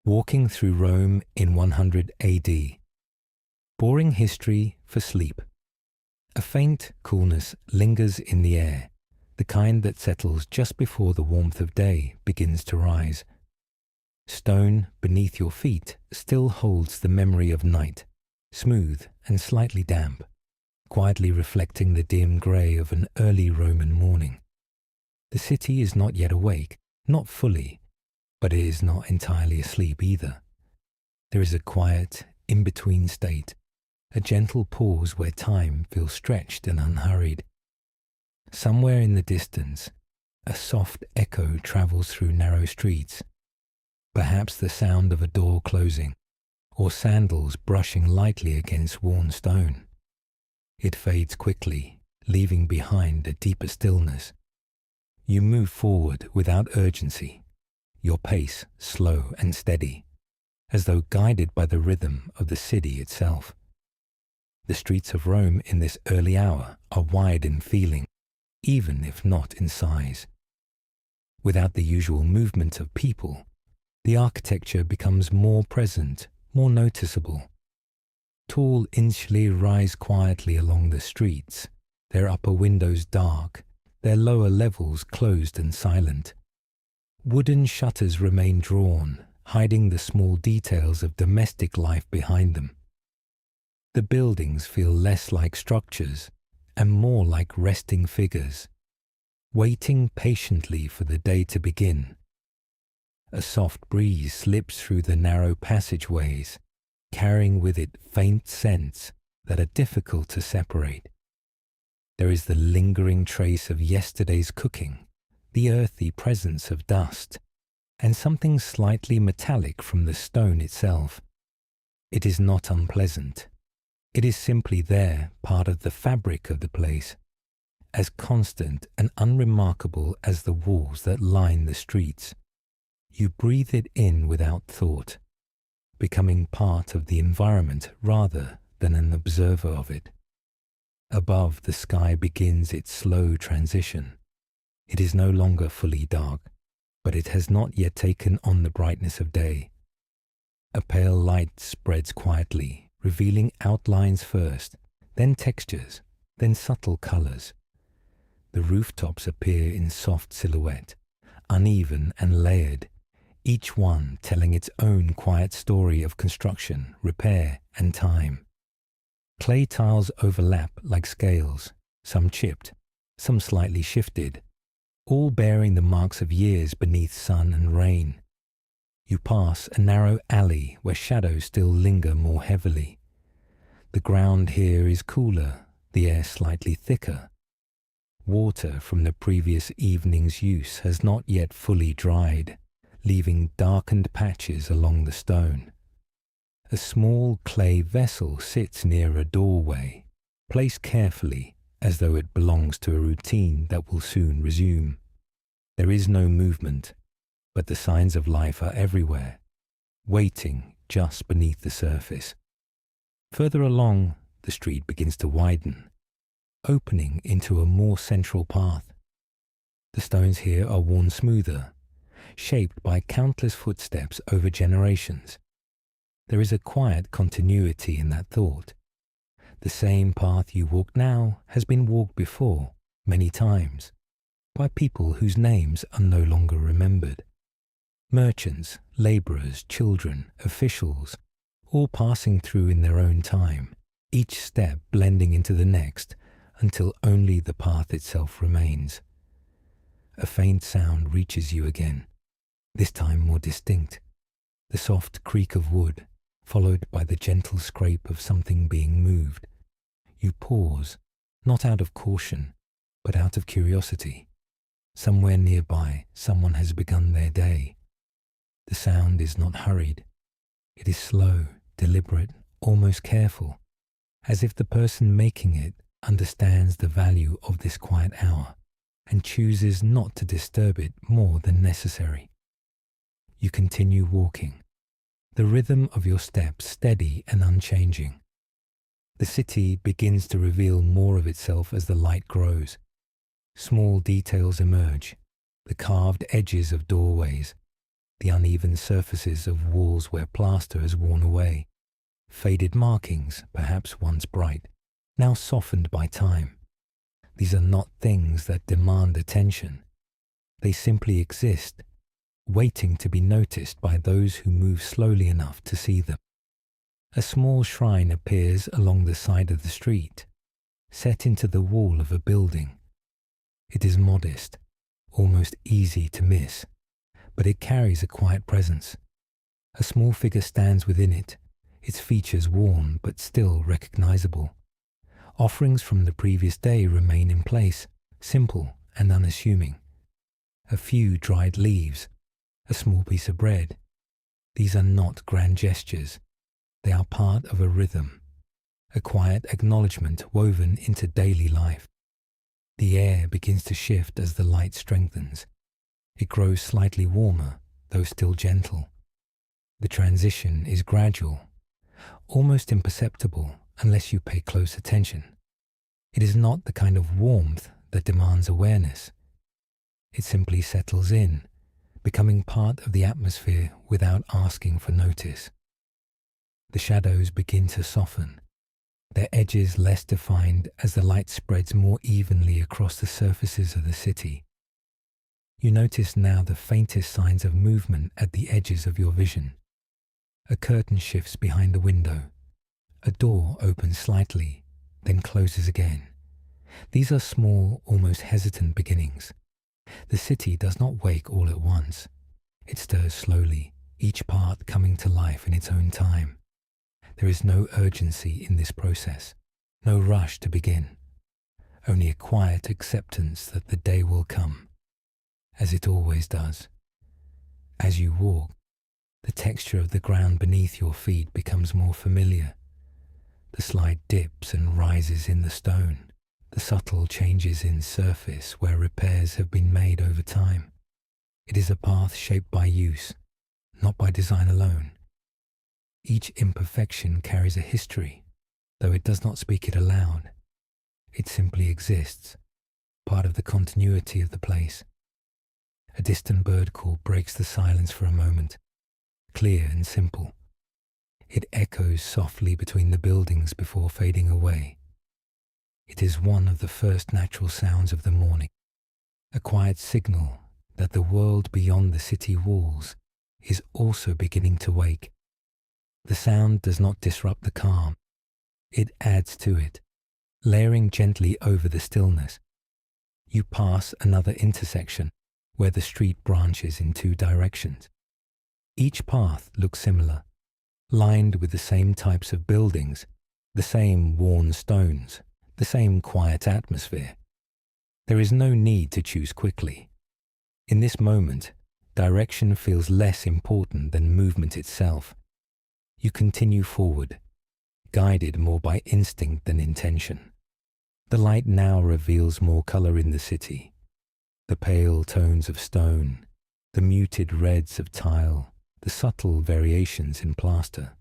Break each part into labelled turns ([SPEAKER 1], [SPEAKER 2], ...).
[SPEAKER 1] Walking through Rome in 100 AD. Boring history for sleep. A faint coolness lingers in the air, the kind that settles just before the warmth of day begins to rise. Stone beneath your feet still holds the memory of night, smooth and slightly damp, quietly reflecting the dim grey of an early Roman morning. The city is not yet awake, not fully, but it is not entirely asleep either. There is a quiet, in-between state, a gentle pause where time feels stretched and unhurried. Somewhere in the distance, a soft echo travels through narrow streets, perhaps the sound of a door closing, or sandals brushing lightly against worn stone. It fades quickly, leaving behind a deeper stillness. You move forward without urgency, your pace slow and steady, as though guided by the rhythm of the city itself. The streets of Rome in this early hour are wide in feeling, even if not in size. Without the usual movement of people, the architecture becomes more present, more noticeable. Tall insulae rise quietly along the streets, their upper windows dark, their lower levels closed and silent. Wooden shutters remain drawn, hiding the small details of domestic life behind them. The buildings feel less like structures and more like resting figures, waiting patiently for the day to begin. A soft breeze slips through the narrow passageways, carrying with it faint scents that are difficult to separate. There is the lingering trace of yesterday's cooking, the earthy presence of dust, and something slightly metallic from the stone itself. It is not unpleasant. It is simply there, part of the fabric of the place, as constant and unremarkable as the walls that line the streets. You breathe it in without thought, becoming part of the environment rather than an observer of it. Above, the sky begins its slow transition. It is no longer fully dark, but it has not yet taken on the brightness of day. A pale light spreads quietly, revealing outlines first, then textures, then subtle colors. The rooftops appear in soft silhouette, uneven and layered, each one telling its own quiet story of construction, repair, and time. Clay tiles overlap like scales, some chipped, some slightly shifted, all bearing the marks of years beneath sun and rain. You pass a narrow alley where shadows still linger more heavily. The ground here is cooler, the air slightly thicker. Water from the previous evening's use has not yet fully dried, leaving darkened patches along the stone. A small clay vessel sits near a doorway, placed carefully as though it belongs to a routine that will soon resume. There is no movement, but the signs of life are everywhere, waiting just beneath the surface. Further along, the street begins to widen, opening into a more central path. The stones here are worn smoother, shaped by countless footsteps over generations. There is a quiet continuity in that thought. The same path you walk now has been walked before, many times, by people whose names are no longer remembered. Merchants, labourers, children, officials, all passing through in their own time, each step blending into the next until only the path itself remains. A faint sound reaches you again, this time more distinct, the soft creak of wood, followed by the gentle scrape of something being moved. You pause, not out of caution, but out of curiosity. Somewhere nearby, someone has begun their day. The sound is not hurried. It is slow, deliberate, almost careful, as if the person making it understands the value of this quiet hour and chooses not to disturb it more than necessary. You continue walking, the rhythm of your steps steady and unchanging. The city begins to reveal more of itself as the light grows. Small details emerge, the carved edges of doorways, the uneven surfaces of walls where plaster has worn away, faded markings, perhaps once bright, now softened by time. These are not things that demand attention. They simply exist, waiting to be noticed by those who move slowly enough to see them. A small shrine appears along the side of the street, set into the wall of a building. It is modest, almost easy to miss, but it carries a quiet presence. A small figure stands within it, its features worn but still recognizable. Offerings from the previous day remain in place, simple and unassuming. A few dried leaves, a small piece of bread. These are not grand gestures. They are part of a rhythm, a quiet acknowledgement woven into daily life. The air begins to shift as the light strengthens. It grows slightly warmer, though still gentle. The transition is gradual, almost imperceptible unless you pay close attention. It is not the kind of warmth that demands awareness. It simply settles in, becoming part of the atmosphere without asking for notice. The shadows begin to soften, their edges less defined as the light spreads more evenly across the surfaces of the city. You notice now the faintest signs of movement at the edges of your vision. A curtain shifts behind the window. A door opens slightly, then closes again. These are small, almost hesitant beginnings. The city does not wake all at once. It stirs slowly, each part coming to life in its own time. There is no urgency in this process, no rush to begin, only a quiet acceptance that the day will come, as it always does. As you walk, the texture of the ground beneath your feet becomes more familiar. The slight dips and rises in the stone, the subtle changes in surface where repairs have been made over time. It is a path shaped by use, not by design alone. Each imperfection carries a history, though it does not speak it aloud. It simply exists, part of the continuity of the place. A distant bird call breaks the silence for a moment, clear and simple. It echoes softly between the buildings before fading away. It is one of the first natural sounds of the morning, a quiet signal that the world beyond the city walls is also beginning to wake. The sound does not disrupt the calm. It adds to it, layering gently over the stillness. You pass another intersection where the street branches in two directions. Each path looks similar, lined with the same types of buildings, the same worn stones, the same quiet atmosphere. There is no need to choose quickly. In this moment, direction feels less important than movement itself. You continue forward, guided more by instinct than intention. The light now reveals more color in the city. The pale tones of stone, the muted reds of tile, the subtle variations in plaster.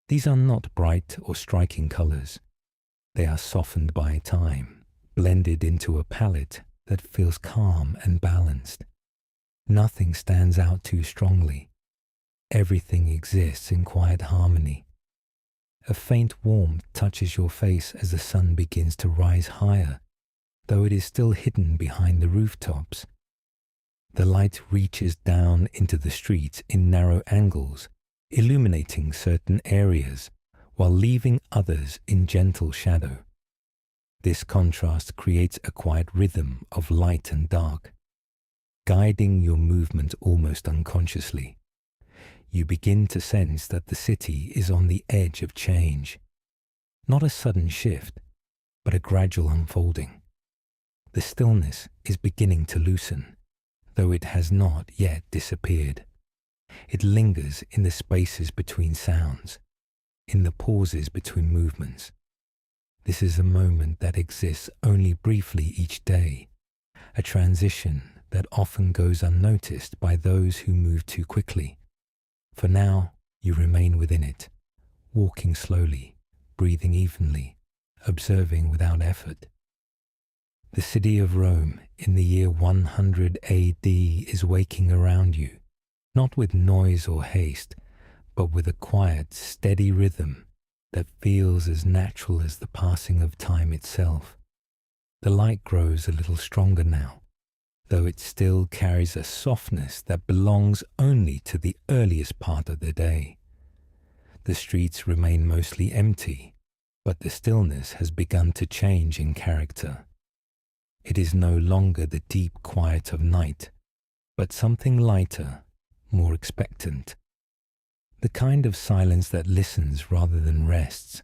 [SPEAKER 1] These are not bright or striking colors. They are softened by time, blended into a palette that feels calm and balanced. Nothing stands out too strongly. Everything exists in quiet harmony. A faint warmth touches your face as the sun begins to rise higher, though it is still hidden behind the rooftops. The light reaches down into the streets in narrow angles, illuminating certain areas while leaving others in gentle shadow. This contrast creates a quiet rhythm of light and dark, guiding your movement almost unconsciously. You begin to sense that the city is on the edge of change. Not a sudden shift, but a gradual unfolding. The stillness is beginning to loosen, though it has not yet disappeared. It lingers in the spaces between sounds, in the pauses between movements. This is a moment that exists only briefly each day, a transition that often goes unnoticed by those who move too quickly. For now, you remain within it, walking slowly, breathing evenly, observing without effort. The city of Rome in the year 100 AD is waking around you, not with noise or haste, but with a quiet, steady rhythm that feels as natural as the passing of time itself. The light grows a little stronger now, though it still carries a softness that belongs only to the earliest part of the day. The streets remain mostly empty, but the stillness has begun to change in character. It is no longer the deep quiet of night, but something lighter, more expectant. The kind of silence that listens rather than rests.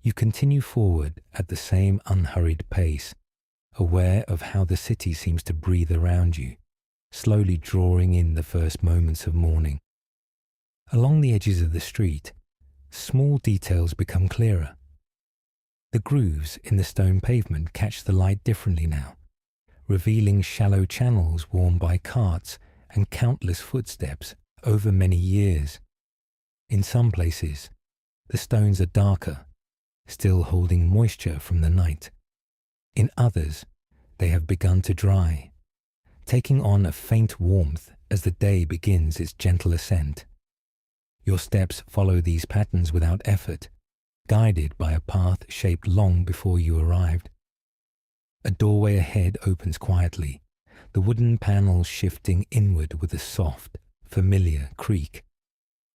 [SPEAKER 1] You continue forward at the same unhurried pace, aware of how the city seems to breathe around you, slowly drawing in the first moments of morning. Along the edges of the street, small details become clearer. The grooves in the stone pavement catch the light differently now, revealing shallow channels worn by carts and countless footsteps over many years. In some places, the stones are darker, still holding moisture from the night. In others, they have begun to dry, taking on a faint warmth as the day begins its gentle ascent. Your steps follow these patterns without effort, guided by a path shaped long before you arrived. A doorway ahead opens quietly, the wooden panels shifting inward with a soft, familiar creak.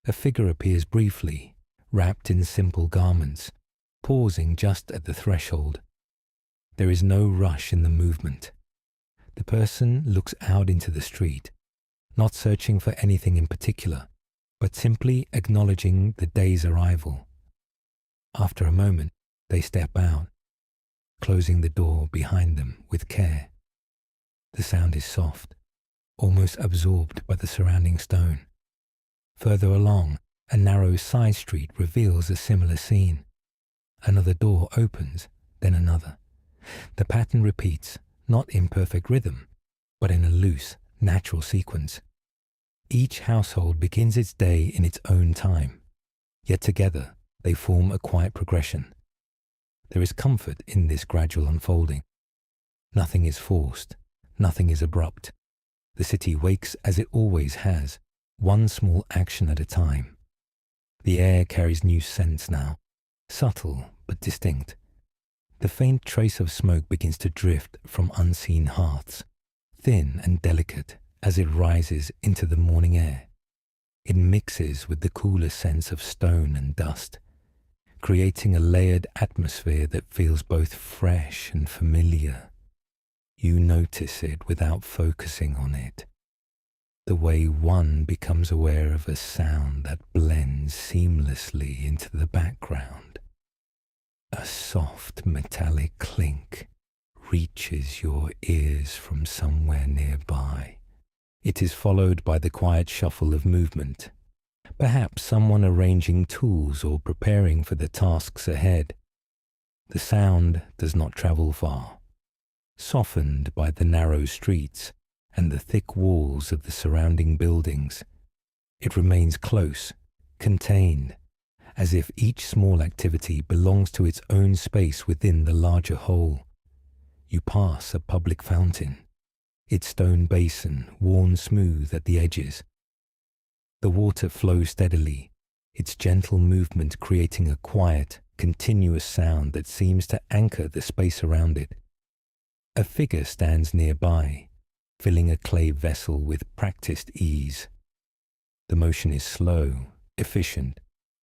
[SPEAKER 1] A figure appears briefly, wrapped in simple garments, pausing just at the threshold. There is no rush in the movement. The person looks out into the street, not searching for anything in particular, but simply acknowledging the day's arrival. After a moment, they step out, closing the door behind them with care. The sound is soft, almost absorbed by the surrounding stone. Further along, a narrow side street reveals a similar scene. Another door opens, then another. The pattern repeats, not in perfect rhythm, but in a loose, natural sequence. Each household begins its day in its own time, yet together they form a quiet progression. There is comfort in this gradual unfolding. Nothing is forced, nothing is abrupt. The city wakes as it always has, one small action at a time. The air carries new scents now, subtle but distinct. The faint trace of smoke begins to drift from unseen hearths, thin and delicate as it rises into the morning air. It mixes with the cooler scents of stone and dust, creating a layered atmosphere that feels both fresh and familiar. You notice it without focusing on it, the way one becomes aware of a sound that blends seamlessly into the background. A soft metallic clink reaches your ears from somewhere nearby. It is followed by the quiet shuffle of movement, perhaps someone arranging tools or preparing for the tasks ahead. The sound does not travel far, softened by the narrow streets and the thick walls of the surrounding buildings. It remains close, contained, as if each small activity belongs to its own space within the larger whole. You pass a public fountain, its stone basin worn smooth at the edges. The water flows steadily, its gentle movement creating a quiet, continuous sound that seems to anchor the space around it. A figure stands nearby, filling a clay vessel with practiced ease. The motion is slow, efficient,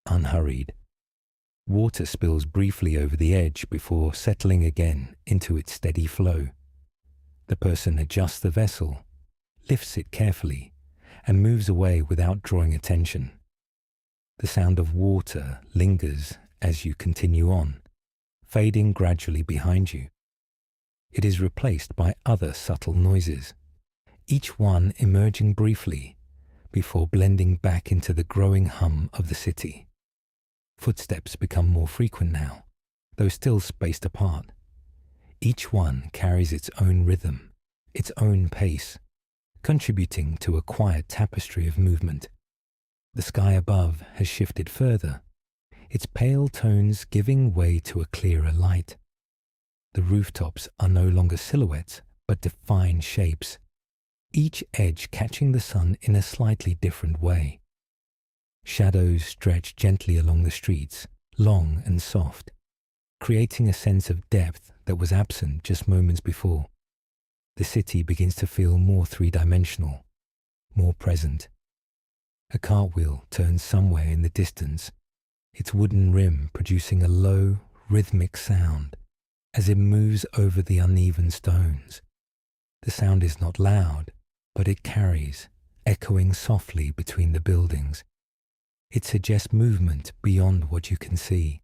[SPEAKER 1] unhurried. Water spills briefly over the edge before settling again into its steady flow. The person adjusts the vessel, lifts it carefully, and moves away without drawing attention. The sound of water lingers as you continue on, fading gradually behind you. It is replaced by other subtle noises, each one emerging briefly before blending back into the growing hum of the city. Footsteps become more frequent now, though still spaced apart. Each one carries its own rhythm, its own pace, contributing to a quiet tapestry of movement. The sky above has shifted further, its pale tones giving way to a clearer light. The rooftops are no longer silhouettes, but defined shapes. each edge catching the sun in a slightly different way. Shadows stretch gently along the streets, long and soft, creating a sense of depth that was absent just moments before. The city begins to feel more three-dimensional, more present. A cartwheel turns somewhere in the distance, its wooden rim producing a low, rhythmic sound as it moves over the uneven stones. The sound is not loud, but it carries, echoing softly between the buildings. It suggests movement beyond what you can see,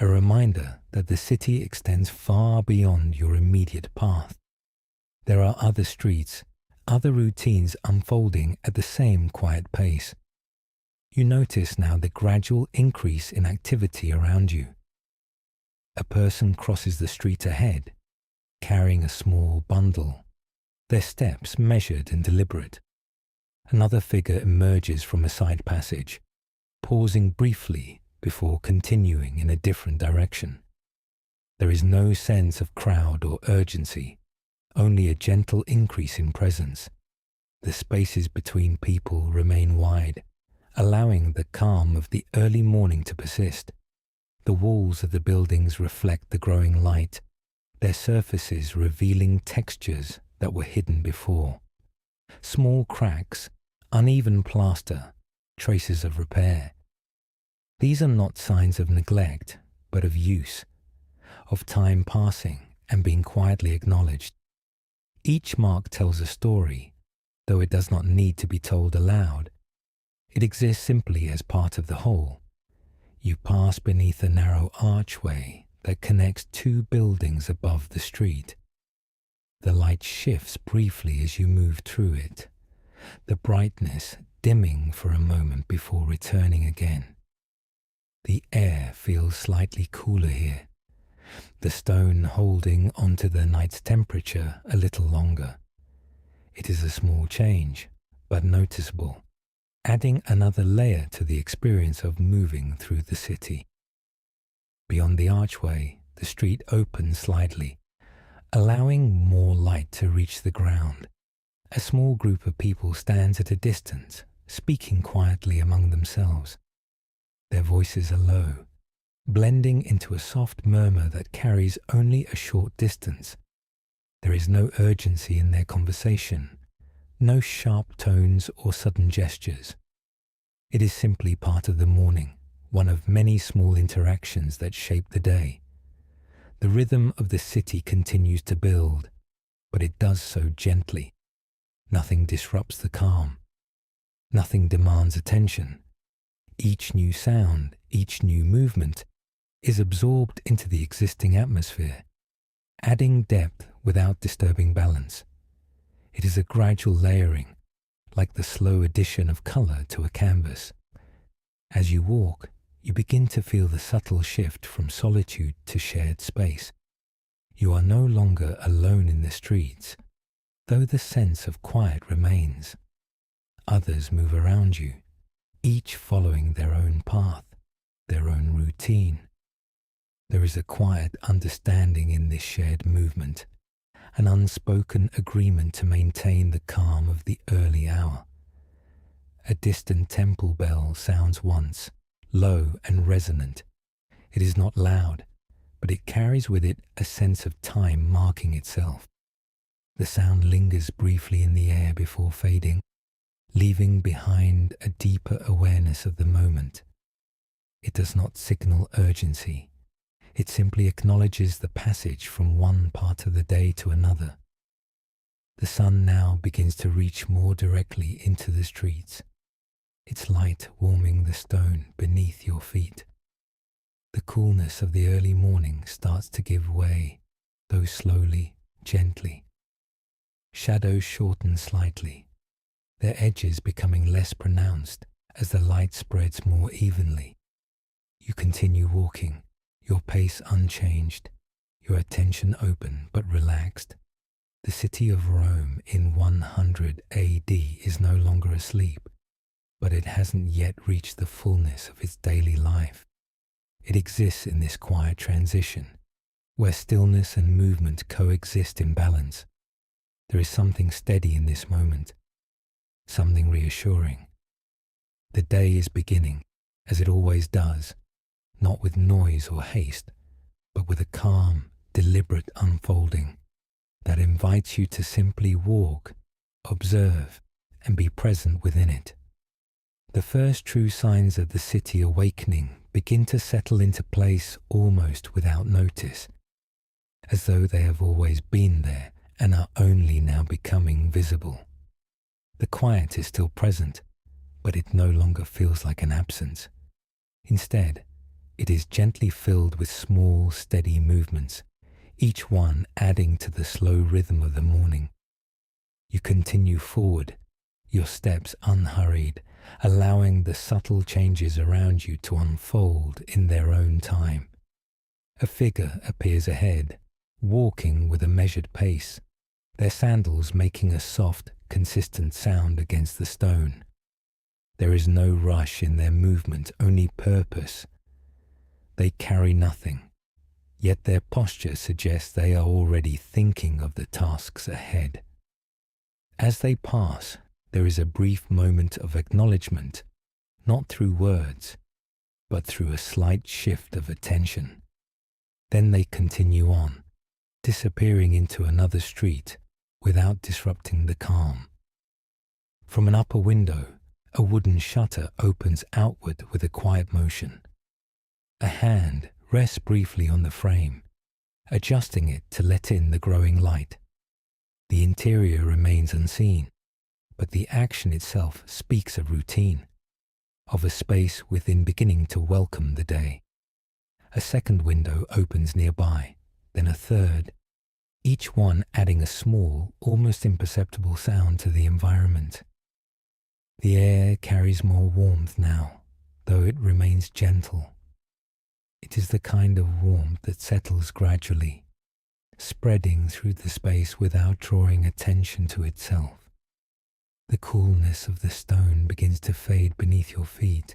[SPEAKER 1] a reminder that the city extends far beyond your immediate path. There are other streets, other routines unfolding at the same quiet pace. You notice now the gradual increase in activity around you. A person crosses the street ahead, carrying a small bundle, their steps measured and deliberate. Another figure emerges from a side passage, pausing briefly before continuing in a different direction. There is no sense of crowd or urgency, only a gentle increase in presence. The spaces between people remain wide, allowing the calm of the early morning to persist. The walls of the buildings reflect the growing light, their surfaces revealing textures that were hidden before. Small cracks, uneven plaster, traces of repair. These are not signs of neglect, but of use, of time passing and being quietly acknowledged. Each mark tells a story, though it does not need to be told aloud. It exists simply as part of the whole. You pass beneath a narrow archway that connects two buildings above the street. The light shifts briefly as you move through it, the brightness dimming for a moment before returning again. The air feels slightly cooler here, the stone holding onto the night's temperature a little longer. It is a small change, but noticeable, adding another layer to the experience of moving through the city. Beyond the archway, the street opens slightly, allowing more light to reach the ground. A small group of people stands at a distance, speaking quietly among themselves. Their voices are low, blending into a soft murmur that carries only a short distance. There is no urgency in their conversation, no sharp tones or sudden gestures. It is simply part of the morning, one of many small interactions that shape the day. The rhythm of the city continues to build, but it does so gently. Nothing disrupts the calm. Nothing demands attention. Each new sound, each new movement is absorbed into the existing atmosphere, adding depth without disturbing balance. It is a gradual layering, like the slow addition of color to a canvas. As you walk, you begin to feel the subtle shift from solitude to shared space. You are no longer alone in the streets, though the sense of quiet remains. Others move around you, each following their own path, their own routine. There is a quiet understanding in this shared movement, an unspoken agreement to maintain the calm of the early hour. A distant temple bell sounds once, low and resonant. It is not loud, but it carries with it a sense of time marking itself. The sound lingers briefly in the air before fading, leaving behind a deeper awareness of the moment. It does not signal urgency. It simply acknowledges the passage from one part of the day to another. The sun now begins to reach more directly into the streets, its light warming the stone beneath your feet. The coolness of the early morning starts to give way, though slowly, gently. Shadows shorten slightly, their edges becoming less pronounced as the light spreads more evenly. You continue walking, your pace unchanged, your attention open but relaxed. The city of Rome in 100 AD is no longer asleep, but it hasn't yet reached the fullness of its daily life. It exists in this quiet transition, where stillness and movement coexist in balance. There is something steady in this moment, something reassuring. The day is beginning, as it always does, not with noise or haste, but with a calm, deliberate unfolding that invites you to simply walk, observe, and be present within it. The first true signs of the city awakening begin to settle into place almost without notice, as though they have always been there and are only now becoming visible. The quiet is still present, but it no longer feels like an absence. Instead, it is gently filled with small, steady movements, each one adding to the slow rhythm of the morning. You continue forward, your steps unhurried, allowing the subtle changes around you to unfold in their own time. A figure appears ahead, walking with a measured pace, their sandals making a soft, consistent sound against the stone. There is no rush in their movement, only purpose. They carry nothing, yet their posture suggests they are already thinking of the tasks ahead. As they pass, there is a brief moment of acknowledgement, not through words, but through a slight shift of attention. Then they continue on, disappearing into another street without disrupting the calm. From an upper window, a wooden shutter opens outward with a quiet motion. A hand rests briefly on the frame, adjusting it to let in the growing light. The interior remains unseen, but the action itself speaks of routine, of a space within beginning to welcome the day. A second window opens nearby, then a third, each one adding a small, almost imperceptible sound to the environment. The air carries more warmth now, though it remains gentle. It is the kind of warmth that settles gradually, spreading through the space without drawing attention to itself. The coolness of the stone begins to fade beneath your feet,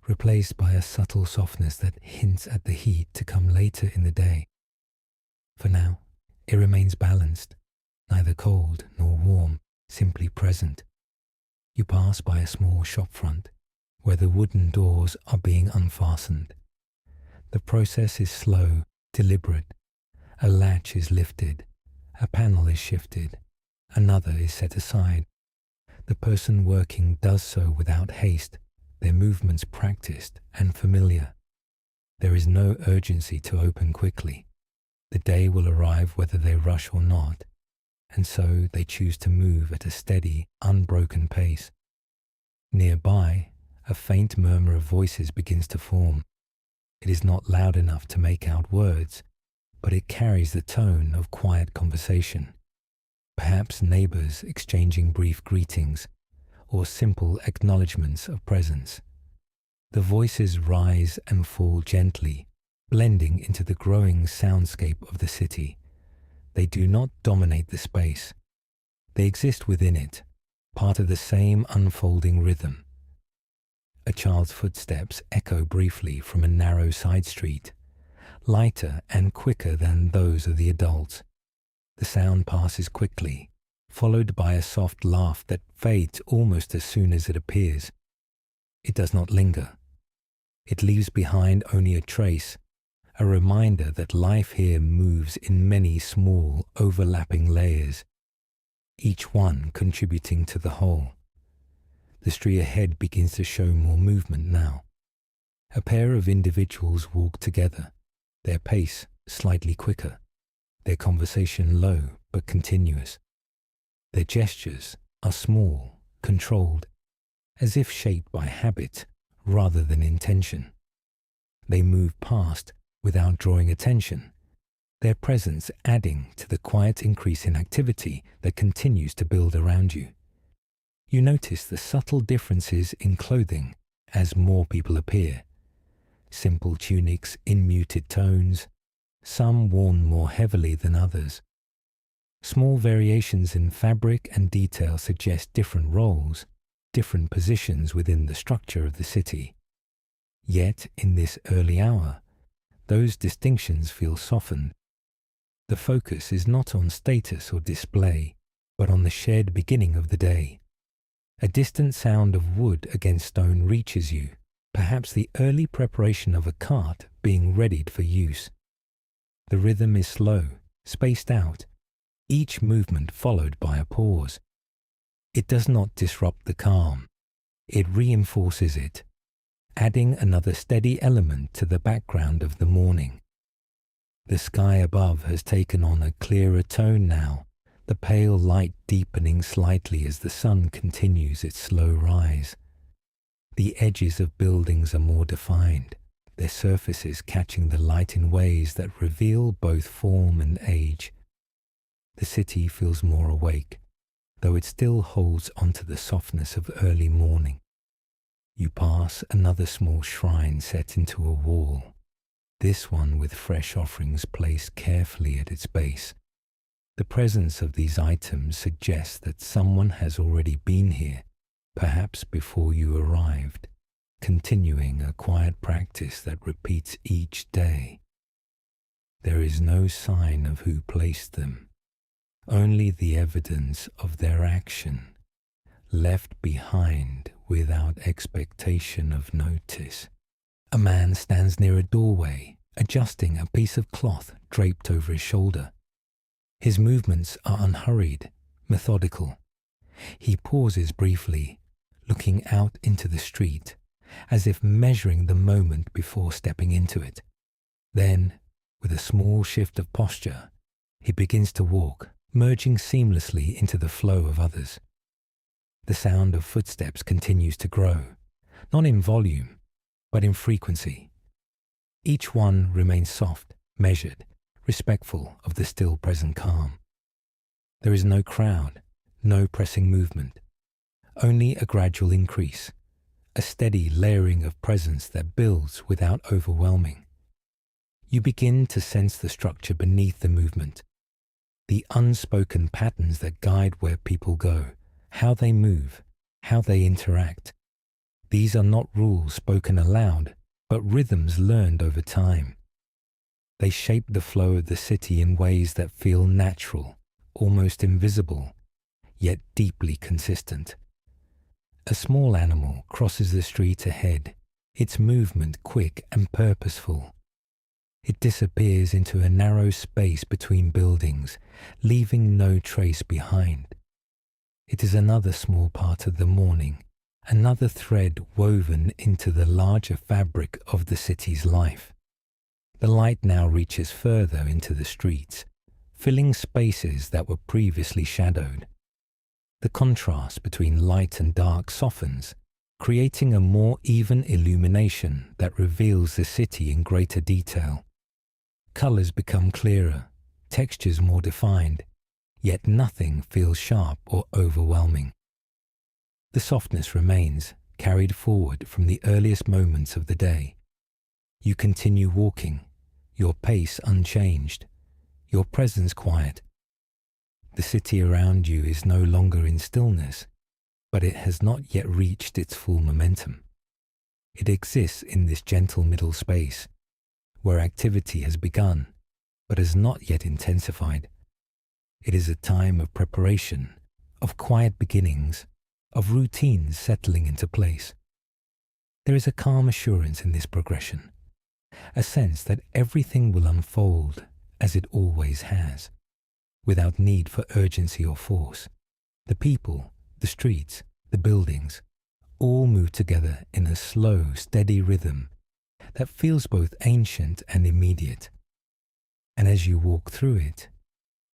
[SPEAKER 1] replaced by a subtle softness that hints at the heat to come later in the day. For now, it remains balanced, neither cold nor warm, simply present. You pass by a small shop front, where the wooden doors are being unfastened. The process is slow, deliberate. A latch is lifted, a panel is shifted, another is set aside. The person working does so without haste, their movements practiced and familiar. There is no urgency to open quickly. The day will arrive whether they rush or not, and so they choose to move at a steady, unbroken pace. Nearby, a faint murmur of voices begins to form. It is not loud enough to make out words, but it carries the tone of quiet conversation. Perhaps neighbors exchanging brief greetings, or simple acknowledgements of presence. The voices rise and fall gently, blending into the growing soundscape of the city. They do not dominate the space. They exist within it, part of the same unfolding rhythm. A child's footsteps echo briefly from a narrow side street, lighter and quicker than those of the adults. The sound passes quickly, followed by a soft laugh that fades almost as soon as it appears. It does not linger. It leaves behind only a trace, a reminder that life here moves in many small, overlapping layers, each one contributing to the whole. The street ahead begins to show more movement now. A pair of individuals walk together, their pace slightly quicker, their conversation low but continuous. Their gestures are small, controlled, as if shaped by habit rather than intention. They move past without drawing attention, their presence adding to the quiet increase in activity that continues to build around you. You notice the subtle differences in clothing as more people appear. Simple tunics in muted tones, some worn more heavily than others. Small variations in fabric and detail suggest different roles, different positions within the structure of the city. Yet, in this early hour, those distinctions feel softened. The focus is not on status or display, but on the shared beginning of the day. A distant sound of wood against stone reaches you, perhaps the early preparation of a cart being readied for use. The rhythm is slow, spaced out, each movement followed by a pause. It does not disrupt the calm. It reinforces it, adding another steady element to the background of the morning. The sky above has taken on a clearer tone now, the pale light deepening slightly as the sun continues its slow rise. The edges of buildings are more defined, their surfaces catching the light in ways that reveal both form and age. The city feels more awake, though it still holds onto the softness of early morning. You pass another small shrine set into a wall, this one with fresh offerings placed carefully at its base. The presence of these items suggests that someone has already been here, perhaps before you arrived, continuing a quiet practice that repeats each day. There is no sign of who placed them, only the evidence of their action, left behind without expectation of notice. A man stands near a doorway, adjusting a piece of cloth draped over his shoulder. His movements are unhurried, methodical. He pauses briefly, looking out into the street, as if measuring the moment before stepping into it. Then, with a small shift of posture, he begins to walk, merging seamlessly into the flow of others. The sound of footsteps continues to grow, not in volume, but in frequency. Each one remains soft, measured, respectful of the still present calm. There is no crowd, no pressing movement, only a gradual increase, a steady layering of presence that builds without overwhelming. You begin to sense the structure beneath the movement, the unspoken patterns that guide where people go, how they move, how they interact. These are not rules spoken aloud, but rhythms learned over time. They shape the flow of the city in ways that feel natural, almost invisible, yet deeply consistent. A small animal crosses the street ahead, its movement quick and purposeful. It disappears into a narrow space between buildings, leaving no trace behind. It is another small part of the morning, another thread woven into the larger fabric of the city's life. The light now reaches further into the streets, filling spaces that were previously shadowed. The contrast between light and dark softens, creating a more even illumination that reveals the city in greater detail. Colors become clearer, textures more defined, yet nothing feels sharp or overwhelming. The softness remains, carried forward from the earliest moments of the day. You continue walking, your pace unchanged, your presence quiet. The city around you is no longer in stillness, but it has not yet reached its full momentum. It exists in this gentle middle space, where activity has begun, but has not yet intensified. It is a time of preparation, of quiet beginnings, of routines settling into place. There is a calm assurance in this progression, a sense that everything will unfold as it always has, without need for urgency or force. The people, the streets, the buildings, all move together in a slow, steady rhythm that feels both ancient and immediate. And as you walk through it,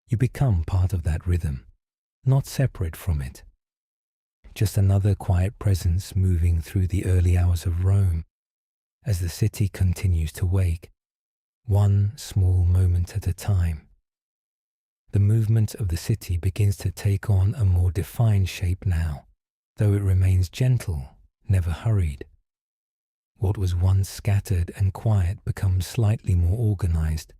[SPEAKER 1] you become part of that rhythm, not separate from it. Just another quiet presence moving through the early hours of Rome, as the city continues to wake, one small moment at a time. The movement of the city begins to take on a more defined shape now, though it remains gentle, never hurried. What was once scattered and quiet becomes slightly more organized,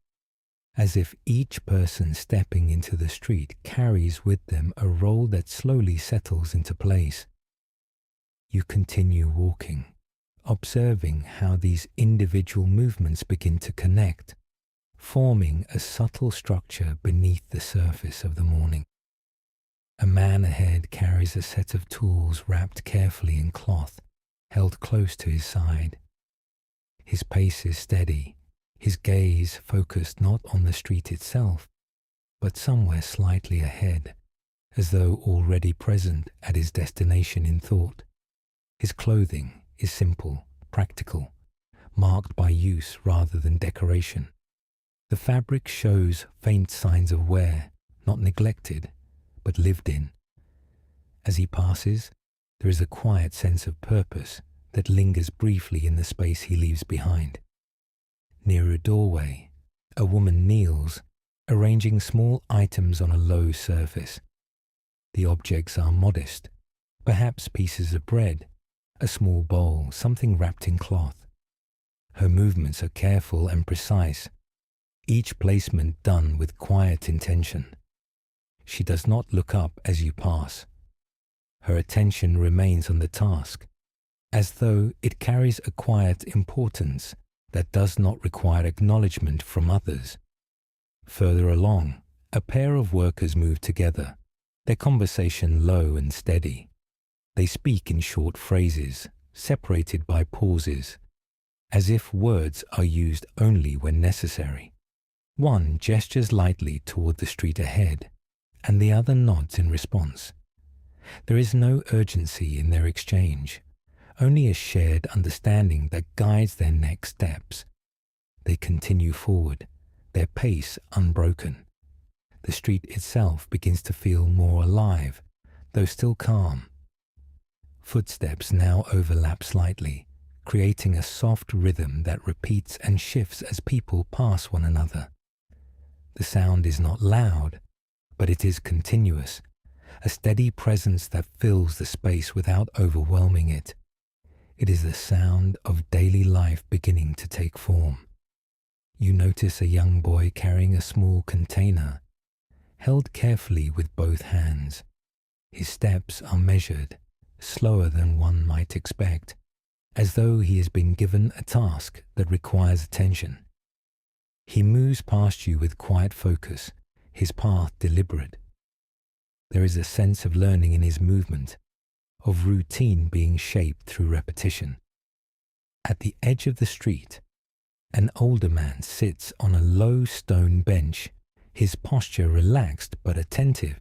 [SPEAKER 1] as if each person stepping into the street carries with them a role that slowly settles into place. You continue walking, observing how these individual movements begin to connect, forming a subtle structure beneath the surface of the morning. A man ahead carries a set of tools wrapped carefully in cloth, held close to his side. His pace is steady, his gaze focused not on the street itself, but somewhere slightly ahead, as though already present at his destination in thought. His clothing is simple, practical, marked by use rather than decoration. The fabric shows faint signs of wear, not neglected, but lived in. As he passes, there is a quiet sense of purpose that lingers briefly in the space he leaves behind. Near a doorway, a woman kneels, arranging small items on a low surface. The objects are modest, perhaps pieces of bread, a small bowl, something wrapped in cloth. Her movements are careful and precise, each placement done with quiet intention. She does not look up as you pass. Her attention remains on the task, as though it carries a quiet importance that does not require acknowledgement from others. Further along, a pair of workers move together, their conversation low and steady. They speak in short phrases, separated by pauses, as if words are used only when necessary. One gestures lightly toward the street ahead, and the other nods in response. There is no urgency in their exchange, only a shared understanding that guides their next steps. They continue forward, their pace unbroken. The street itself begins to feel more alive, though still calm. Footsteps now overlap slightly, creating a soft rhythm that repeats and shifts as people pass one another. The sound is not loud, but it is continuous, a steady presence that fills the space without overwhelming it. It is the sound of daily life beginning to take form. You notice a young boy carrying a small container, held carefully with both hands. His steps are measured, slower than one might expect, as though he has been given a task that requires attention. He moves past you with quiet focus, his path deliberate. There is a sense of learning in his movement, of routine being shaped through repetition. At the edge of the street, an older man sits on a low stone bench, his posture relaxed but attentive.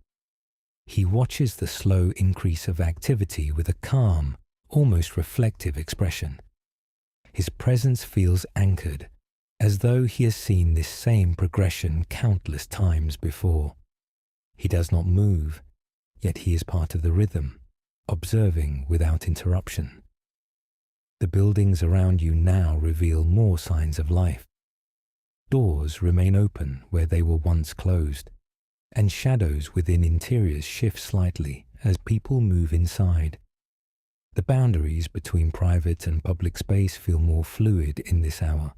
[SPEAKER 1] He watches the slow increase of activity with a calm, almost reflective expression. His presence feels anchored, as though he has seen this same progression countless times before. He does not move, yet he is part of the rhythm, observing without interruption. The buildings around you now reveal more signs of life. Doors remain open where they were once closed, and shadows within interiors shift slightly as people move inside. The boundaries between private and public space feel more fluid in this hour.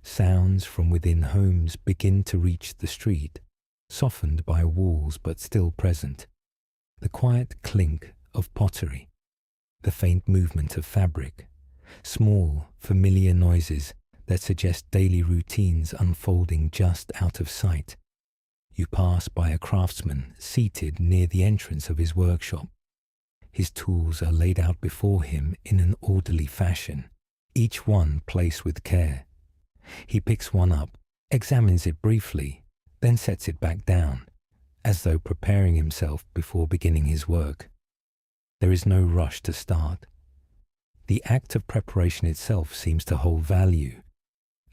[SPEAKER 1] Sounds from within homes begin to reach the street, softened by walls but still present. The quiet clink of pottery, the faint movement of fabric, small, familiar noises that suggest daily routines unfolding just out of sight. You pass by a craftsman seated near the entrance of his workshop. His tools are laid out before him in an orderly fashion, each one placed with care. He picks one up, examines it briefly, then sets it back down, as though preparing himself before beginning his work. There is no rush to start. The act of preparation itself seems to hold value,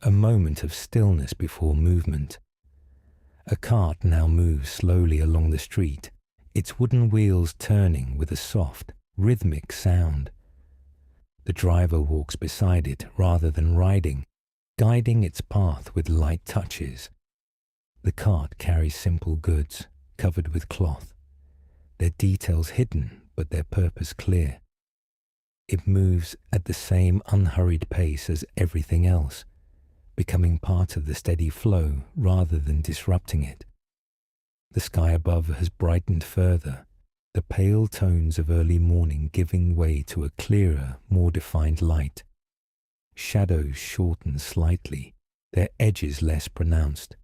[SPEAKER 1] a moment of stillness before movement. A cart now moves slowly along the street, its wooden wheels turning with a soft, rhythmic sound. The driver walks beside it rather than riding, guiding its path with light touches. The cart carries simple goods, covered with cloth, their details hidden but their purpose clear. It moves at the same unhurried pace as everything else, becoming part of the steady flow rather than disrupting it. The sky above has brightened further, the pale tones of early morning giving way to a clearer, more defined light. Shadows shorten slightly, their edges less pronounced.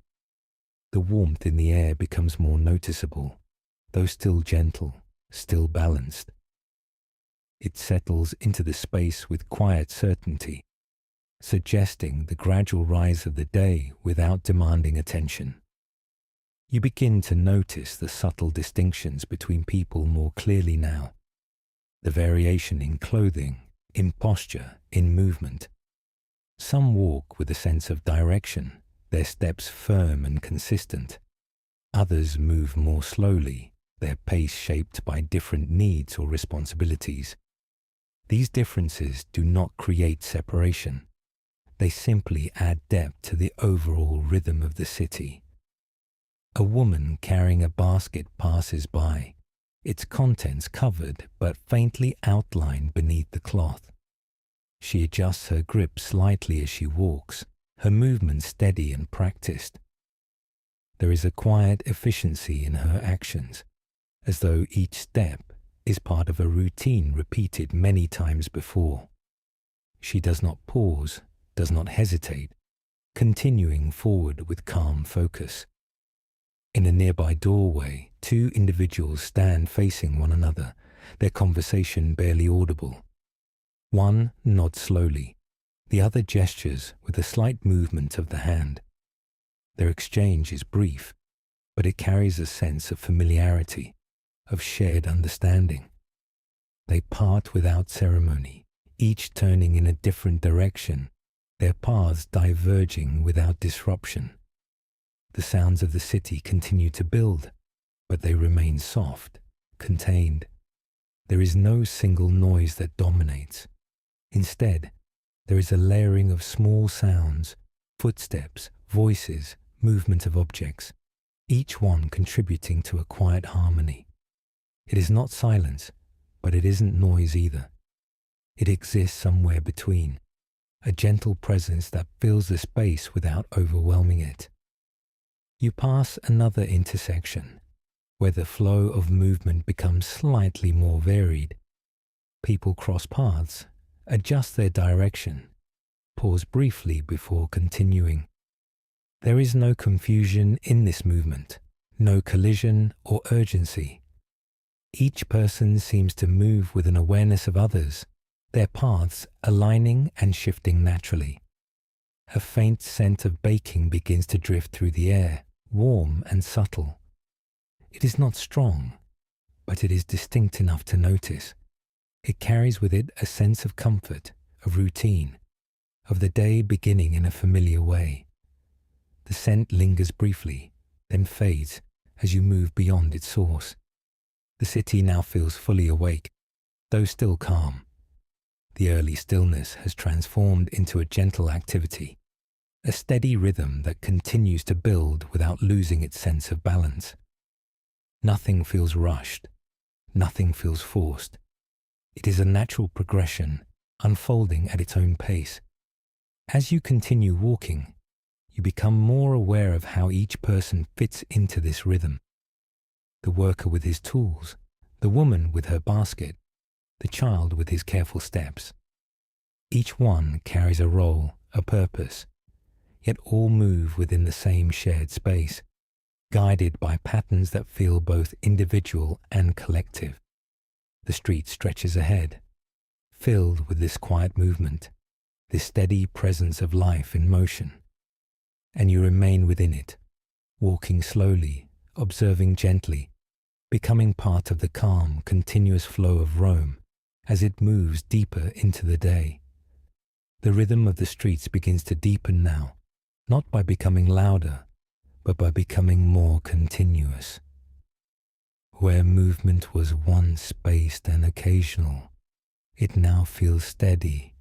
[SPEAKER 1] The warmth in the air becomes more noticeable, though still gentle, still balanced. It settles into the space with quiet certainty, suggesting the gradual rise of the day without demanding attention. You begin to notice the subtle distinctions between people more clearly now, the variation in clothing, in posture, in movement. Some walk with a sense of direction, their steps firm and consistent. Others move more slowly, their pace shaped by different needs or responsibilities. These differences do not create separation. They simply add depth to the overall rhythm of the city. A woman carrying a basket passes by, its contents covered but faintly outlined beneath the cloth. She adjusts her grip slightly as she walks, her movement steady and practiced. There is a quiet efficiency in her actions, as though each step is part of a routine repeated many times before. She does not pause, does not hesitate, continuing forward with calm focus. In a nearby doorway, two individuals stand facing one another, their conversation barely audible. One nods slowly, the other gestures with a slight movement of the hand. Their exchange is brief, but it carries a sense of familiarity, of shared understanding. They part without ceremony, each turning in a different direction, their paths diverging without disruption. The sounds of the city continue to build, but they remain soft, contained. There is no single noise that dominates. Instead, there is a layering of small sounds, footsteps, voices, movement of objects, each one contributing to a quiet harmony. It is not silence, but it isn't noise either. It exists somewhere between, a gentle presence that fills the space without overwhelming it. You pass another intersection, where the flow of movement becomes slightly more varied. People cross paths, adjust their direction, pause briefly before continuing. There is no confusion in this movement, no collision or urgency. Each person seems to move with an awareness of others, their paths aligning and shifting naturally. A faint scent of baking begins to drift through the air, warm and subtle. It is not strong, but it is distinct enough to notice. It carries with it a sense of comfort, of routine, of the day beginning in a familiar way. The scent lingers briefly, then fades as you move beyond its source. The city now feels fully awake, though still calm. The early stillness has transformed into a gentle activity, a steady rhythm that continues to build without losing its sense of balance. Nothing feels rushed, nothing feels forced. It is a natural progression, unfolding at its own pace. As you continue walking, you become more aware of how each person fits into this rhythm. The worker with his tools, the woman with her basket, the child with his careful steps. Each one carries a role, a purpose, yet all move within the same shared space, guided by patterns that feel both individual and collective. The street stretches ahead, filled with this quiet movement, this steady presence of life in motion. And you remain within it, walking slowly, observing gently, becoming part of the calm, continuous flow of Rome as it moves deeper into the day. The rhythm of the streets begins to deepen now, not by becoming louder, but by becoming more continuous. Where movement was once spaced and occasional, it now feels steady,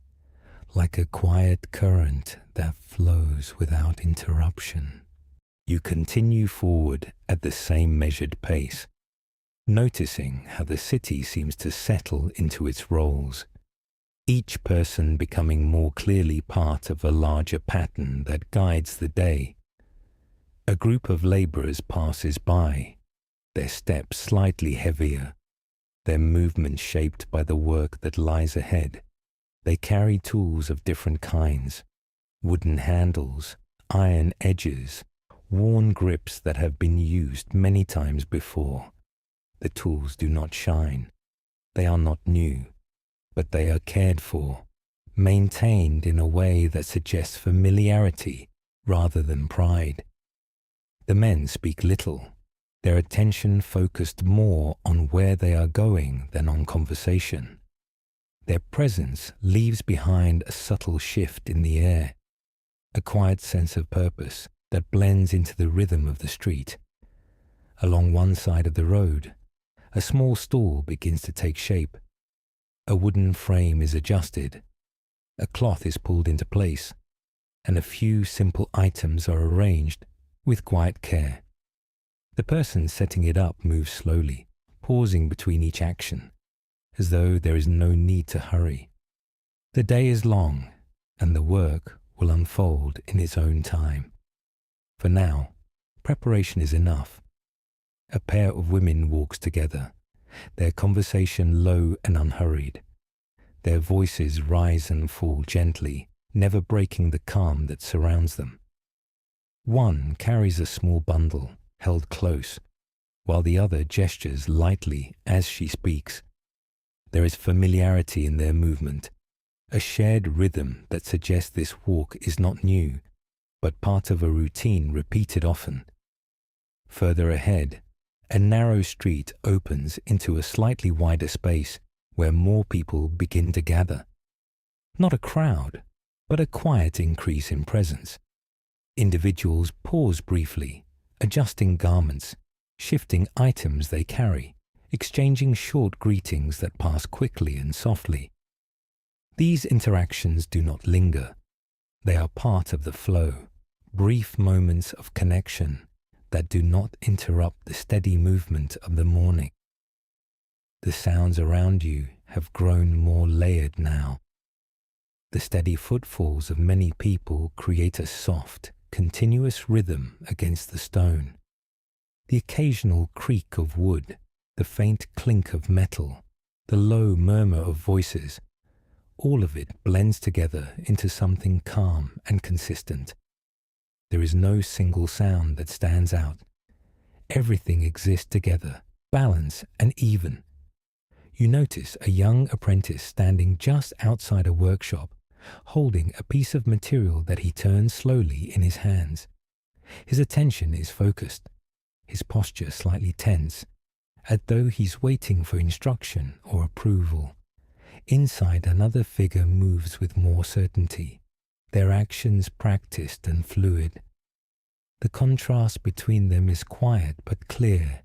[SPEAKER 1] like a quiet current that flows without interruption. You continue forward at the same measured pace, noticing how the city seems to settle into its roles, each person becoming more clearly part of a larger pattern that guides the day. A group of laborers passes by, their steps slightly heavier, their movements shaped by the work that lies ahead. They carry tools of different kinds, wooden handles, iron edges, worn grips that have been used many times before. The tools do not shine. They are not new, but they are cared for, maintained in a way that suggests familiarity rather than pride. The men speak little, their attention focused more on where they are going than on conversation. Their presence leaves behind a subtle shift in the air, a quiet sense of purpose that blends into the rhythm of the street. Along one side of the road, a small stall begins to take shape. A wooden frame is adjusted, a cloth is pulled into place, and a few simple items are arranged with quiet care. The person setting it up moves slowly, pausing between each action, as though there is no need to hurry. The day is long, and the work will unfold in its own time. For now, preparation is enough. A pair of women walks together, their conversation low and unhurried. Their voices rise and fall gently, never breaking the calm that surrounds them. One carries a small bundle, held close, while the other gestures lightly as she speaks. There is familiarity in their movement, a shared rhythm that suggests this walk is not new, but part of a routine repeated often. Further ahead, a narrow street opens into a slightly wider space where more people begin to gather. Not a crowd, but a quiet increase in presence. Individuals pause briefly, adjusting garments, shifting items they carry, exchanging short greetings that pass quickly and softly. These interactions do not linger. They are part of the flow, brief moments of connection that do not interrupt the steady movement of the morning. The sounds around you have grown more layered now. The steady footfalls of many people create a soft, continuous rhythm against the stone. The occasional creak of wood, the faint clink of metal, the low murmur of voices, all of it blends together into something calm and consistent. There is no single sound that stands out. Everything exists together, balanced and even. You notice a young apprentice standing just outside a workshop, holding a piece of material that he turns slowly in his hands. His attention is focused, his posture slightly tense, as though he's waiting for instruction or approval. Inside, another figure moves with more certainty, their actions practiced and fluid. The contrast between them is quiet but clear,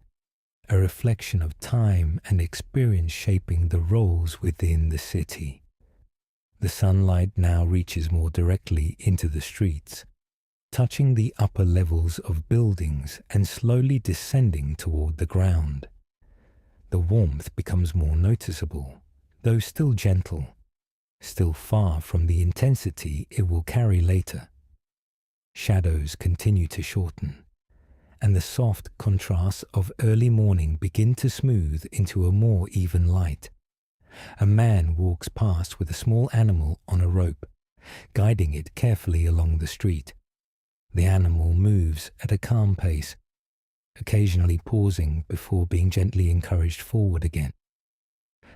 [SPEAKER 1] a reflection of time and experience shaping the roles within the city. The sunlight now reaches more directly into the streets, touching the upper levels of buildings and slowly descending toward the ground. The warmth becomes more noticeable, though still gentle, still far from the intensity it will carry later. Shadows continue to shorten, and the soft contrasts of early morning begin to smooth into a more even light. A man walks past with a small animal on a rope, guiding it carefully along the street. The animal moves at a calm pace, occasionally pausing before being gently encouraged forward again.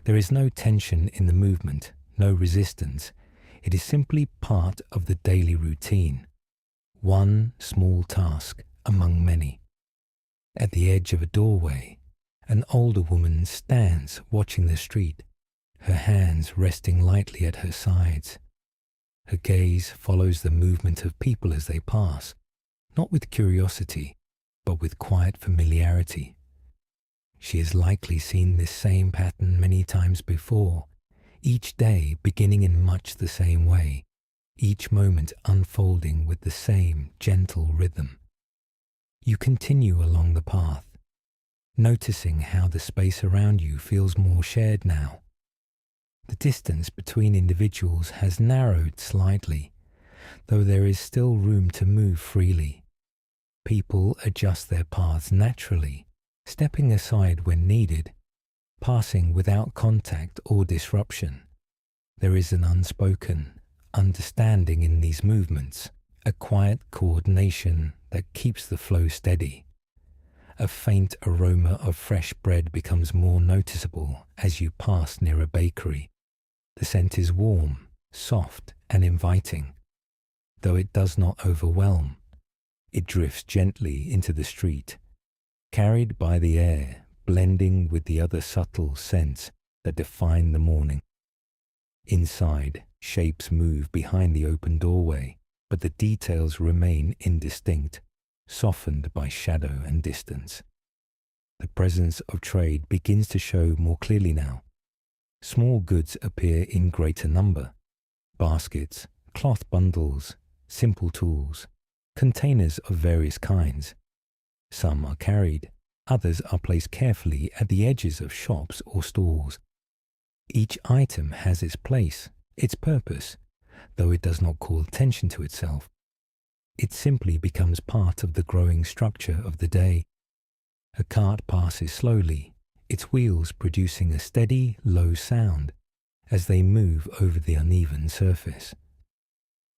[SPEAKER 1] There is no tension in the movement, no resistance. It is simply part of the daily routine, one small task among many. At the edge of a doorway, an older woman stands watching the street, her hands resting lightly at her sides. Her gaze follows the movement of people as they pass, not with curiosity, but with quiet familiarity. She has likely seen this same pattern many times before, each day beginning in much the same way, each moment unfolding with the same gentle rhythm. You continue along the path, noticing how the space around you feels more shared now. The distance between individuals has narrowed slightly, though there is still room to move freely. People adjust their paths naturally, stepping aside when needed, passing without contact or disruption. There is an unspoken understanding in these movements, a quiet coordination that keeps the flow steady. A faint aroma of fresh bread becomes more noticeable as you pass near a bakery. The scent is warm, soft, and inviting. Though it does not overwhelm, it drifts gently into the street, carried by the air, blending with the other subtle scents that define the morning. Inside, shapes move behind the open doorway, but the details remain indistinct, softened by shadow and distance. The presence of trade begins to show more clearly now. Small goods appear in greater number. Baskets, cloth bundles, simple tools, containers of various kinds. Some are carried, others are placed carefully at the edges of shops or stalls. Each item has its place, its purpose, though it does not call attention to itself. It simply becomes part of the growing structure of the day. A cart passes slowly, its wheels producing a steady, low sound as they move over the uneven surface.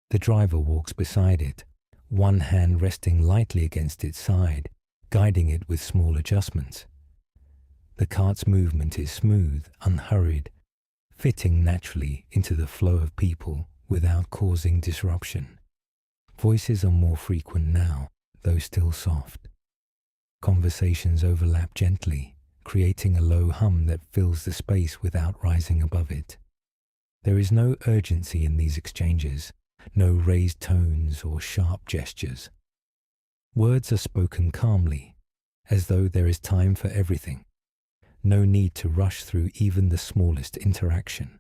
[SPEAKER 1] The driver walks beside it, one hand resting lightly against its side, guiding it with small adjustments. The cart's movement is smooth, unhurried, fitting naturally into the flow of people without causing disruption. Voices are more frequent now, though still soft. Conversations overlap gently, creating a low hum that fills the space without rising above it. There is no urgency in these exchanges, no raised tones or sharp gestures. Words are spoken calmly, as though there is time for everything. No need to rush through even the smallest interaction.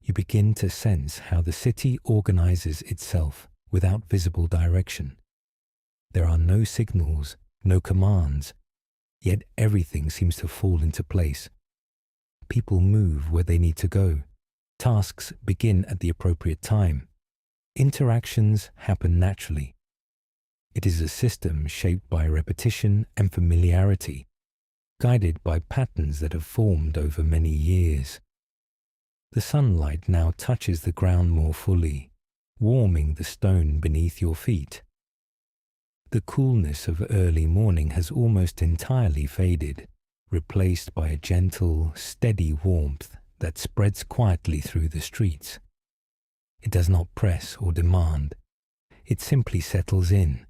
[SPEAKER 1] You begin to sense how the city organizes itself without visible direction. There are no signals, no commands, yet everything seems to fall into place. People move where they need to go. Tasks begin at the appropriate time. Interactions happen naturally. It is a system shaped by repetition and familiarity, guided by patterns that have formed over many years. The sunlight now touches the ground more fully, warming the stone beneath your feet. The coolness of early morning has almost entirely faded, replaced by a gentle, steady warmth that spreads quietly through the streets. It does not press or demand. It simply settles in,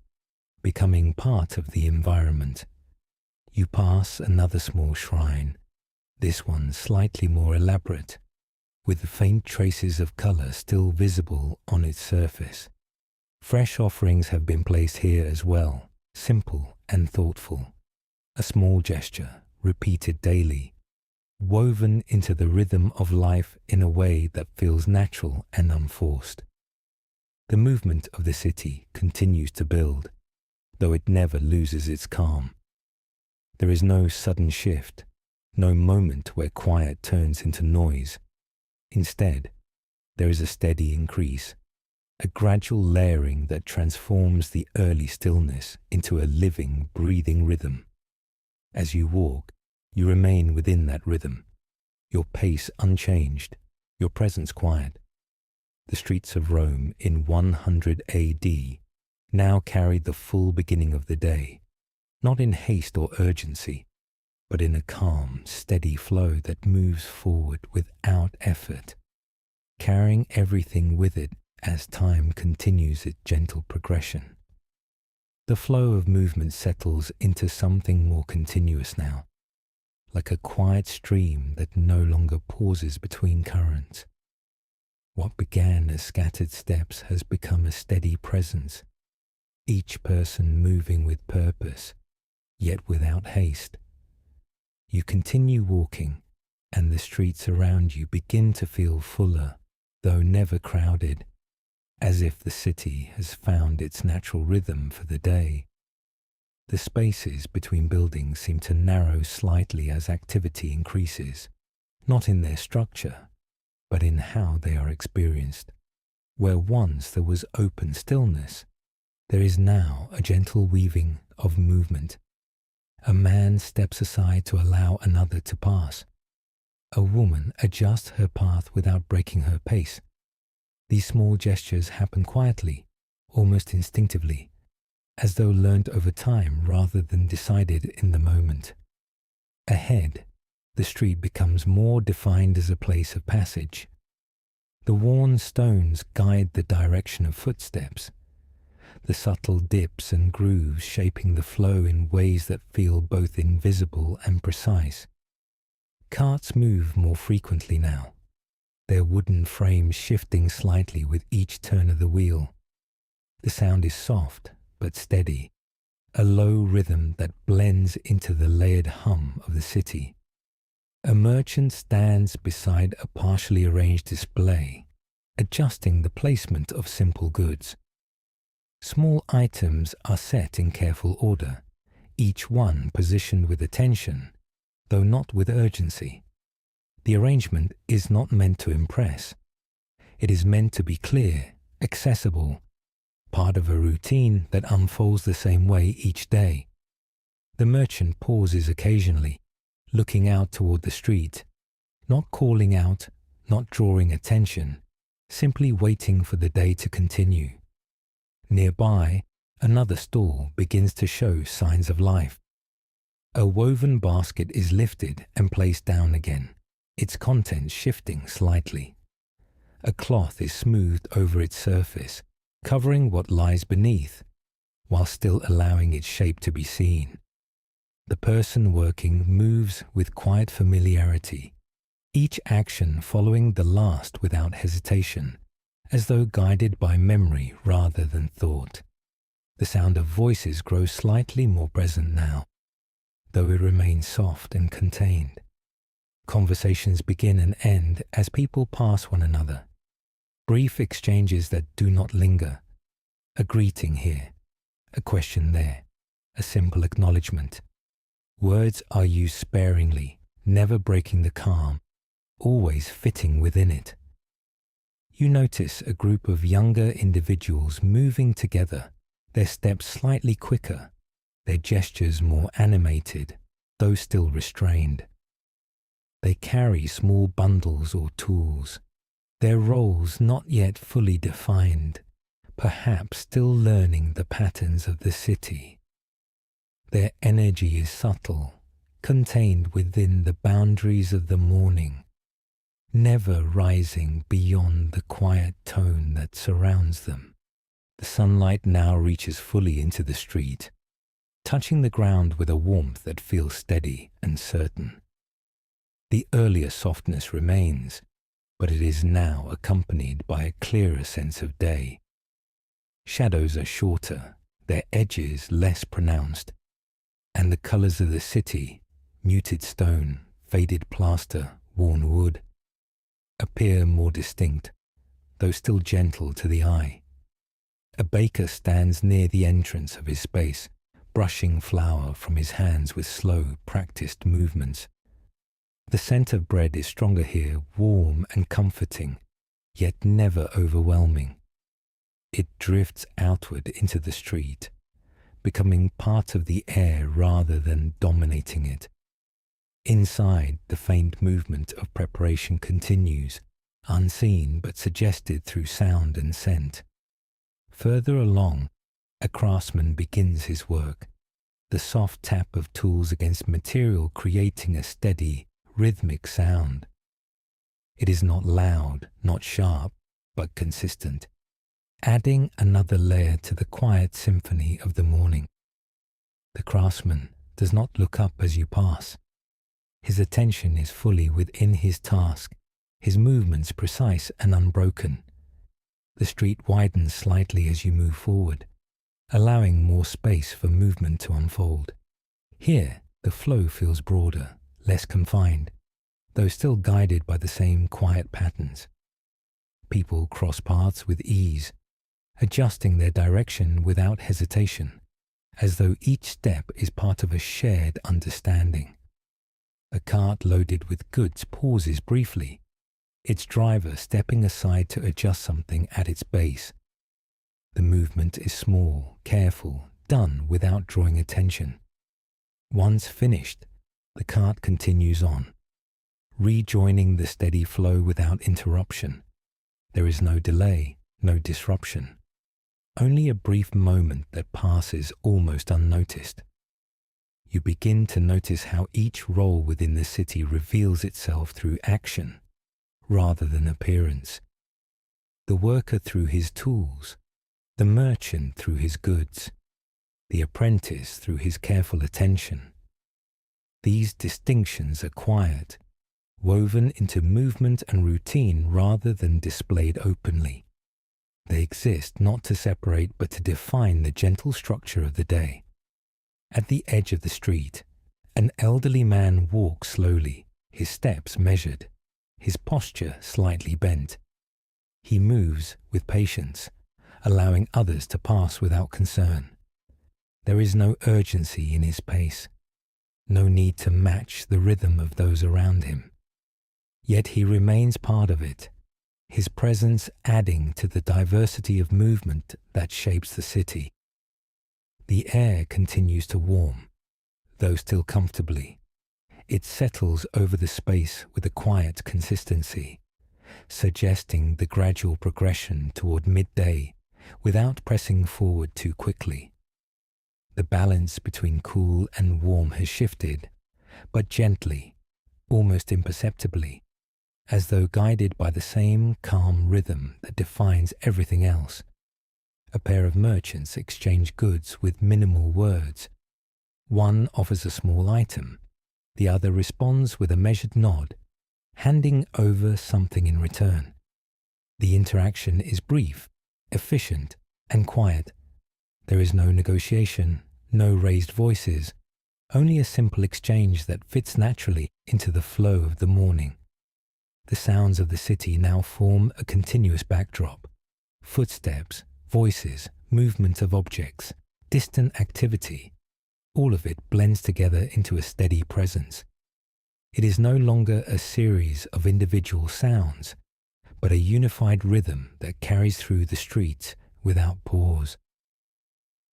[SPEAKER 1] becoming part of the environment. You pass another small shrine, this one slightly more elaborate, with the faint traces of colour still visible on its surface. Fresh offerings have been placed here as well, simple and thoughtful. A small gesture, repeated daily, woven into the rhythm of life in a way that feels natural and unforced. The movement of the city continues to build, though it never loses its calm. There is no sudden shift, no moment where quiet turns into noise. Instead, there is a steady increase, a gradual layering that transforms the early stillness into a living, breathing rhythm. As you walk, you remain within that rhythm, your pace unchanged, your presence quiet. The streets of Rome in 100 AD now carried the full beginning of the day, not in haste or urgency, but in a calm, steady flow that moves forward without effort, carrying everything with it as time continues its gentle progression. The flow of movement settles into something more continuous now, like a quiet stream that no longer pauses between currents. What began as scattered steps has become a steady presence, each person moving with purpose, yet without haste. You continue walking, and the streets around you begin to feel fuller, though never crowded, as if the city has found its natural rhythm for the day. The spaces between buildings seem to narrow slightly as activity increases, not in their structure, but in how they are experienced. Where once there was open stillness, there is now a gentle weaving of movement. A man steps aside to allow another to pass. A woman adjusts her path without breaking her pace. These small gestures happen quietly, almost instinctively, as though learnt over time rather than decided in the moment. Ahead, the street becomes more defined as a place of passage. The worn stones guide the direction of footsteps, the subtle dips and grooves shaping the flow in ways that feel both invisible and precise. Carts move more frequently now, their wooden frames shifting slightly with each turn of the wheel. The sound is soft but steady, a low rhythm that blends into the layered hum of the city. A merchant stands beside a partially arranged display, adjusting the placement of simple goods. Small items are set in careful order, each one positioned with attention, though not with urgency. The arrangement is not meant to impress. It is meant to be clear, accessible, part of a routine that unfolds the same way each day. The merchant pauses occasionally, looking out toward the street, not calling out, not drawing attention, simply waiting for the day to continue. Nearby, another stall begins to show signs of life. A woven basket is lifted and placed down again, its contents shifting slightly. A cloth is smoothed over its surface, covering what lies beneath, while still allowing its shape to be seen. The person working moves with quiet familiarity, each action following the last without hesitation, as though guided by memory rather than thought. The sound of voices grows slightly more present now, though it remains soft and contained. Conversations begin and end as people pass one another. Brief exchanges that do not linger. A greeting here, a question there, a simple acknowledgement. Words are used sparingly, never breaking the calm, always fitting within it. You notice a group of younger individuals moving together, their steps slightly quicker, their gestures more animated, though still restrained. They carry small bundles or tools, their roles not yet fully defined, perhaps still learning the patterns of the city. Their energy is subtle, contained within the boundaries of the morning, never rising beyond the quiet tone that surrounds them. The sunlight now reaches fully into the street, touching the ground with a warmth that feels steady and certain. The earlier softness remains, but it is now accompanied by a clearer sense of day. Shadows are shorter, their edges less pronounced, and the colours of the city, muted stone, faded plaster, worn wood, appear more distinct, though still gentle to the eye. A baker stands near the entrance of his space, brushing flour from his hands with slow, practiced movements. The scent of bread is stronger here, warm and comforting, yet never overwhelming. It drifts outward into the street, becoming part of the air rather than dominating it. Inside, the faint movement of preparation continues, unseen but suggested through sound and scent. Further along, a craftsman begins his work, the soft tap of tools against material creating a steady, rhythmic sound. It is not loud, not sharp, but consistent, adding another layer to the quiet symphony of the morning. The craftsman does not look up as you pass. His attention is fully within his task, his movements precise and unbroken. The street widens slightly as you move forward, allowing more space for movement to unfold. Here, the flow feels broader, less confined, though still guided by the same quiet patterns. People cross paths with ease, adjusting their direction without hesitation, as though each step is part of a shared understanding. A cart loaded with goods pauses briefly, its driver stepping aside to adjust something at its base. The movement is small, careful, done without drawing attention. Once finished, the cart continues on, rejoining the steady flow without interruption. There is no delay, no disruption. only a brief moment that passes almost unnoticed. You begin to notice how each role within the city reveals itself through action rather than appearance. The worker through his tools, the merchant through his goods, the apprentice through his careful attention. These distinctions are quiet, woven into movement and routine rather than displayed openly. They exist not to separate but to define the gentle structure of the day. At the edge of the street, an elderly man walks slowly, his steps measured, his posture slightly bent. He moves with patience, allowing others to pass without concern. There is no urgency in his pace, no need to match the rhythm of those around him. Yet he remains part of it, his presence adding to the diversity of movement that shapes the city. The air continues to warm, though still comfortably. It settles over the space with a quiet consistency, suggesting the gradual progression toward midday without pressing forward too quickly. The balance between cool and warm has shifted, but gently, almost imperceptibly, as though guided by the same calm rhythm that defines everything else. A pair of merchants exchange goods with minimal words. One offers a small item, the other responds with a measured nod, handing over something in return. The interaction is brief, efficient, and quiet. There is no negotiation, no raised voices, only a simple exchange that fits naturally into the flow of the morning. The sounds of the city now form a continuous backdrop. Footsteps, voices, movement of objects, distant activity, all of it blends together into a steady presence. It is no longer a series of individual sounds, but a unified rhythm that carries through the streets without pause.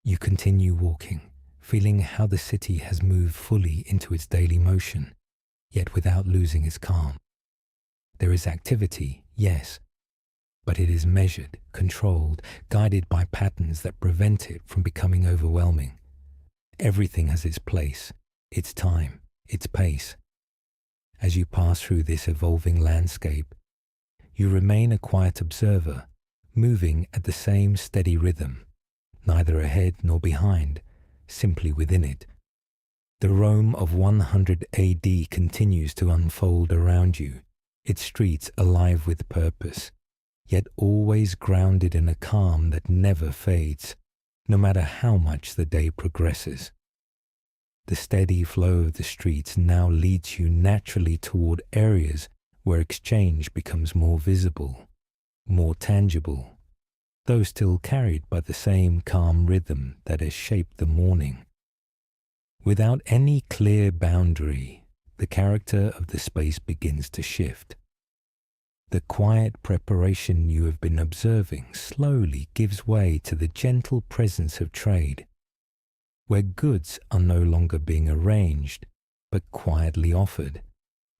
[SPEAKER 1] You continue walking, feeling how the city has moved fully into its daily motion, yet without losing its calm. There is activity, yes, but it is measured, controlled, guided by patterns that prevent it from becoming overwhelming. Everything has its place, its time, its pace. As you pass through this evolving landscape, you remain a quiet observer, moving at the same steady rhythm, neither ahead nor behind, simply within it. The Rome of 100 AD continues to unfold around you, its streets alive with purpose, yet always grounded in a calm that never fades, no matter how much the day progresses. The steady flow of the streets now leads you naturally toward areas where exchange becomes more visible, more tangible, though still carried by the same calm rhythm that has shaped the morning. Without any clear boundary, the character of the space begins to shift. The quiet preparation you have been observing slowly gives way to the gentle presence of trade, where goods are no longer being arranged, but quietly offered,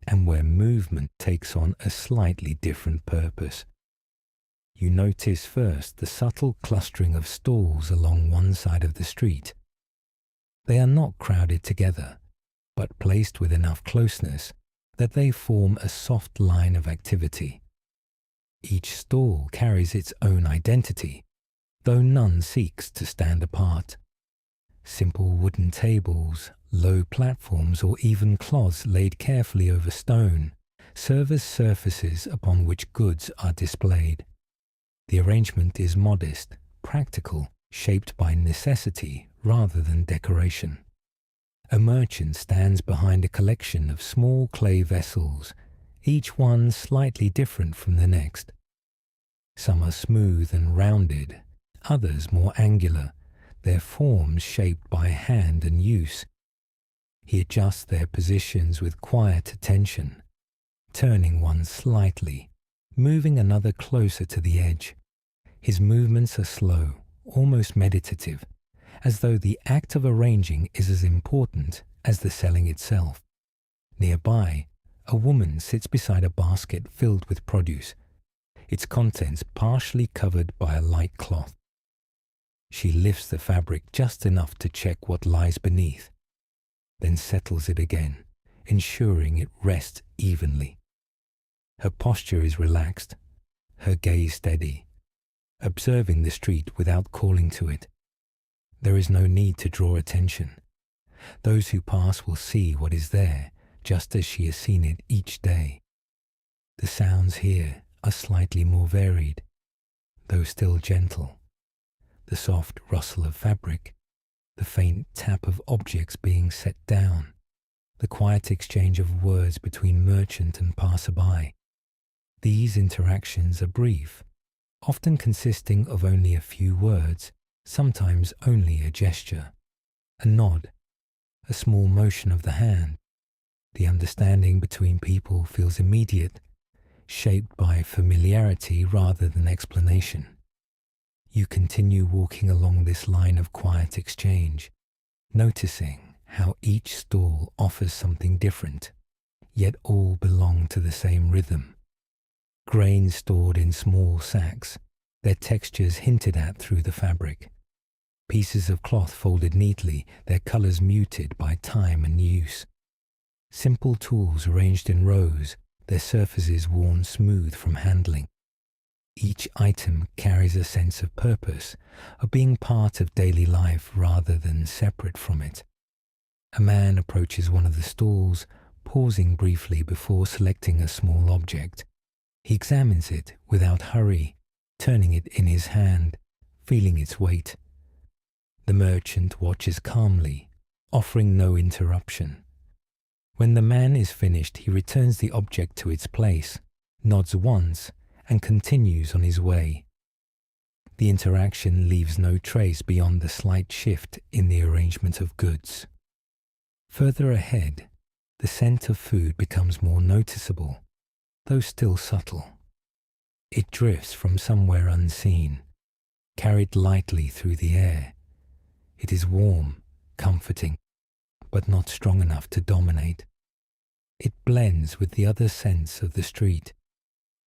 [SPEAKER 1] and where movement takes on a slightly different purpose. You notice first the subtle clustering of stalls along one side of the street. They are not crowded together, but placed with enough closeness that they form a soft line of activity. Each stall carries its own identity, though none seeks to stand apart. Simple wooden tables, low platforms, or even cloths laid carefully over stone serve as surfaces upon which goods are displayed. The arrangement is modest, practical, shaped by necessity rather than decoration. A merchant stands behind a collection of small clay vessels, each one slightly different from the next. Some are smooth and rounded, others more angular, their forms shaped by hand and use. He adjusts their positions with quiet attention, turning one slightly, moving another closer to the edge. His movements are slow, almost meditative, as though the act of arranging is as important as the selling itself. Nearby, a woman sits beside a basket filled with produce, its contents partially covered by a light cloth. She lifts the fabric just enough to check what lies beneath, then settles it again, ensuring it rests evenly. Her posture is relaxed, her gaze steady, observing the street without calling to it. There is no need to draw attention. Those who pass will see what is there, just as she has seen it each day. The sounds here are slightly more varied, though still gentle. The soft rustle of fabric, the faint tap of objects being set down, the quiet exchange of words between merchant and passerby. These interactions are brief, often consisting of only a few words, sometimes only a gesture, a nod, a small motion of the hand. The understanding between people feels immediate, shaped by familiarity rather than explanation. You continue walking along this line of quiet exchange, noticing how each stall offers something different, yet all belong to the same rhythm. Grains stored in small sacks, their textures hinted at through the fabric. Pieces of cloth folded neatly, their colors muted by time and use. Simple tools arranged in rows, their surfaces worn smooth from handling. Each item carries a sense of purpose, of being part of daily life rather than separate from it. A man approaches one of the stalls, pausing briefly before selecting a small object. He examines it without hurry, turning it in his hand, feeling its weight. The merchant watches calmly, offering no interruption. When the man is finished, he returns the object to its place, nods once, and continues on his way. The interaction leaves no trace beyond the slight shift in the arrangement of goods. Further ahead, the scent of food becomes more noticeable, though still subtle. It drifts from somewhere unseen, carried lightly through the air. It is warm, comforting, but not strong enough to dominate. It blends with the other scents of the street,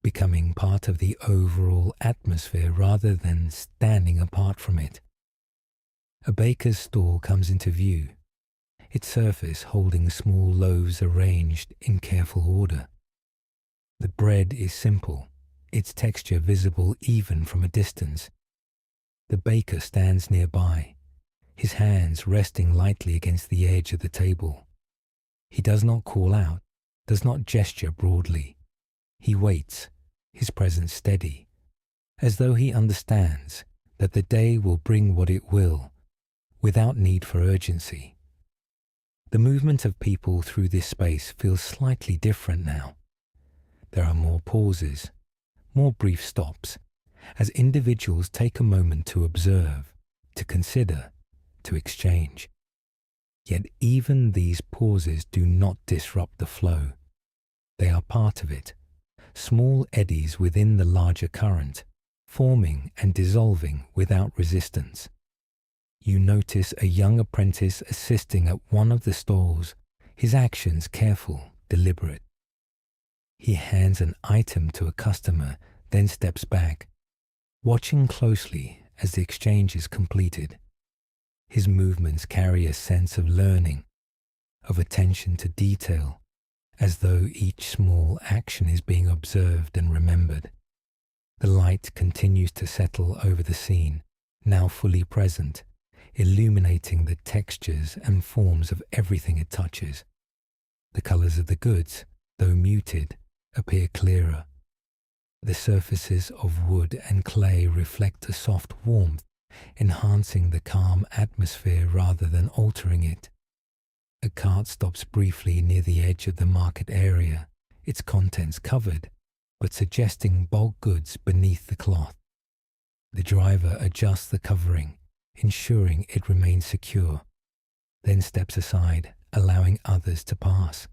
[SPEAKER 1] becoming part of the overall atmosphere rather than standing apart from it. A baker's stall comes into view, its surface holding small loaves arranged in careful order. The bread is simple, its texture visible even from a distance. The baker stands nearby, his hands resting lightly against the edge of the table. He does not call out, does not gesture broadly. He waits, his presence steady, as though he understands that the day will bring what it will, without need for urgency. The movement of people through this space feels slightly different now. There are more pauses, more brief stops, as individuals take a moment to observe, to consider, to exchange. Yet even these pauses do not disrupt the flow. They are part of it, small eddies within the larger current, forming and dissolving without resistance. You notice a young apprentice assisting at one of the stalls, his actions careful, deliberate. He hands an item to a customer, then steps back, watching closely as the exchange is completed. His movements carry a sense of learning, of attention to detail, as though each small action is being observed and remembered. The light continues to settle over the scene, now fully present, illuminating the textures and forms of everything it touches. The colors of the goods, though muted, appear clearer. The surfaces of wood and clay reflect a soft warmth, enhancing the calm atmosphere rather than altering it. A cart stops briefly near the edge of the market area, its contents covered, but suggesting bulk goods beneath the cloth. The driver adjusts the covering, ensuring it remains secure, then steps aside, allowing others to pass.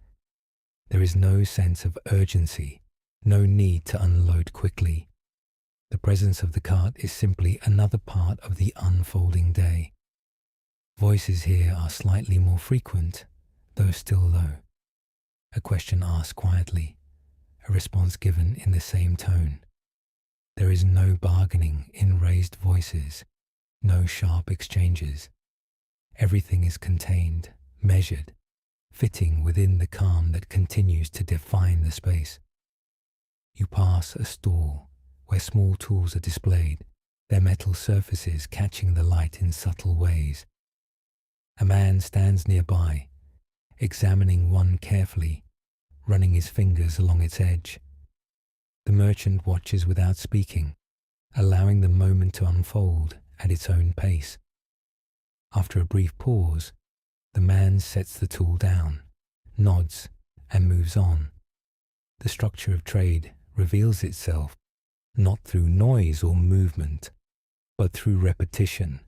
[SPEAKER 1] There is no sense of urgency, no need to unload quickly. The presence of the cart is simply another part of the unfolding day. Voices here are slightly more frequent, though still low. A question asked quietly, a response given in the same tone. There is no bargaining in raised voices, No sharp exchanges. Everything is contained, measured, fitting within the calm that continues to define the space. You pass a stall where small tools are displayed, their metal surfaces catching the light in subtle ways. A man stands nearby, examining one carefully, running his fingers along its edge. The merchant watches without speaking, allowing the moment to unfold at its own pace. After a brief pause, the man sets the tool down, nods, and moves on. The structure of trade reveals itself not through noise or movement, but through repetition.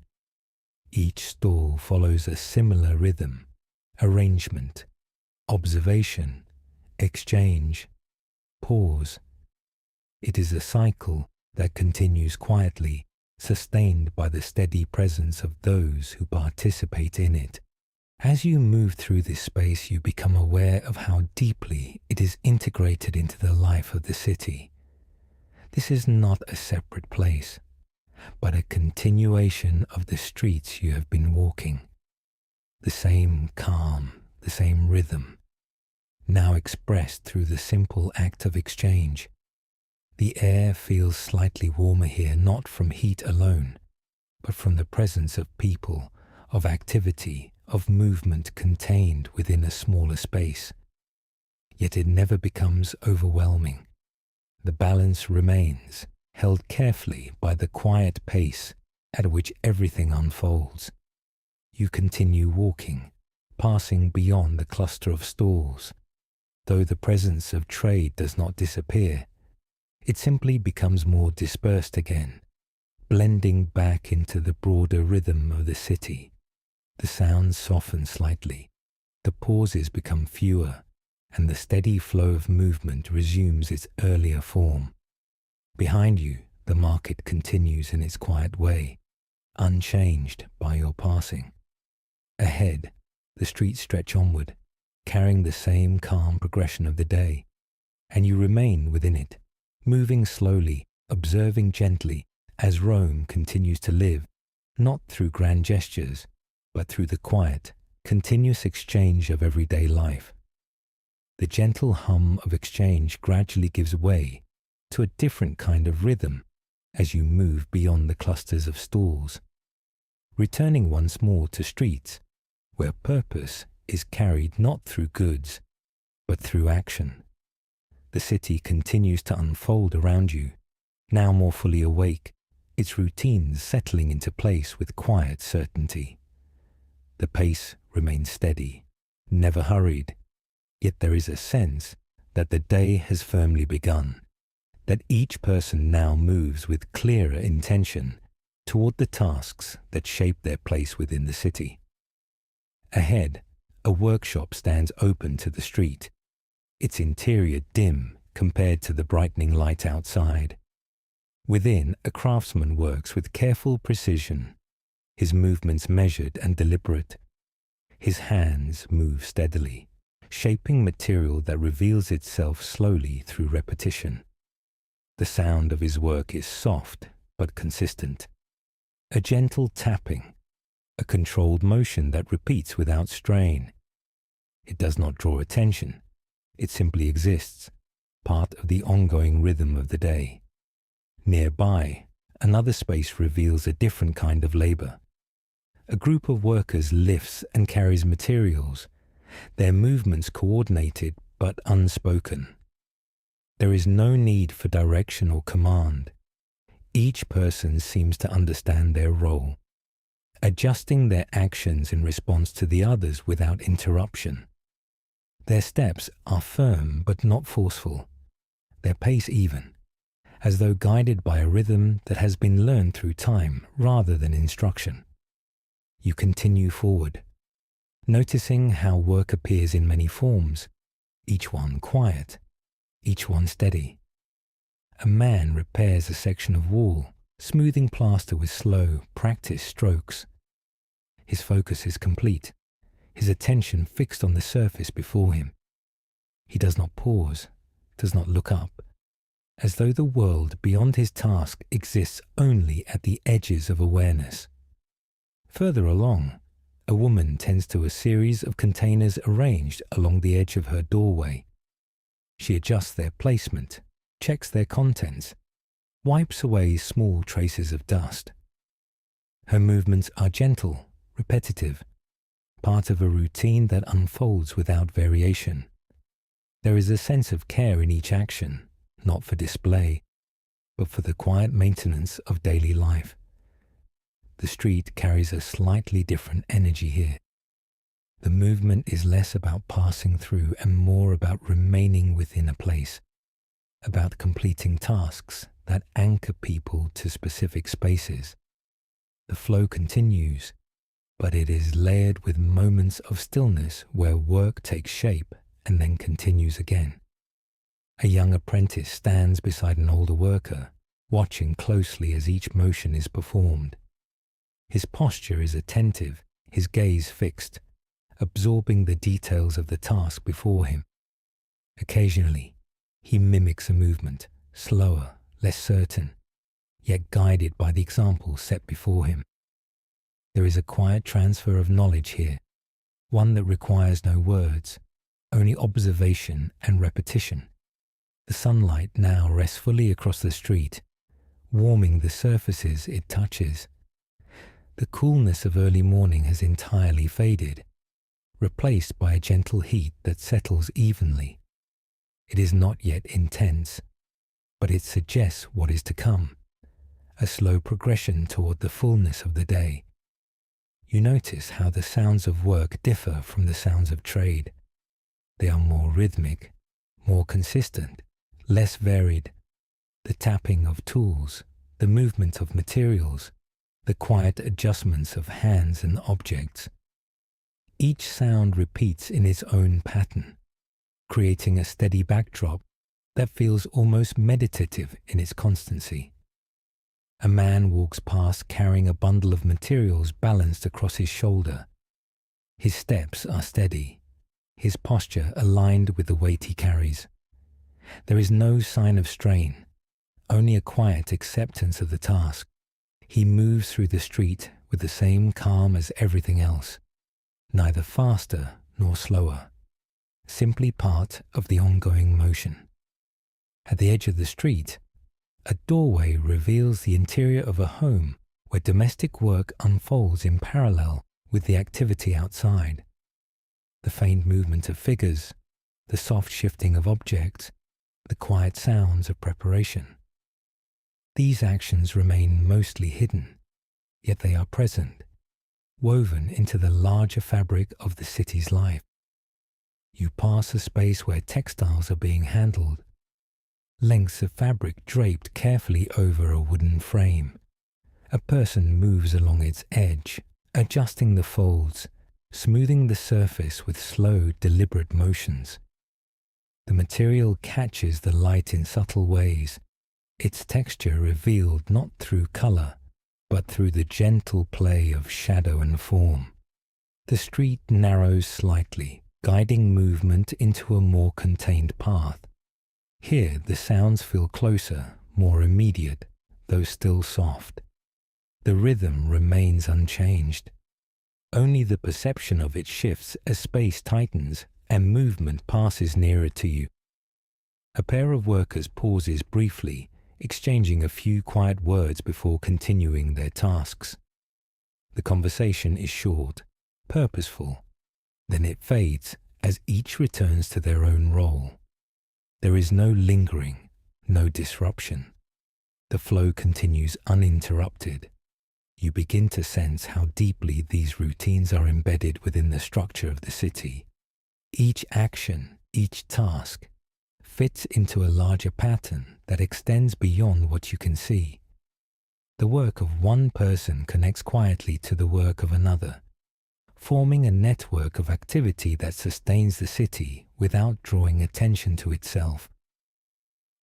[SPEAKER 1] Each stall follows a similar rhythm, arrangement, observation, exchange, pause. It is a cycle that continues quietly, sustained by the steady presence of those who participate in it. As you move through this space, you become aware of how deeply it is integrated into the life of the city. This is not a separate place, but a continuation of the streets you have been walking. The same calm, the same rhythm, now expressed through the simple act of exchange. The air feels slightly warmer here, not from heat alone, but from the presence of people, of activity, of movement contained within a smaller space. Yet it never becomes overwhelming. The balance remains, held carefully by the quiet pace at which everything unfolds. You continue walking, passing beyond the cluster of stalls. Though the presence of trade does not disappear, it simply becomes more dispersed again, blending back into the broader rhythm of the city. The sounds soften slightly, the pauses become fewer, and the steady flow of movement resumes its earlier form. Behind you, the market continues in its quiet way, unchanged by your passing. Ahead, the streets stretch onward, carrying the same calm progression of the day, and you remain within it, moving slowly, observing gently, as Rome continues to live, not through grand gestures, but through the quiet, continuous exchange of everyday life. The gentle hum of exchange gradually gives way to a different kind of rhythm as you move beyond the clusters of stalls, returning once more to streets where purpose is carried not through goods, but through action. The city continues to unfold around you, now more fully awake, its routines settling into place with quiet certainty. The pace remains steady, never hurried, yet there is a sense that the day has firmly begun, that each person now moves with clearer intention toward the tasks that shape their place within the city. Ahead, a workshop stands open to the street, its interior dim compared to the brightening light outside. Within, a craftsman works with careful precision, his movements measured and deliberate. His hands move steadily, shaping material that reveals itself slowly through repetition. The sound of his work is soft but consistent, a gentle tapping, a controlled motion that repeats without strain. It does not draw attention, it simply exists, part of the ongoing rhythm of the day. Nearby, another space reveals a different kind of labor. A group of workers lifts and carries materials, their movements coordinated but unspoken. There is no need for direction or command. Each person seems to understand their role, adjusting their actions in response to the others without interruption. Their steps are firm but not forceful, their pace even, as though guided by a rhythm that has been learned through time rather than instruction. You continue forward, noticing how work appears in many forms, each one quiet, each one steady. A man repairs a section of wall, smoothing plaster with slow, practiced strokes. His focus is complete, his attention fixed on the surface before him. He does not pause, does not look up, as though the world beyond his task exists only at the edges of awareness. Further along, a woman tends to a series of containers arranged along the edge of her doorway. She adjusts their placement, checks their contents, wipes away small traces of dust. Her movements are gentle, repetitive, part of a routine that unfolds without variation. There is a sense of care in each action, not for display, but for the quiet maintenance of daily life. The street carries a slightly different energy here. The movement is less about passing through and more about remaining within a place, about completing tasks that anchor people to specific spaces. The flow continues, but it is layered with moments of stillness where work takes shape and then continues again. A young apprentice stands beside an older worker, watching closely as each motion is performed. His posture is attentive, his gaze fixed, absorbing the details of the task before him. Occasionally, he mimics a movement, slower, less certain, yet guided by the example set before him. There is a quiet transfer of knowledge here, one that requires no words, only observation and repetition. The sunlight now rests fully across the street, warming the surfaces it touches. The coolness of early morning has entirely faded, replaced by a gentle heat that settles evenly. It is not yet intense, but it suggests what is to come, a slow progression toward the fullness of the day. You notice how the sounds of work differ from the sounds of trade. They are more rhythmic, more consistent, less varied. The tapping of tools, the movement of materials, the quiet adjustments of hands and objects. Each sound repeats in its own pattern, creating a steady backdrop that feels almost meditative in its constancy. A man walks past carrying a bundle of materials balanced across his shoulder. His steps are steady, his posture aligned with the weight he carries. There is no sign of strain, only a quiet acceptance of the task. He moves through the street with the same calm as everything else, neither faster nor slower, simply part of the ongoing motion. At the edge of the street, a doorway reveals the interior of a home where domestic work unfolds in parallel with the activity outside. The faint movement of figures, the soft shifting of objects, the quiet sounds of preparation. These actions remain mostly hidden, yet they are present, woven into the larger fabric of the city's life. You pass a space where textiles are being handled, lengths of fabric draped carefully over a wooden frame. A person moves along its edge, adjusting the folds, smoothing the surface with slow, deliberate motions. The material catches the light in subtle ways, its texture revealed not through color, but through the gentle play of shadow and form. The street narrows slightly, guiding movement into a more contained path. Here the sounds feel closer, more immediate, though still soft. The rhythm remains unchanged. Only the perception of it shifts as space tightens and movement passes nearer to you. A pair of workers pauses briefly, exchanging a few quiet words before continuing their tasks. The conversation is short, purposeful. Then it fades as each returns to their own role. There is no lingering, no disruption. The flow continues uninterrupted. You begin to sense how deeply these routines are embedded within the structure of the city. Each action, each task, fits into a larger pattern that extends beyond what you can see. The work of one person connects quietly to the work of another, forming a network of activity that sustains the city without drawing attention to itself.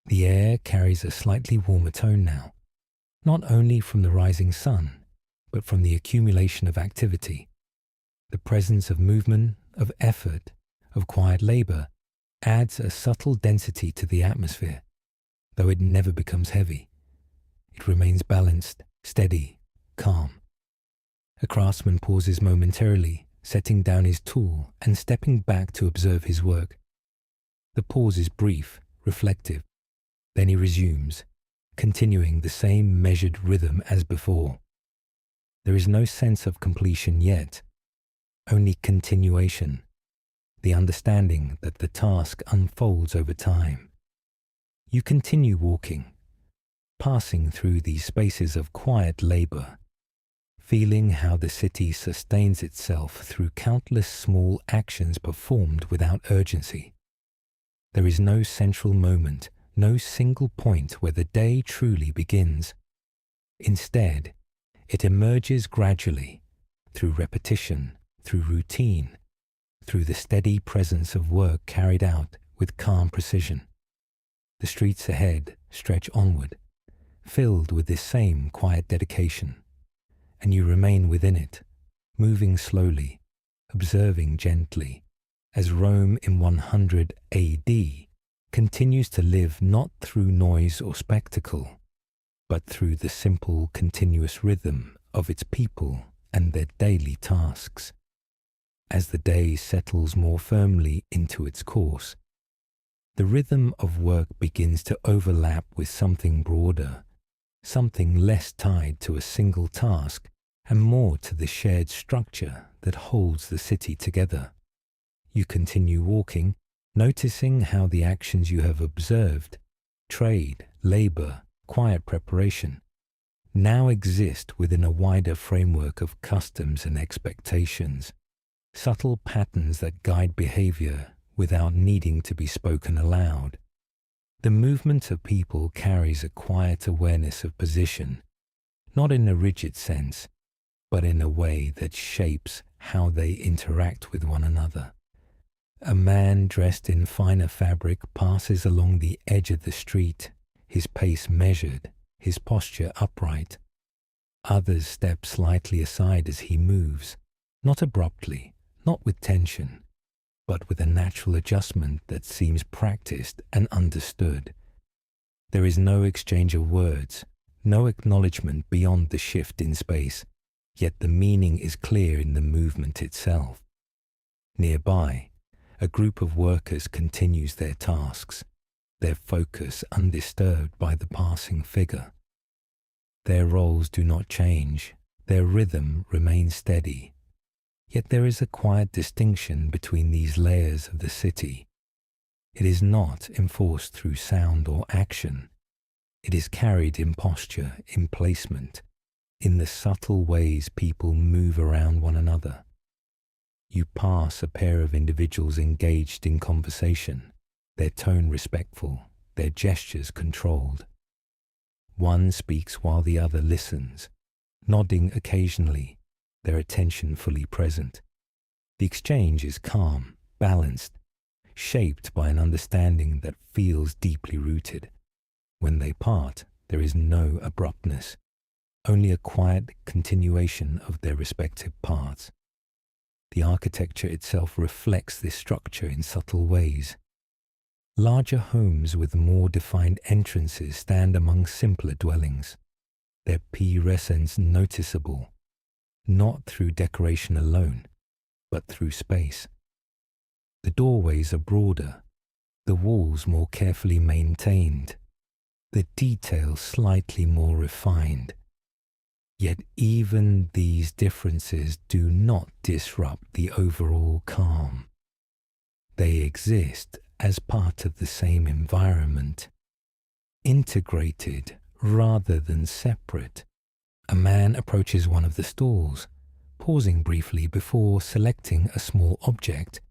[SPEAKER 1] The air carries a slightly warmer tone now, not only from the rising sun, but from the accumulation of activity. The presence of movement, of effort, of quiet labor adds a subtle density to the atmosphere, though it never becomes heavy. It remains balanced, steady, calm. A craftsman pauses momentarily, setting down his tool and stepping back to observe his work. The pause is brief, reflective. Then he resumes, continuing the same measured rhythm as before. There is no sense of completion yet, only continuation, the understanding that the task unfolds over time. You continue walking, passing through these spaces of quiet labor, feeling how the city sustains itself through countless small actions performed without urgency. There is no central moment, no single point where the day truly begins. Instead, it emerges gradually, through repetition, through routine, through the steady presence of work carried out with calm precision. The streets ahead stretch onward, filled with this same quiet dedication, and you remain within it, moving slowly, observing gently, as Rome in 100 AD continues to live not through noise or spectacle, but through the simple, continuous rhythm of its people and their daily tasks. As the day settles more firmly into its course, the rhythm of work begins to overlap with something broader, something less tied to a single task and more to the shared structure that holds the city together. You continue walking, noticing how the actions you have observed, trade, labor, quiet preparation, now exist within a wider framework of customs and expectations, subtle patterns that guide behavior without needing to be spoken aloud. The movement of people carries a quiet awareness of position, not in a rigid sense, but in a way that shapes how they interact with one another. A man dressed in finer fabric passes along the edge of the street, his pace measured, his posture upright. Others step slightly aside as he moves, not abruptly, not with tension, but with a natural adjustment that seems practiced and understood. There is no exchange of words, no acknowledgement beyond the shift in space, yet the meaning is clear in the movement itself. Nearby, a group of workers continues their tasks, their focus undisturbed by the passing figure. Their roles do not change, their rhythm remains steady. Yet there is a quiet distinction between these layers of the city. It is not enforced through sound or action. It is carried in posture, in placement, in the subtle ways people move around one another. You pass a pair of individuals engaged in conversation, their tone respectful, their gestures controlled. One speaks while the other listens, nodding occasionally, their attention fully present. The exchange is calm, balanced, shaped by an understanding that feels deeply rooted. When they part, there is no abruptness, only a quiet continuation of their respective paths. The architecture itself reflects this structure in subtle ways. Larger homes with more defined entrances stand among simpler dwellings, their presence noticeable, not through decoration alone, but through space. The doorways are broader, the walls more carefully maintained, the details slightly more refined. Yet even these differences do not disrupt the overall calm. They exist as part of the same environment, integrated rather than separate. A man approaches one of the stalls, pausing briefly before selecting a small object.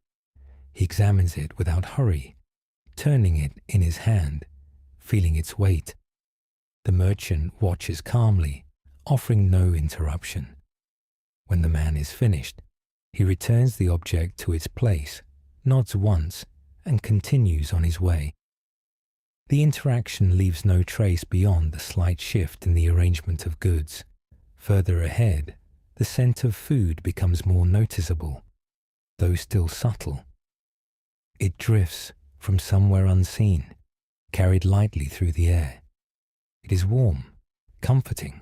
[SPEAKER 1] He examines it without hurry, turning it in his hand, feeling its weight. The merchant watches calmly, offering no interruption. When the man is finished, he returns the object to its place, nods once, and continues on his way. The interaction leaves no trace beyond the slight shift in the arrangement of goods. Further ahead, the scent of food becomes more noticeable, though still subtle. It drifts from somewhere unseen, carried lightly through the air. It is warm, comforting,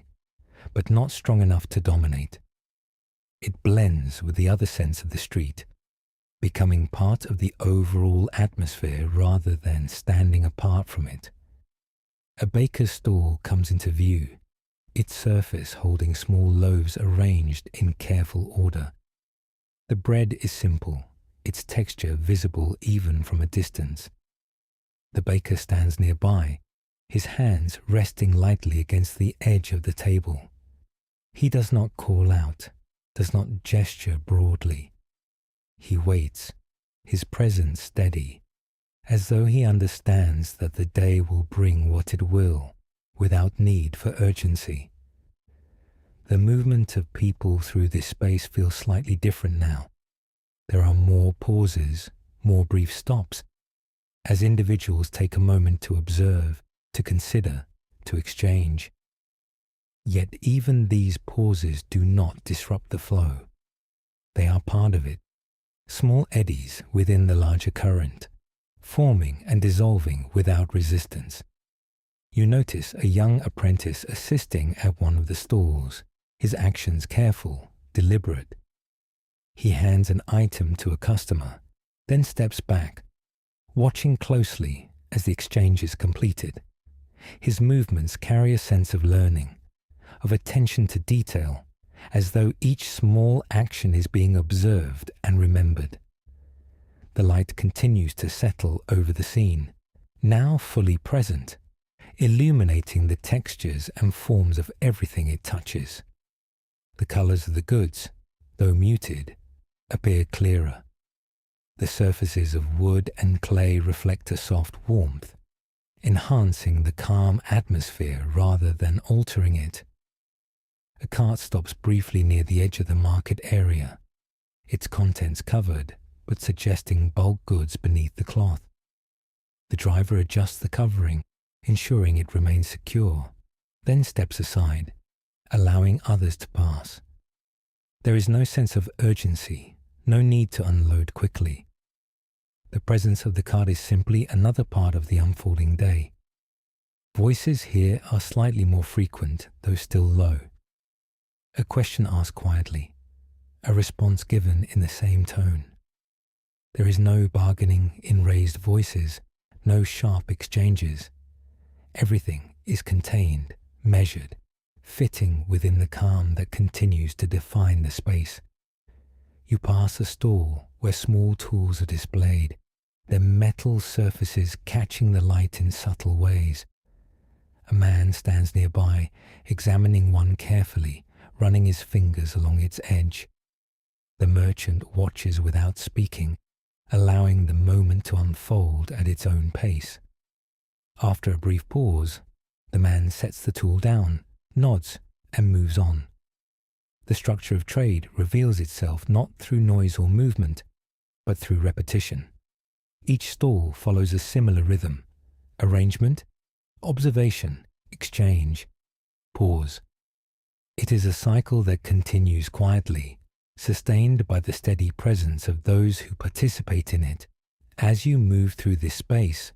[SPEAKER 1] but not strong enough to dominate. it blends with the other scents of the street, becoming part of the overall atmosphere rather than standing apart from it. A baker's stall comes into view, its surface holding small loaves arranged in careful order. The bread is simple, its texture visible even from a distance. The baker stands nearby, his hands resting lightly against the edge of the table. He does not call out, does not gesture broadly. He waits, his presence steady, as though he understands that the day will bring what it will, without need for urgency. The movement of people through this space feels slightly different now. There are more pauses, more brief stops, as individuals take a moment to observe, to consider, to exchange. Yet even these pauses do not disrupt the flow. They are part of it, small eddies within the larger current, forming and dissolving without resistance. You notice a young apprentice assisting at one of the stalls, his actions careful, deliberate. He hands an item to a customer, then steps back, watching closely as the exchange is completed. His movements carry a sense of learning, of attention to detail, as though each small action is being observed and remembered. The light continues to settle over the scene, now fully present, illuminating the textures and forms of everything it touches. The colors of the goods, though muted, appear clearer. The surfaces of wood and clay reflect a soft warmth, enhancing the calm atmosphere rather than altering it. A cart stops briefly near the edge of the market area, its contents covered, but suggesting bulk goods beneath the cloth. The driver adjusts the covering, ensuring it remains secure, then steps aside, allowing others to pass. There is no sense of urgency, no need to unload quickly. The presence of the cart is simply another part of the unfolding day. Voices here are slightly more frequent, though still low. A question asked quietly, a response given in the same tone. There is no bargaining in raised voices, no sharp exchanges. Everything is contained, measured, fitting within the calm that continues to define the space. You pass a stall where small tools are displayed, their metal surfaces catching the light in subtle ways. A man stands nearby, examining one carefully, running his fingers along its edge. The merchant watches without speaking, allowing the moment to unfold at its own pace. After a brief pause, the man sets the tool down, nods, and moves on. The structure of trade reveals itself not through noise or movement, but through repetition. Each stall follows a similar rhythm: arrangement, observation, exchange, pause. It is a cycle that continues quietly, sustained by the steady presence of those who participate in it. As you move through this space,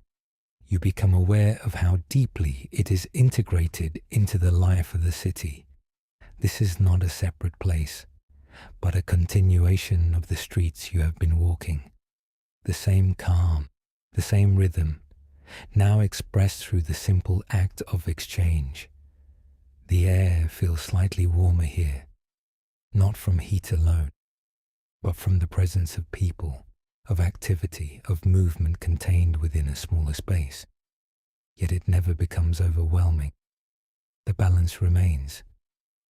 [SPEAKER 1] you become aware of how deeply it is integrated into the life of the city. This is not a separate place, but a continuation of the streets you have been walking. The same calm, the same rhythm, now expressed through the simple act of exchange. The air feels slightly warmer here, not from heat alone, but from the presence of people, of activity, of movement contained within a smaller space. Yet it never becomes overwhelming. The balance remains,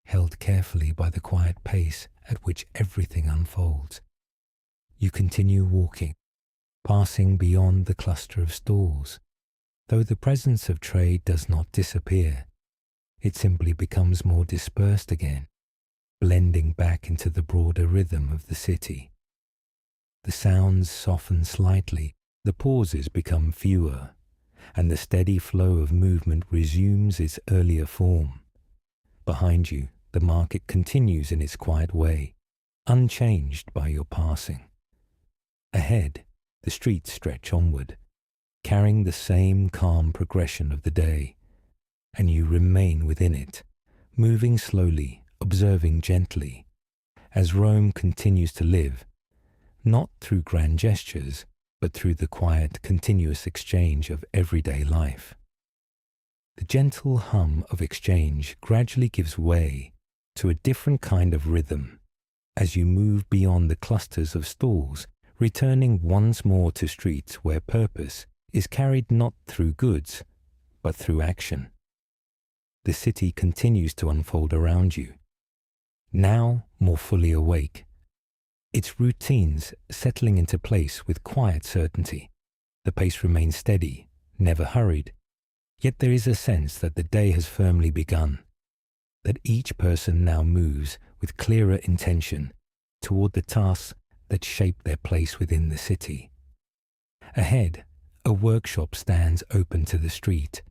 [SPEAKER 1] held carefully by the quiet pace at which everything unfolds. You continue walking, passing beyond the cluster of stalls. Though the presence of trade does not disappear, it simply becomes more dispersed again, blending back into the broader rhythm of the city. The sounds soften slightly, the pauses become fewer, and the steady flow of movement resumes its earlier form. Behind you, the market continues in its quiet way, unchanged by your passing. Ahead, the streets stretch onward, carrying the same calm progression of the day, and you remain within it, moving slowly, observing gently, as Rome continues to live, not through grand gestures, but through the quiet, continuous exchange of everyday life. The gentle hum of exchange gradually gives way to a different kind of rhythm as you move beyond the clusters of stalls, returning once more to streets where purpose is carried not through goods, but through action. The city continues to unfold around you, now more fully awake, its routines settling into place with quiet certainty. The pace remains steady, never hurried, yet there is a sense that the day has firmly begun, that each person now moves with clearer intention toward the tasks that shape their place within the city. Ahead, a workshop stands open to the street,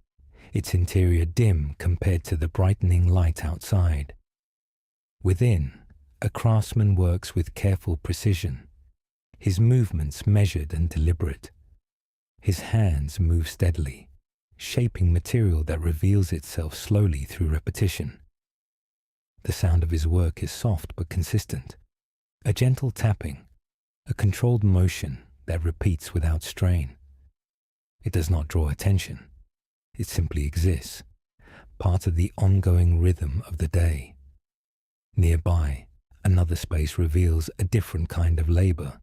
[SPEAKER 1] its interior dim compared to the brightening light outside. Within, a craftsman works with careful precision, his movements measured and deliberate. His hands move steadily, shaping material that reveals itself slowly through repetition. The sound of his work is soft but consistent, a gentle tapping, a controlled motion that repeats without strain. It does not draw attention. It simply exists, part of the ongoing rhythm of the day. Nearby, another space reveals a different kind of labor.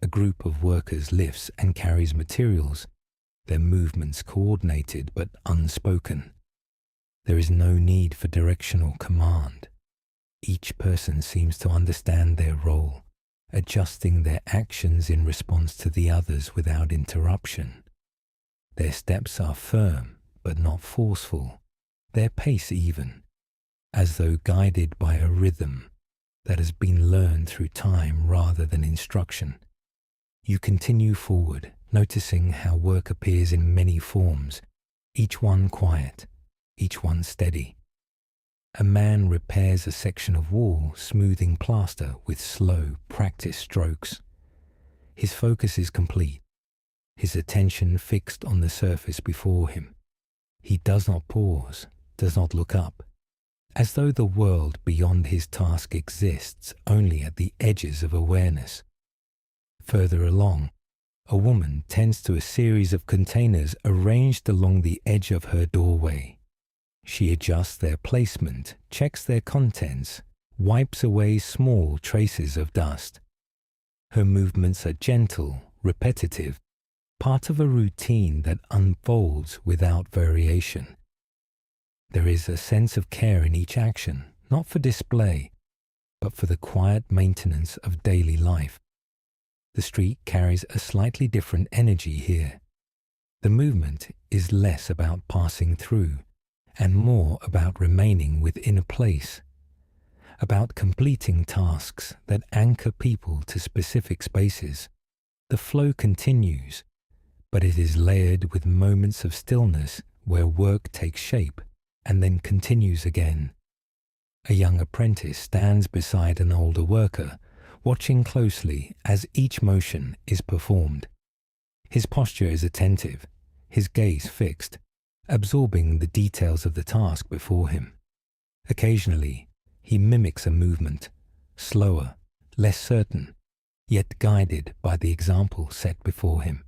[SPEAKER 1] A group of workers lifts and carries materials, their movements coordinated but unspoken. There is no need for direction or command. Each person seems to understand their role, adjusting their actions in response to the others without interruption. Their steps are firm but not forceful, their pace even, as though guided by a rhythm that has been learned through time rather than instruction. You continue forward, noticing how work appears in many forms, each one quiet, each one steady. A man repairs a section of wall, smoothing plaster with slow, practiced strokes. His focus is complete, his attention fixed on the surface before him. He does not pause, does not look up, as though the world beyond his task exists only at the edges of awareness. Further along, a woman tends to a series of containers arranged along the edge of her doorway. She adjusts their placement, checks their contents, wipes away small traces of dust. Her movements are gentle, repetitive, part of a routine that unfolds without variation. There is a sense of care in each action, not for display, but for the quiet maintenance of daily life. The street carries a slightly different energy here. The movement is less about passing through and more about remaining within a place, about completing tasks that anchor people to specific spaces. The flow continues, but it is layered with moments of stillness where work takes shape and then continues again. A young apprentice stands beside an older worker, watching closely as each motion is performed. His posture is attentive, his gaze fixed, absorbing the details of the task before him. Occasionally, he mimics a movement, slower, less certain, yet guided by the example set before him.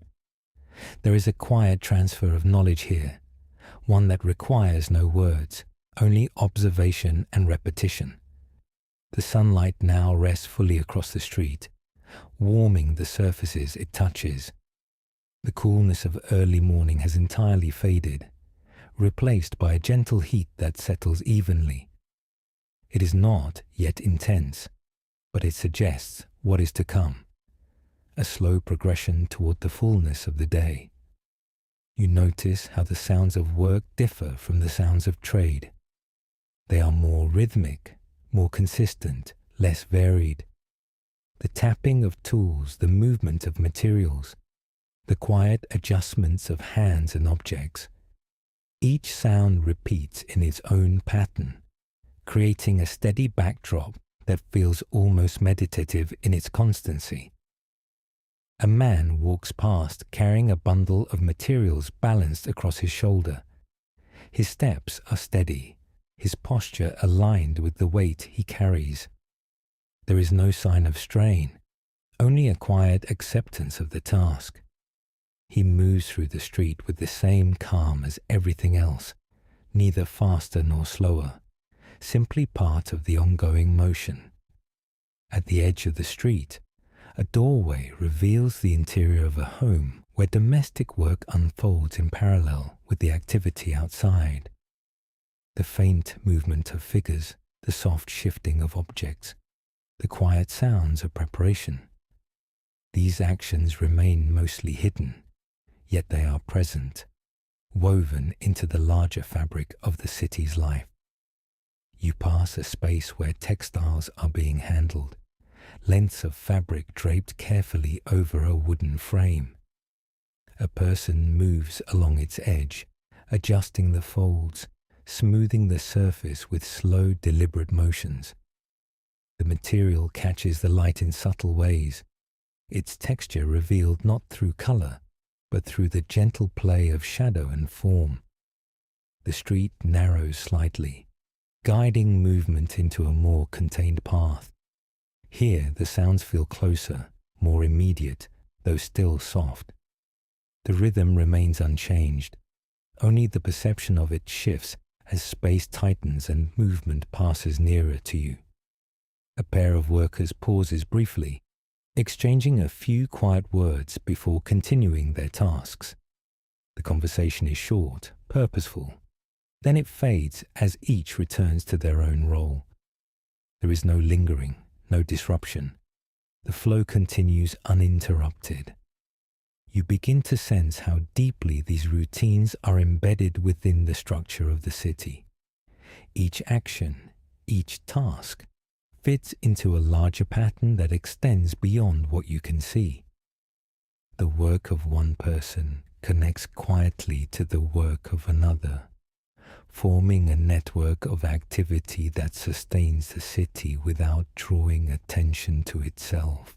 [SPEAKER 1] There is a quiet transfer of knowledge here, one that requires no words, only observation and repetition. The sunlight now rests fully across the street, warming the surfaces it touches. The coolness of early morning has entirely faded, replaced by a gentle heat that settles evenly. It is not yet intense, but it suggests what is to come, a slow progression toward the fullness of the day. You notice how the sounds of work differ from the sounds of trade. They are more rhythmic, more consistent, less varied. The tapping of tools, the movement of materials, the quiet adjustments of hands and objects. Each sound repeats in its own pattern, creating a steady backdrop that feels almost meditative in its constancy. A man walks past carrying a bundle of materials balanced across his shoulder. His steps are steady, his posture aligned with the weight he carries. There is no sign of strain, only a quiet acceptance of the task. He moves through the street with the same calm as everything else, neither faster nor slower, simply part of the ongoing motion. At the edge of the street, a doorway reveals the interior of a home where domestic work unfolds in parallel with the activity outside. The faint movement of figures, the soft shifting of objects, the quiet sounds of preparation. These actions remain mostly hidden, yet they are present, woven into the larger fabric of the city's life. You pass a space where textiles are being handled, lengths of fabric draped carefully over a wooden frame. A person moves along its edge, adjusting the folds, smoothing the surface with slow, deliberate motions. The material catches the light in subtle ways, its texture revealed not through color, but through the gentle play of shadow and form. The street narrows slightly, guiding movement into a more contained path. Here the sounds feel closer, more immediate, though still soft. The rhythm remains unchanged, only the perception of it shifts as space tightens and movement passes nearer to you. A pair of workers pauses briefly, exchanging a few quiet words before continuing their tasks. The conversation is short, purposeful. Then it fades as each returns to their own role. There is no lingering, no disruption. The flow continues uninterrupted. You begin to sense how deeply these routines are embedded within the structure of the city. Each action, each task, fits into a larger pattern that extends beyond what you can see. The work of one person connects quietly to the work of another, forming a network of activity that sustains the city without drawing attention to itself.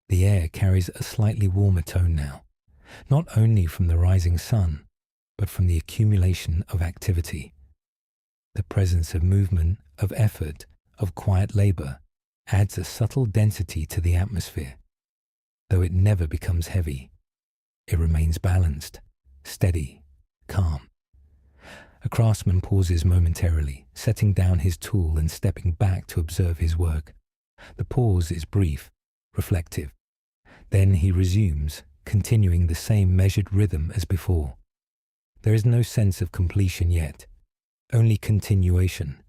[SPEAKER 1] The air carries a slightly warmer tone now, not only from the rising sun, but from the accumulation of activity. The presence of movement, of effort, of quiet labor adds a subtle density to the atmosphere. Though it never becomes heavy, it remains balanced, steady, calm. A craftsman pauses momentarily, setting down his tool and stepping back to observe his work. The pause is brief, reflective. Then he resumes, continuing the same measured rhythm as before. There is no sense of completion yet, only continuation,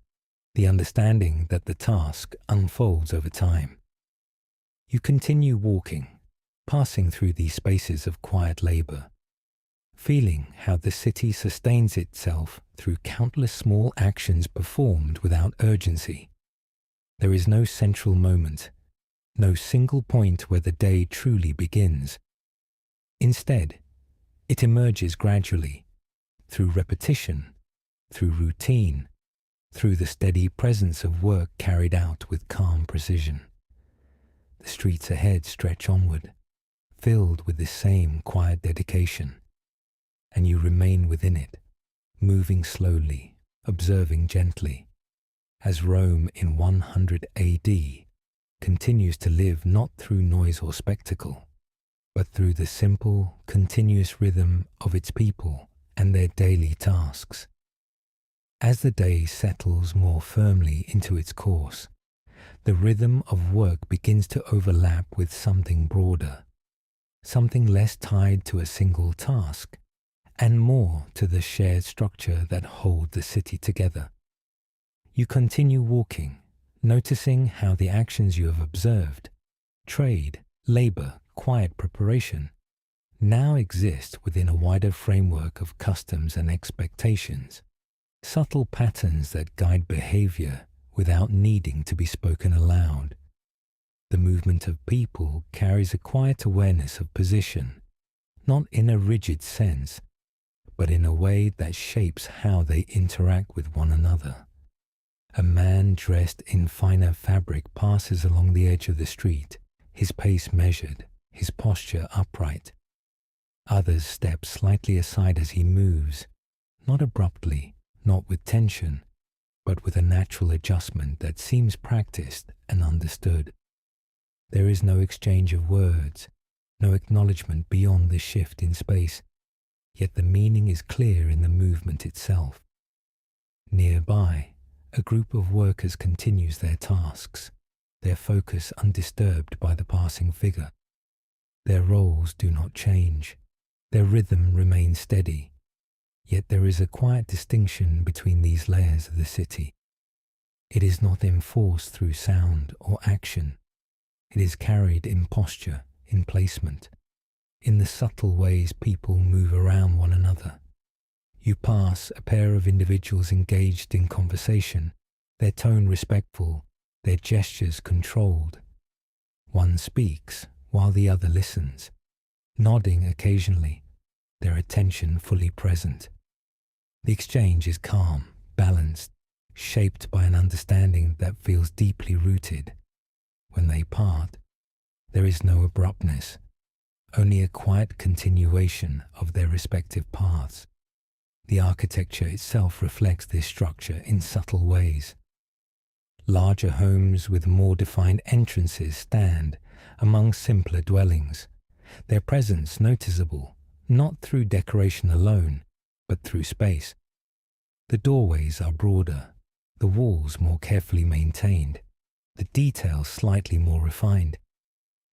[SPEAKER 1] the understanding that the task unfolds over time. You continue walking, passing through these spaces of quiet labor, feeling how the city sustains itself through countless small actions performed without urgency. There is no central moment, no single point where the day truly begins. Instead, it emerges gradually, through repetition, through routine, through the steady presence of work carried out with calm precision. The streets ahead stretch onward, filled with the same quiet dedication, and you remain within it, moving slowly, observing gently, as Rome in 100 AD continues to live not through noise or spectacle, but through the simple, continuous rhythm of its people and their daily tasks. As the day settles more firmly into its course, the rhythm of work begins to overlap with something broader, something less tied to a single task, and more to the shared structure that holds the city together. You continue walking, noticing how the actions you have observed, trade, labor, quiet preparation, now exist within a wider framework of customs and expectations, subtle patterns that guide behavior without needing to be spoken aloud. The movement of people carries a quiet awareness of position, not in a rigid sense, but in a way that shapes how they interact with one another. A man dressed in finer fabric passes along the edge of the street, his pace measured, his posture upright. Others step slightly aside as he moves, not abruptly, not with tension, but with a natural adjustment that seems practiced and understood. There is no exchange of words, no acknowledgement beyond the shift in space, yet the meaning is clear in the movement itself. Nearby, a group of workers continues their tasks, their focus undisturbed by the passing figure. Their roles do not change, their rhythm remains steady, yet there is a quiet distinction between these layers of the city. It is not enforced through sound or action. It is carried in posture, in placement, in the subtle ways people move around one another. You pass a pair of individuals engaged in conversation, their tone respectful, their gestures controlled. One speaks while the other listens, nodding occasionally, their attention fully present. The exchange is calm, balanced, shaped by an understanding that feels deeply rooted. When they part, there is no abruptness, only a quiet continuation of their respective paths. The architecture itself reflects this structure in subtle ways. Larger homes with more defined entrances stand among simpler dwellings, their presence noticeable, not through decoration alone, but through space. The doorways are broader, the walls more carefully maintained, the details slightly more refined.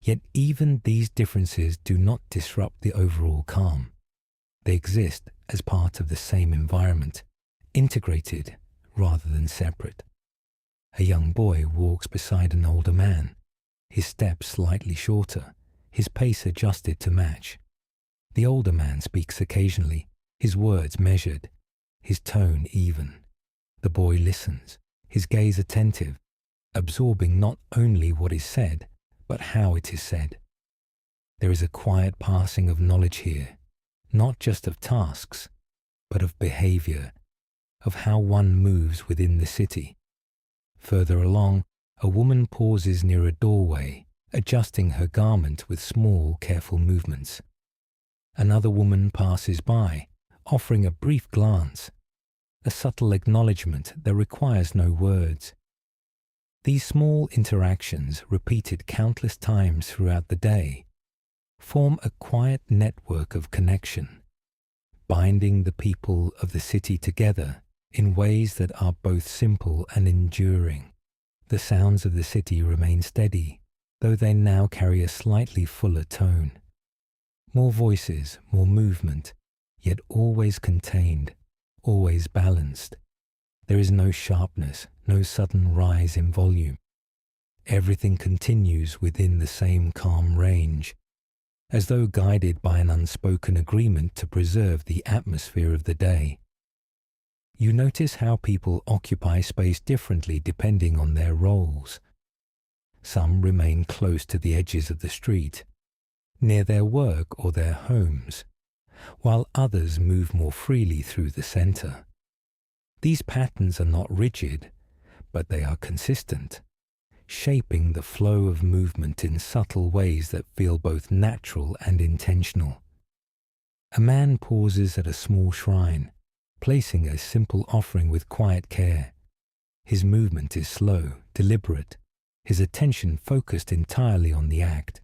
[SPEAKER 1] Yet even these differences do not disrupt the overall calm. They exist as part of the same environment, integrated rather than separate. A young boy walks beside an older man, his steps slightly shorter, his pace adjusted to match. The older man speaks occasionally, his words measured, his tone even. The boy listens, his gaze attentive, absorbing not only what is said, but how it is said. There is a quiet passing of knowledge here, not just of tasks, but of behavior, of how one moves within the city. Further along, a woman pauses near a doorway, adjusting her garment with small, careful movements. Another woman passes by, offering a brief glance, a subtle acknowledgement that requires no words. These small interactions, repeated countless times throughout the day, form a quiet network of connection, binding the people of the city together in ways that are both simple and enduring. The sounds of the city remain steady, though they now carry a slightly fuller tone. More voices, more movement, yet always contained, always balanced. There is no sharpness, no sudden rise in volume. Everything continues within the same calm range, as though guided by an unspoken agreement to preserve the atmosphere of the day. You notice how people occupy space differently depending on their roles. Some remain close to the edges of the street, near their work or their homes, while others move more freely through the center. These patterns are not rigid, but they are consistent, shaping the flow of movement in subtle ways that feel both natural and intentional. A man pauses at a small shrine, placing a simple offering with quiet care. His movement is slow, deliberate, his attention focused entirely on the act.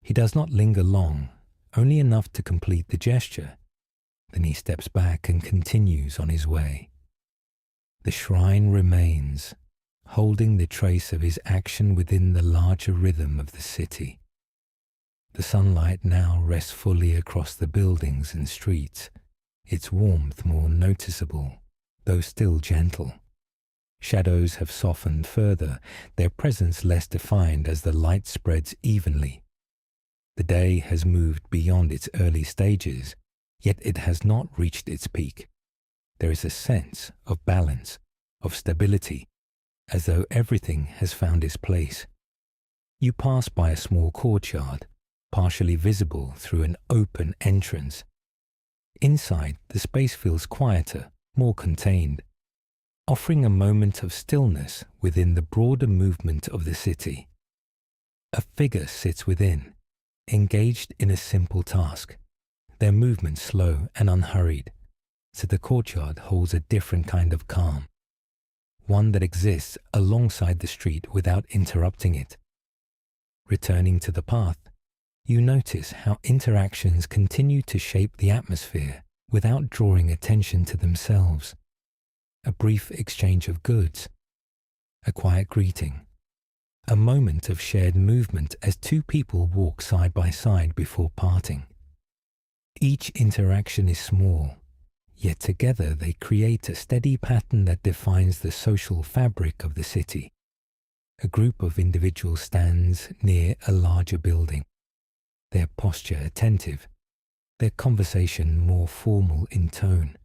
[SPEAKER 1] He does not linger long, only enough to complete the gesture. Then he steps back and continues on his way. The shrine remains, holding the trace of his action within the larger rhythm of the city. The sunlight now rests fully across the buildings and streets, its warmth more noticeable, though still gentle. Shadows have softened further, their presence less defined as the light spreads evenly. The day has moved beyond its early stages, yet it has not reached its peak. There is a sense of balance, of stability, as though everything has found its place. You pass by a small courtyard, partially visible through an open entrance. Inside, the space feels quieter, more contained, offering a moment of stillness within the broader movement of the city. A figure sits within, engaged in a simple task, their movement slow and unhurried, so the courtyard holds a different kind of calm. one that exists alongside the street without interrupting it. Returning to the path, you notice how interactions continue to shape the atmosphere without drawing attention to themselves. A brief exchange of goods, a quiet greeting, a moment of shared movement as two people walk side by side before parting. Each interaction is small, yet together they create a steady pattern that defines the social fabric of the city. A group of individuals stands near a larger building, their posture attentive, their conversation more formal in tone.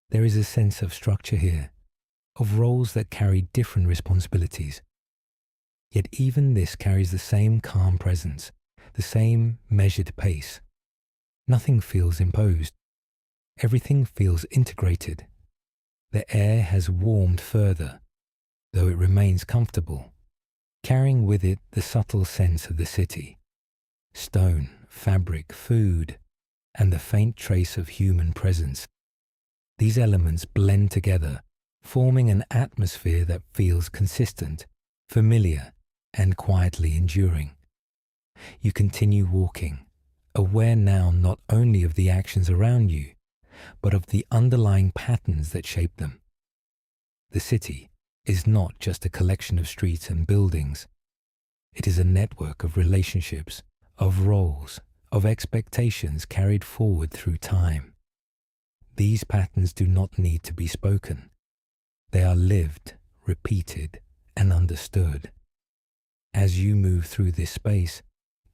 [SPEAKER 1] There is a sense of structure here, of roles that carry different responsibilities. Yet even this carries the same calm presence, the same measured pace. Nothing feels imposed. Everything feels integrated. The air has warmed further, though it remains comfortable, carrying with it the subtle sense of the city. Stone, fabric, food, and the faint trace of human presence. These elements blend together, forming an atmosphere that feels consistent, familiar, and quietly enduring. You continue walking, aware now not only of the actions around you, but of the underlying patterns that shape them. The city is not just a collection of streets and buildings. It is a network of relationships, of roles, of expectations carried forward through time. These patterns do not need to be spoken. They are lived, repeated, and understood. As you move through this space,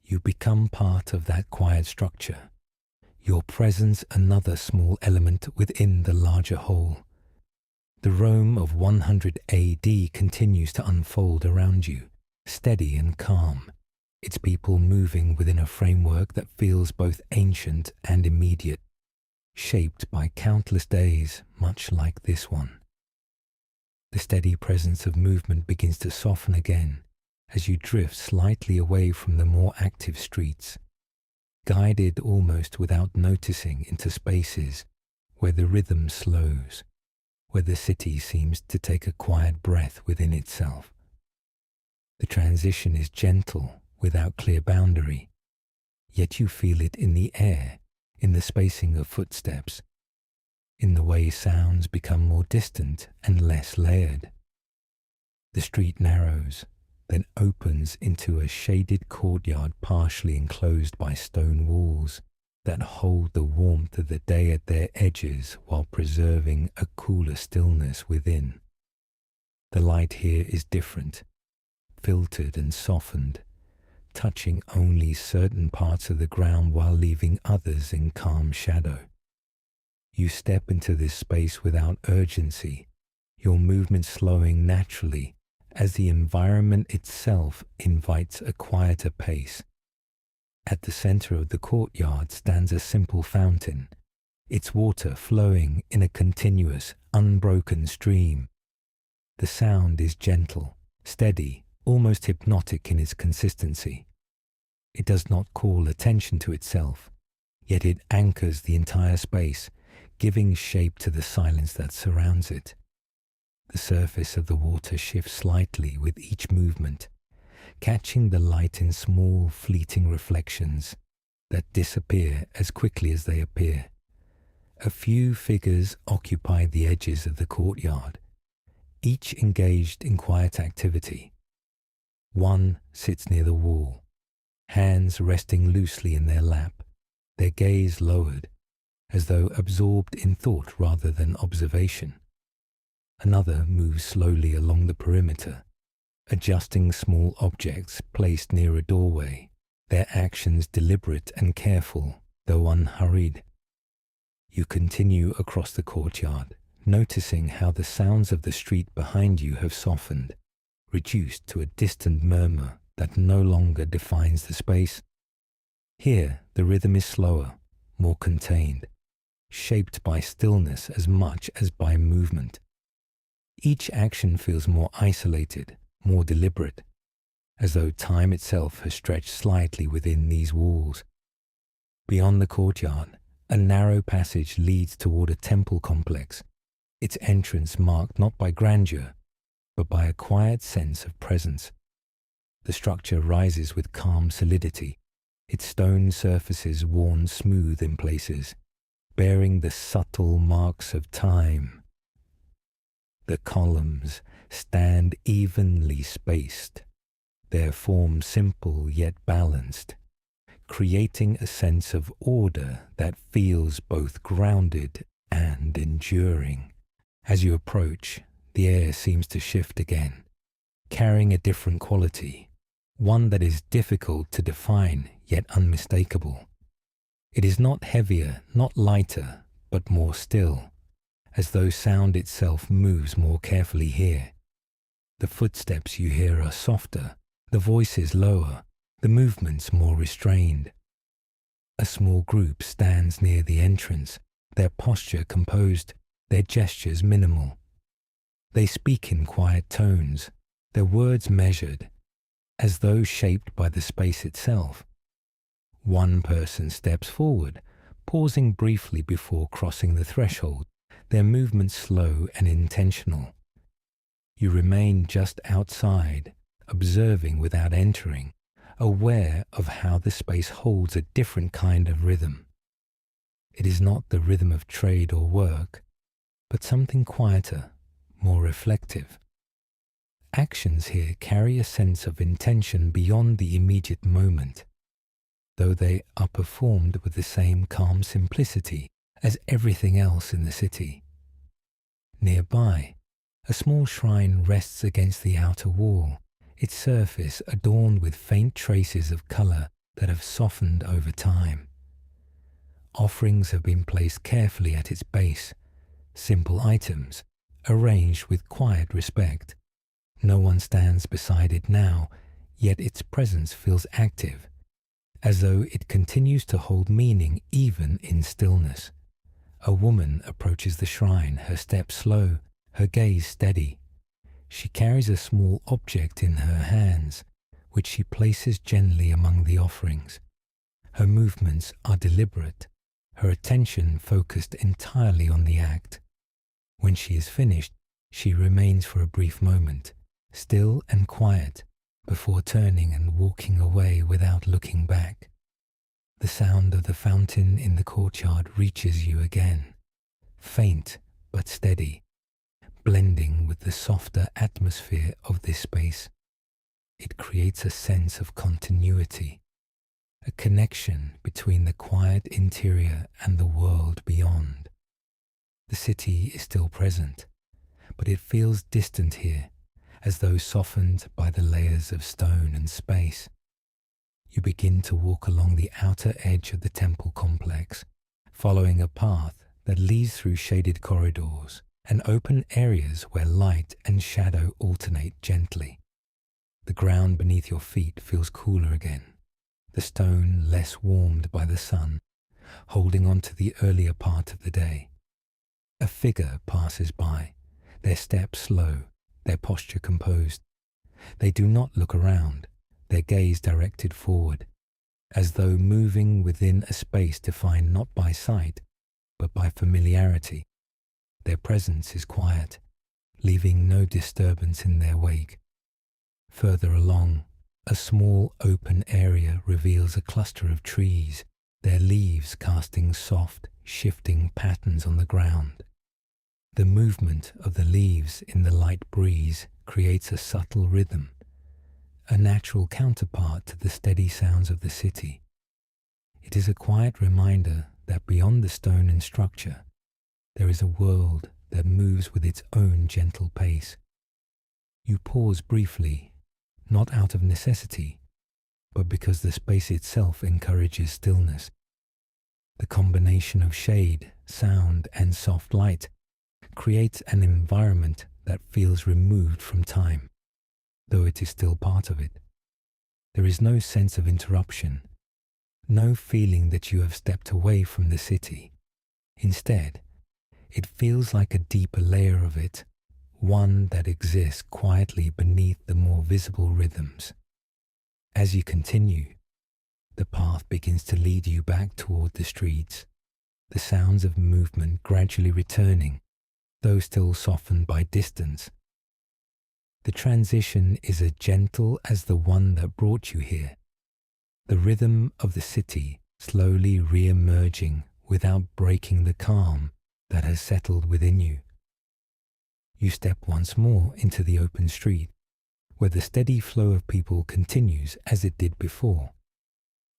[SPEAKER 1] you become part of that quiet structure, your presence another small element within the larger whole. The Rome of 100 AD continues to unfold around you, steady and calm, its people moving within a framework that feels both ancient and immediate, shaped by countless days much like this one. The steady presence of movement begins to soften again as you drift slightly away from the more active streets, guided almost without noticing into spaces where the rhythm slows, where the city seems to take a quiet breath within itself. The transition is gentle, without clear boundary, yet you feel it in the air, in the spacing of footsteps, in the way sounds become more distant and less layered. The street narrows, then opens into a shaded courtyard partially enclosed by stone walls that hold the warmth of the day at their edges while preserving a cooler stillness within. The light here is different, filtered and softened, touching only certain parts of the ground while leaving others in calm shadow. You step into this space without urgency, your movement slowing naturally as the environment itself invites a quieter pace. At the center of the courtyard stands a simple fountain, its water flowing in a continuous, unbroken stream. The sound is gentle, steady, almost hypnotic in its consistency. It does not call attention to itself, yet it anchors the entire space, giving shape to the silence that surrounds it. The surface of the water shifts slightly with each movement, catching the light in small, fleeting reflections that disappear as quickly as they appear. A few figures occupy the edges of the courtyard, each engaged in quiet activity. One sits near the wall, hands resting loosely in their lap, their gaze lowered, as though absorbed in thought rather than observation. Another moves slowly along the perimeter, adjusting small objects placed near a doorway, their actions deliberate and careful, though unhurried. You continue across the courtyard, noticing how the sounds of the street behind you have softened, reduced to a distant murmur that no longer defines the space. Here, the rhythm is slower, more contained, shaped by stillness as much as by movement. Each action feels more isolated, more deliberate, as though time itself has stretched slightly within these walls. Beyond the courtyard, a narrow passage leads toward a temple complex, its entrance marked not by grandeur, but by a quiet sense of presence. The structure rises with calm solidity, its stone surfaces worn smooth in places, bearing the subtle marks of time. The columns stand evenly spaced, their form simple yet balanced, creating a sense of order that feels both grounded and enduring. As you approach, the air seems to shift again, carrying a different quality, one that is difficult to define yet unmistakable. It is not heavier, not lighter, but more still, as though sound itself moves more carefully here. The footsteps you hear are softer, the voices lower, the movements more restrained. A small group stands near the entrance, their posture composed, their gestures minimal. They speak in quiet tones, their words measured, as though shaped by the space itself. One person steps forward, pausing briefly before crossing the threshold, their movements slow and intentional. You remain just outside, observing without entering, aware of how the space holds a different kind of rhythm. It is not the rhythm of trade or work, but something quieter, more reflective. Actions here carry a sense of intention beyond the immediate moment, though they are performed with the same calm simplicity as everything else in the city. Nearby, a small shrine rests against the outer wall, its surface adorned with faint traces of color that have softened over time. Offerings have been placed carefully at its base, simple items, arranged with quiet respect. No one stands beside it now, yet its presence feels active, as though it continues to hold meaning even in stillness. A woman approaches the shrine, her step slow, her gaze steady. She carries a small object in her hands, which she places gently among the offerings. Her movements are deliberate, her attention focused entirely on the act. When she is finished, she remains for a brief moment, still and quiet, before turning and walking away without looking back. The sound of the fountain in the courtyard reaches you again, faint but steady, blending with the softer atmosphere of this space. It creates a sense of continuity, a connection between the quiet interior and the world beyond. The city is still present, but it feels distant here, as though softened by the layers of stone and space. You begin to walk along the outer edge of the temple complex, following a path that leads through shaded corridors and open areas where light and shadow alternate gently. The ground beneath your feet feels cooler again, the stone less warmed by the sun, holding on to the earlier part of the day. A figure passes by, their step slow, their posture composed. They do not look around, their gaze directed forward, as though moving within a space defined not by sight, but by familiarity. Their presence is quiet, leaving no disturbance in their wake. Further along, a small open area reveals a cluster of trees, their leaves casting soft, shifting patterns on the ground. The movement of the leaves in the light breeze creates a subtle rhythm, a natural counterpart to the steady sounds of the city. It is a quiet reminder that beyond the stone and structure, there is a world that moves with its own gentle pace. You pause briefly, not out of necessity, but because the space itself encourages stillness. The combination of shade, sound, and soft light creates an environment that feels removed from time, though it is still part of it. There is no sense of interruption, no feeling that you have stepped away from the city. Instead, it feels like a deeper layer of it, one that exists quietly beneath the more visible rhythms. As you continue, the path begins to lead you back toward the streets, the sounds of movement gradually returning, though still softened by distance. The transition is as gentle as the one that brought you here. The rhythm of the city slowly re-emerging without breaking the calm that has settled within you. You step once more into the open street, where the steady flow of people continues as it did before.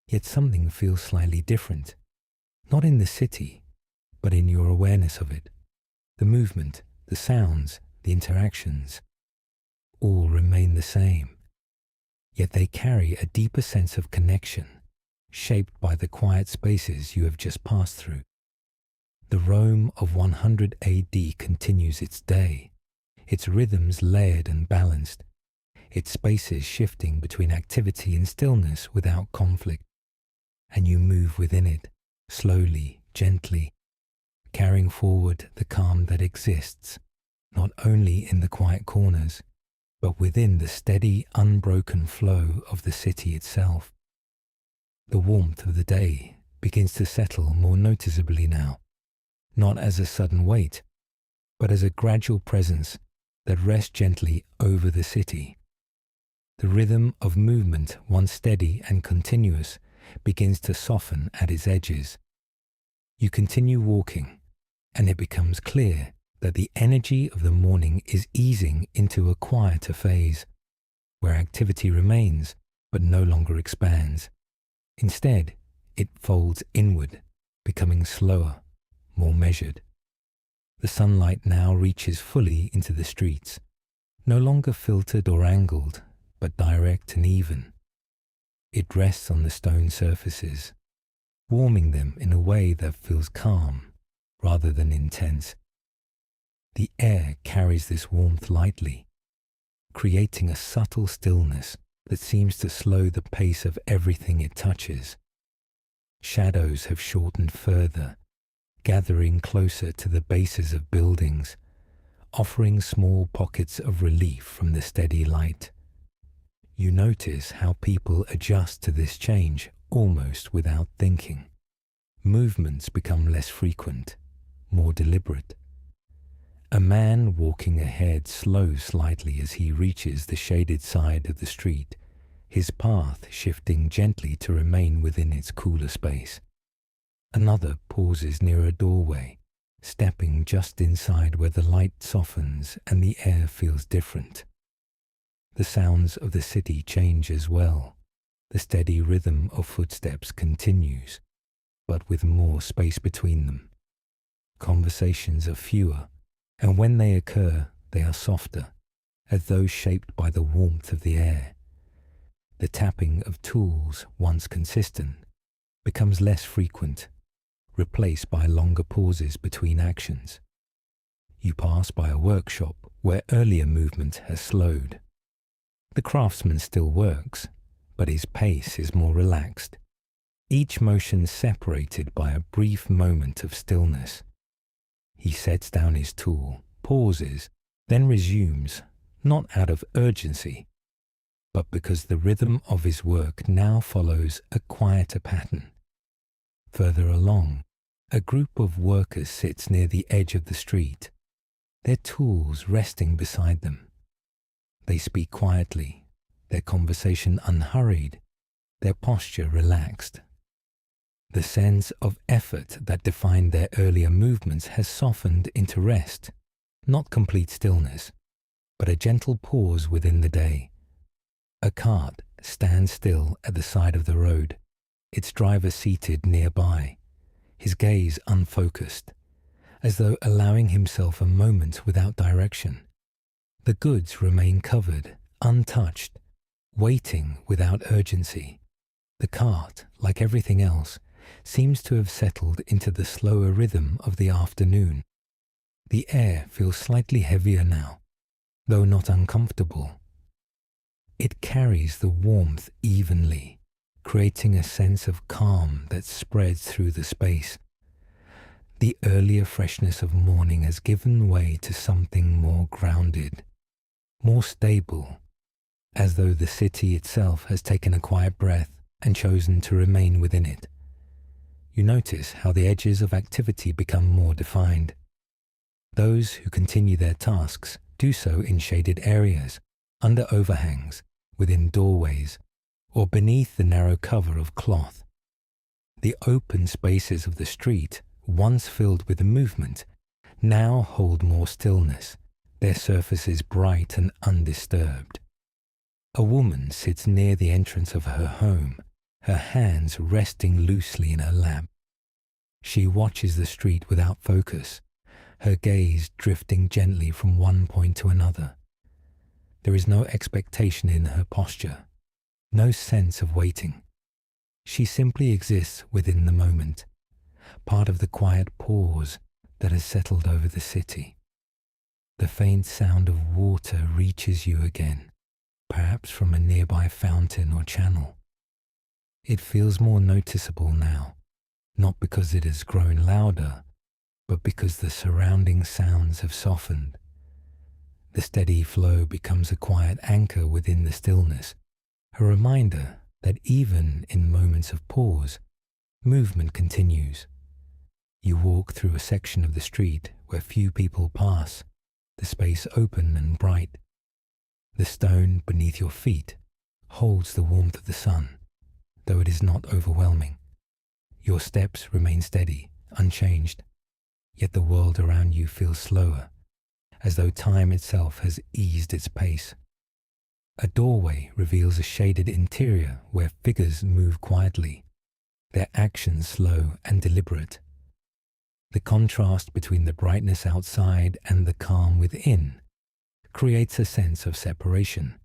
[SPEAKER 1] Yet something feels slightly different, not in the city, but in your awareness of it. The movement, the sounds, the interactions, all remain the same, yet they carry a deeper sense of connection, shaped by the quiet spaces you have just passed through. The Rome of 100 AD continues its day, its rhythms layered and balanced, its spaces shifting between activity and stillness without conflict, and you move within it, slowly, gently, carrying forward the calm that exists, not only in the quiet corners, but within the steady, unbroken flow of the city itself. The warmth of the day begins to settle more noticeably now, not as a sudden weight, but as a gradual presence that rests gently over the city. The rhythm of movement, once steady and continuous, begins to soften at its edges. You continue walking, and it becomes clear that the energy of the morning is easing into a quieter phase, where activity remains but no longer expands. Instead, it folds inward, becoming slower, more measured. The sunlight now reaches fully into the streets, no longer filtered or angled, but direct and even. It rests on the stone surfaces, warming them in a way that feels calm rather than intense. The air carries this warmth lightly, creating a subtle stillness that seems to slow the pace of everything it touches. Shadows have shortened further, gathering closer to the bases of buildings, offering small pockets of relief from the steady light. You notice how people adjust to this change almost without thinking. Movements become less frequent, more deliberate. A man walking ahead slows slightly as he reaches the shaded side of the street, his path shifting gently to remain within its cooler space. Another pauses near a doorway, stepping just inside where the light softens and the air feels different. The sounds of the city change as well. The steady rhythm of footsteps continues, but with more space between them. Conversations are fewer, and when they occur, they are softer, as though shaped by the warmth of the air. The tapping of tools, once consistent, becomes less frequent, replaced by longer pauses between actions. You pass by a workshop where earlier movement has slowed. The craftsman still works, but his pace is more relaxed, each motion separated by a brief moment of stillness. He sets down his tool, pauses, then resumes, not out of urgency, but because the rhythm of his work now follows a quieter pattern. Further along, a group of workers sits near the edge of the street, their tools resting beside them. They speak quietly, their conversation unhurried, their posture relaxed. The sense of effort that defined their earlier movements has softened into rest, not complete stillness, but a gentle pause within the day. A cart stands still at the side of the road, its driver seated nearby, his gaze unfocused, as though allowing himself a moment without direction. The goods remain covered, untouched, waiting without urgency. The cart, like everything else, seems to have settled into the slower rhythm of the afternoon. The air feels slightly heavier now, though not uncomfortable. It carries the warmth evenly, creating a sense of calm that spreads through the space. The earlier freshness of morning has given way to something more grounded, more stable, as though the city itself has taken a quiet breath and chosen to remain within it. You notice how the edges of activity become more defined. Those who continue their tasks do so in shaded areas, under overhangs, within doorways, or beneath the narrow cover of cloth. The open spaces of the street, once filled with movement, now hold more stillness, their surfaces bright and undisturbed. A woman sits near the entrance of her home, her hands resting loosely in her lap. She watches the street without focus, her gaze drifting gently from one point to another. There is no expectation in her posture, no sense of waiting. She simply exists within the moment, part of the quiet pause that has settled over the city. The faint sound of water reaches you again, perhaps from a nearby fountain or channel. It feels more noticeable now, not because it has grown louder, but because the surrounding sounds have softened. The steady flow becomes a quiet anchor within the stillness, a reminder that even in moments of pause, movement continues. You walk through a section of the street where few people pass, the space open and bright. The stone beneath your feet holds the warmth of the sun, though it is not overwhelming. Your steps remain steady, unchanged, yet the world around you feels slower, as though time itself has eased its pace. A doorway reveals a shaded interior where figures move quietly, their actions slow and deliberate. The contrast between the brightness outside and the calm within creates a sense of separation,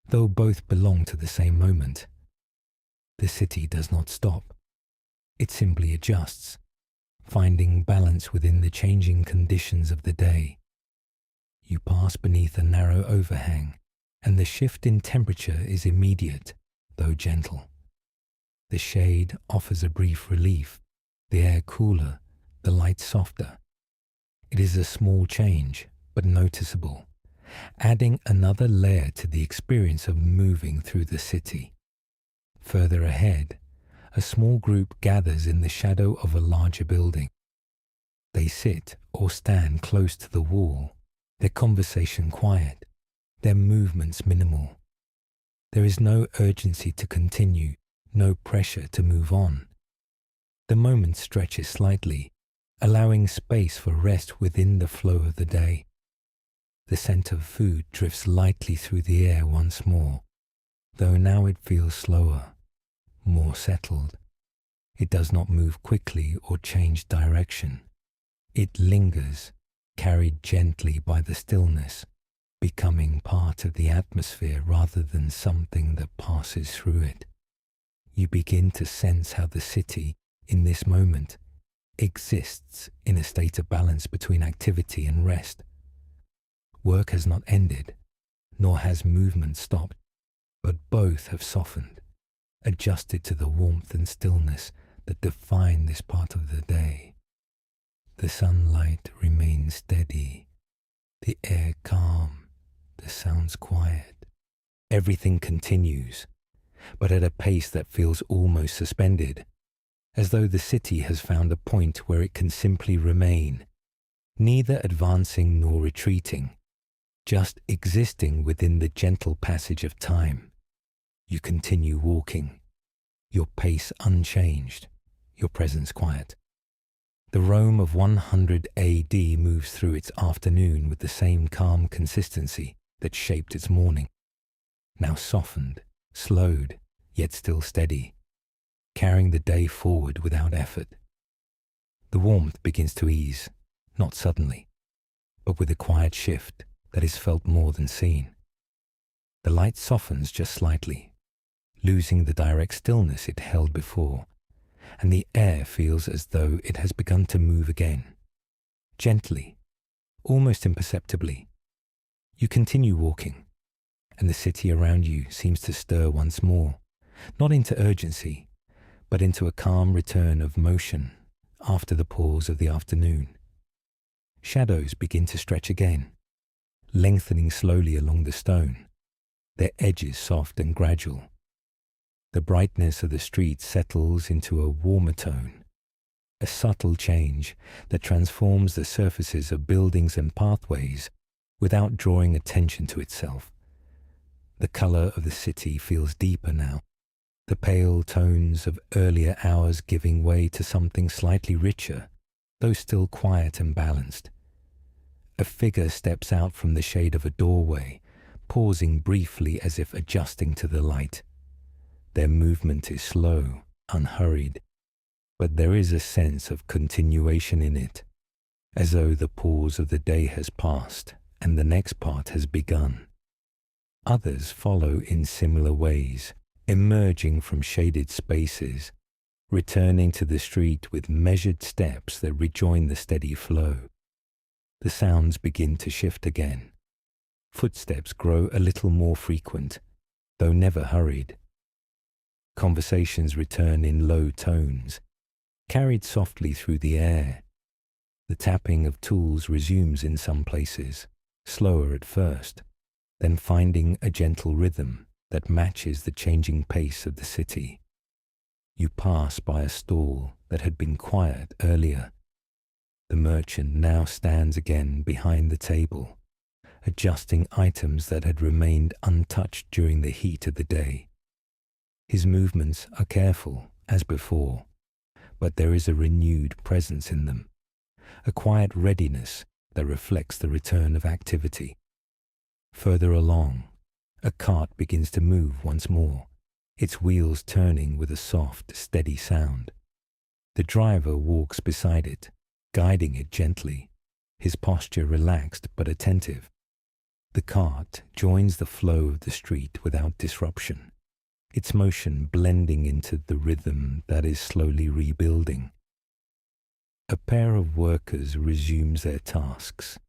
[SPEAKER 1] though both belong to the same moment. The city does not stop. It simply adjusts, finding balance within the changing conditions of the day. You pass beneath a narrow overhang, and the shift in temperature is immediate, though gentle. The shade offers a brief relief, the air cooler, the light softer. It is a small change, but noticeable, adding another layer to the experience of moving through the city. Further ahead, a small group gathers in the shadow of a larger building. They sit or stand close to the wall, their conversation quiet, their movements minimal. There is no urgency to continue, no pressure to move on. The moment stretches slightly, allowing space for rest within the flow of the day. The scent of food drifts lightly through the air once more, though now it feels slower, more settled. It does not move quickly or change direction. It lingers, carried gently by the stillness, becoming part of the atmosphere rather than something that passes through it. You begin to sense how the city, in this moment, exists in a state of balance between activity and rest. Work has not ended, nor has movement stopped, but both have softened, adjusted to the warmth and stillness that define this part of the day. The sunlight remains steady, the air calm, the sounds quiet. Everything continues, but at a pace that feels almost suspended, as though the city has found a point where it can simply remain, neither advancing nor retreating, just existing within the gentle passage of time. You continue walking, your pace unchanged, your presence quiet. The Rome of 100 AD moves through its afternoon with the same calm consistency that shaped its morning, now softened, slowed, yet still steady, carrying the day forward without effort. The warmth begins to ease, not suddenly, but with a quiet shift that is felt more than seen. The light softens just slightly, losing the direct stillness it held before, and the air feels as though it has begun to move again. Gently, almost imperceptibly, you continue walking, and the city around you seems to stir once more, not into urgency, but into a calm return of motion after the pause of the afternoon. Shadows begin to stretch again, lengthening slowly along the stone, their edges soft and gradual. The brightness of the street settles into a warmer tone, a subtle change that transforms the surfaces of buildings and pathways without drawing attention to itself. The color of the city feels deeper now, the pale tones of earlier hours giving way to something slightly richer, though still quiet and balanced. A figure steps out from the shade of a doorway, pausing briefly as if adjusting to the light. Their movement is slow, unhurried, but there is a sense of continuation in it, as though the pause of the day has passed and the next part has begun. Others follow in similar ways, emerging from shaded spaces, returning to the street with measured steps that rejoin the steady flow. The sounds begin to shift again. Footsteps grow a little more frequent, though never hurried. Conversations return in low tones, carried softly through the air. The tapping of tools resumes in some places, slower at first, then finding a gentle rhythm that matches the changing pace of the city. You pass by a stall that had been quiet earlier. The merchant now stands again behind the table, adjusting items that had remained untouched during the heat of the day. His movements are careful, as before, but there is a renewed presence in them, a quiet readiness that reflects the return of activity. Further along, a cart begins to move once more, its wheels turning with a soft, steady sound. The driver walks beside it, guiding it gently, his posture relaxed but attentive. The cart joins the flow of the street without disruption, its motion blending into the rhythm that is slowly rebuilding. A pair of workers resumes their tasks,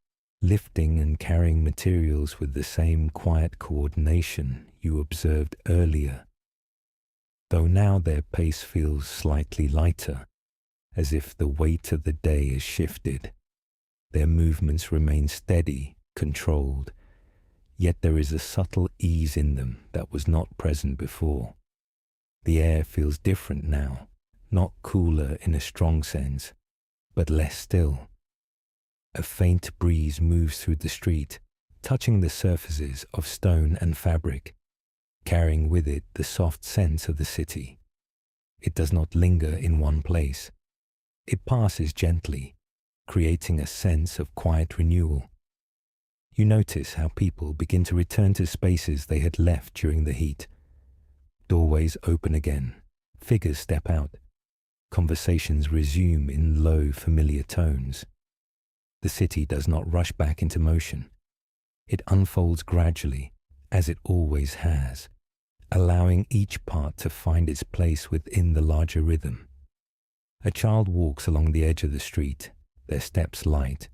[SPEAKER 1] lifting and carrying materials with the same quiet coordination you observed earlier, though now their pace feels slightly lighter, as if the weight of the day is shifted. Their movements remain steady, controlled, yet there is a subtle ease in them that was not present before. The air feels different now, not cooler in a strong sense, but less still. A faint breeze moves through the street, touching the surfaces of stone and fabric, carrying with it the soft sense of the city. It does not linger in one place. It passes gently, creating a sense of quiet renewal. You notice how people begin to return to spaces they had left during the heat. Doorways open again, figures step out, conversations resume in low, familiar tones. The city does not rush back into motion. It unfolds gradually, as it always has, allowing each part to find its place within the larger rhythm. A child walks along the edge of the street, their steps light,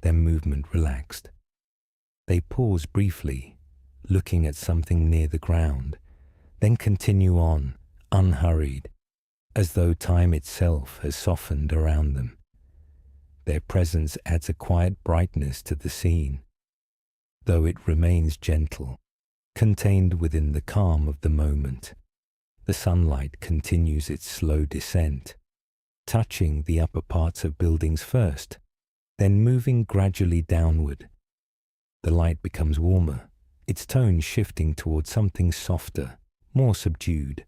[SPEAKER 1] their movement relaxed. They pause briefly, looking at something near the ground, then continue on, unhurried, as though time itself has softened around them. Their presence adds a quiet brightness to the scene, though it remains gentle, contained within the calm of the moment. The sunlight continues its slow descent, touching the upper parts of buildings first, then moving gradually downward. The light becomes warmer, its tone shifting towards something softer, more subdued.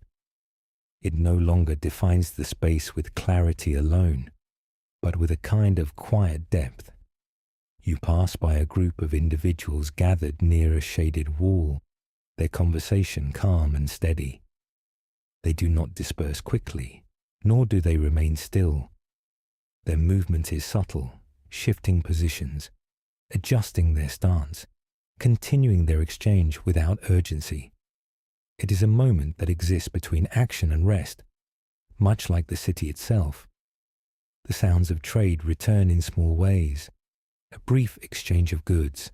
[SPEAKER 1] It no longer defines the space with clarity alone, but with a kind of quiet depth. You pass by a group of individuals gathered near a shaded wall, their conversation calm and steady. They do not disperse quickly, nor do they remain still. Their movement is subtle, shifting positions, adjusting their stance, continuing their exchange without urgency. It is a moment that exists between action and rest, much like the city itself. The sounds of trade return in small ways, a brief exchange of goods,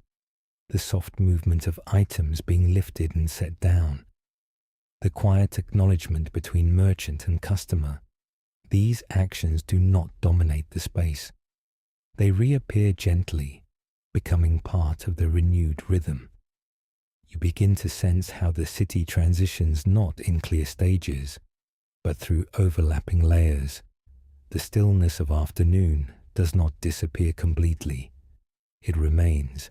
[SPEAKER 1] the soft movement of items being lifted and set down, the quiet acknowledgement between merchant and customer. These actions do not dominate the space. They reappear gently, becoming part of the renewed rhythm. You begin to sense how the city transitions not in clear stages, but through overlapping layers. The stillness of afternoon does not disappear completely. It remains,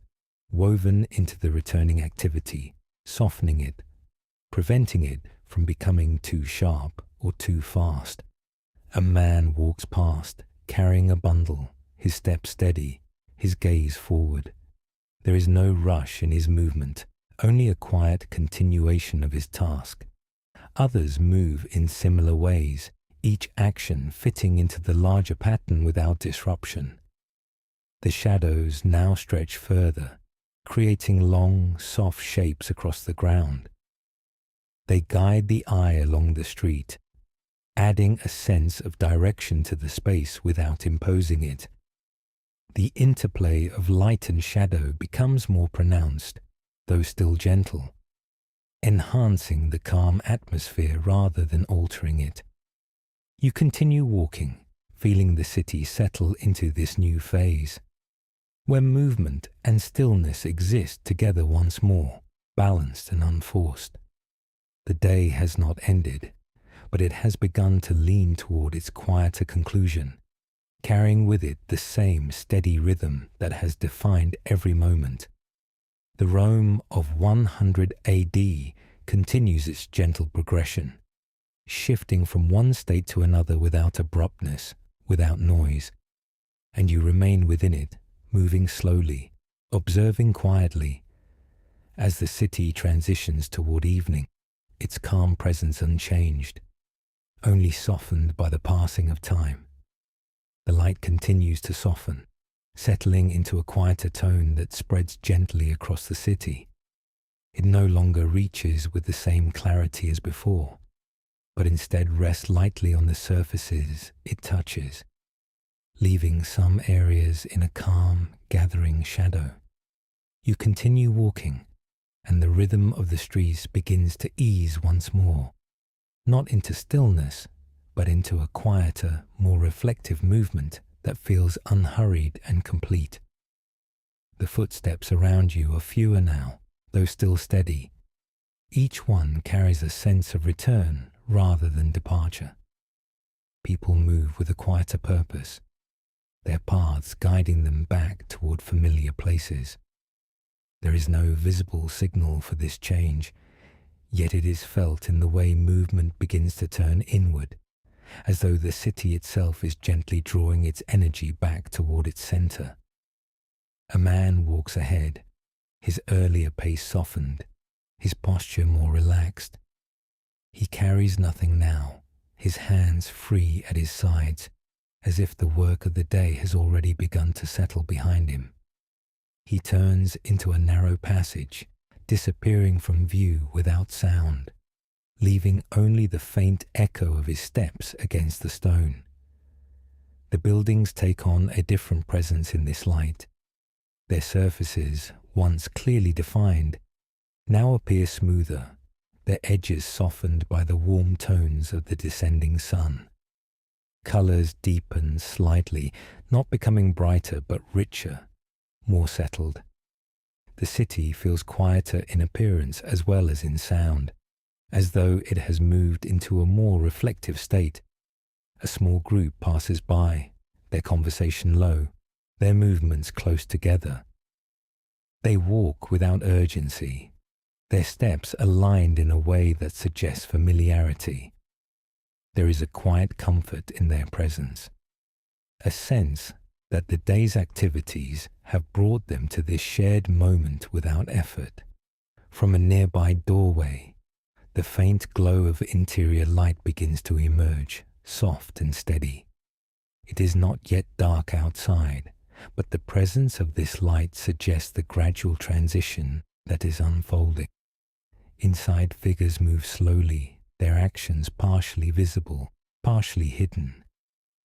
[SPEAKER 1] woven into the returning activity, softening it, preventing it from becoming too sharp or too fast. A man walks past, carrying a bundle, his step steady, his gaze forward. There is no rush in his movement, only a quiet continuation of his task. Others move in similar ways, each action fitting into the larger pattern without disruption. The shadows now stretch further, creating long, soft shapes across the ground. They guide the eye along the street, adding a sense of direction to the space without imposing it. The interplay of light and shadow becomes more pronounced, though still gentle, enhancing the calm atmosphere rather than altering it. You continue walking, feeling the city settle into this new phase, where movement and stillness exist together once more, balanced and unforced. The day has not ended, but it has begun to lean toward its quieter conclusion, carrying with it the same steady rhythm that has defined every moment. The Rome of 100 AD continues its gentle progression, shifting from one state to another without abruptness, without noise, and you remain within it, moving slowly, observing quietly. As the city transitions toward evening, its calm presence unchanged, only softened by the passing of time. The light continues to soften, settling into a quieter tone that spreads gently across the city. It no longer reaches with the same clarity as before, but instead rests lightly on the surfaces it touches, leaving some areas in a calm, gathering shadow. You continue walking, and the rhythm of the streets begins to ease once more, not into stillness, but into a quieter, more reflective movement that feels unhurried and complete. The footsteps around you are fewer now, though still steady. Each one carries a sense of return rather than departure. People move with a quieter purpose, their paths guiding them back toward familiar places. There is no visible signal for this change, yet it is felt in the way movement begins to turn inward, as though the city itself is gently drawing its energy back toward its center. A man walks ahead, his earlier pace softened, his posture more relaxed. He carries nothing now, his hands free at his sides, as if the work of the day has already begun to settle behind him. He turns into a narrow passage, disappearing from view without sound, leaving only the faint echo of his steps against the stone. The buildings take on a different presence in this light. Their surfaces, once clearly defined, now appear smoother, their edges softened by the warm tones of the descending sun. Colors deepen slightly, not becoming brighter but richer, more settled. The city feels quieter in appearance as well as in sound, as though it has moved into a more reflective state. A small group passes by, their conversation low, their movements close together. They walk without urgency, their steps aligned in a way that suggests familiarity. There is a quiet comfort in their presence, a sense that the day's activities have brought them to this shared moment without effort. From a nearby doorway, the faint glow of interior light begins to emerge, soft and steady. It is not yet dark outside, but the presence of this light suggests the gradual transition that is unfolding. Inside, figures move slowly, their actions partially visible, partially hidden,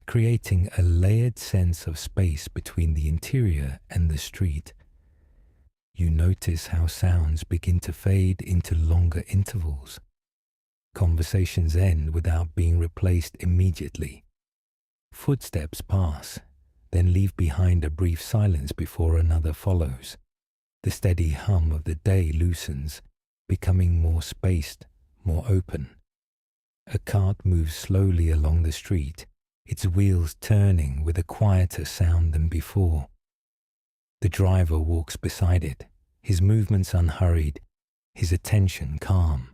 [SPEAKER 1] creating a layered sense of space between the interior and the street. You notice how sounds begin to fade into longer intervals. Conversations end without being replaced immediately. Footsteps pass, then leave behind a brief silence before another follows. The steady hum of the day loosens, becoming more spaced, more open. A cart moves slowly along the street, its wheels turning with a quieter sound than before. The driver walks beside it, his movements unhurried, his attention calm.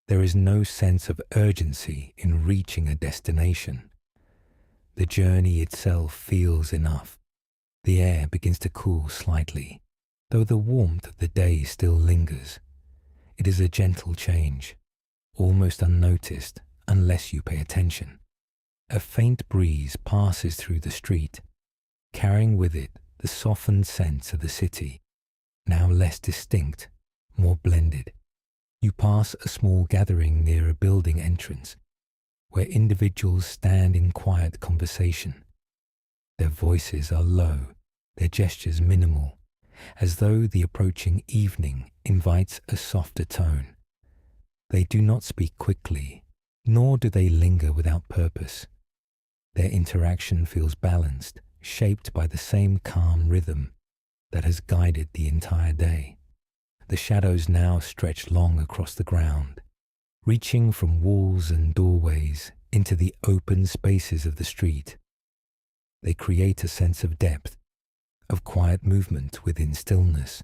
[SPEAKER 1] There is no sense of urgency in reaching a destination. The journey itself feels enough. The air begins to cool slightly, though the warmth of the day still lingers. It is a gentle change, almost unnoticed unless you pay attention. A faint breeze passes through the street, carrying with it the softened sense of the city, now less distinct, more blended. You pass a small gathering near a building entrance, where individuals stand in quiet conversation. Their voices are low, their gestures minimal, as though the approaching evening invites a softer tone. They do not speak quickly, nor do they linger without purpose. Their interaction feels balanced, shaped by the same calm rhythm that has guided the entire day. The shadows now stretch long across the ground, reaching from walls and doorways into the open spaces of the street. They create a sense of depth, of quiet movement within stillness,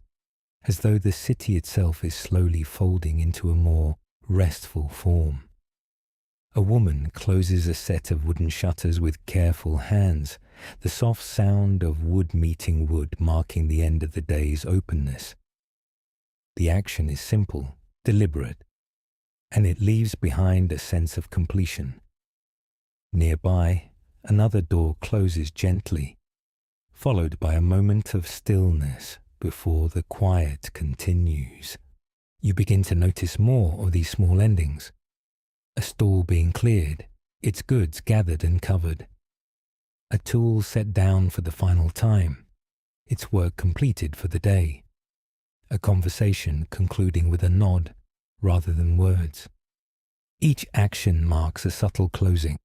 [SPEAKER 1] as though the city itself is slowly folding into a more restful form. A woman closes a set of wooden shutters with careful hands, the soft sound of wood meeting wood marking the end of the day's openness. The action is simple, deliberate, and it leaves behind a sense of completion. Nearby, another door closes gently, followed by a moment of stillness before the quiet continues. You begin to notice more of these small endings. A stall being cleared, its goods gathered and covered. A tool set down for the final time, its work completed for the day. A conversation concluding with a nod rather than words. Each action marks a subtle closing,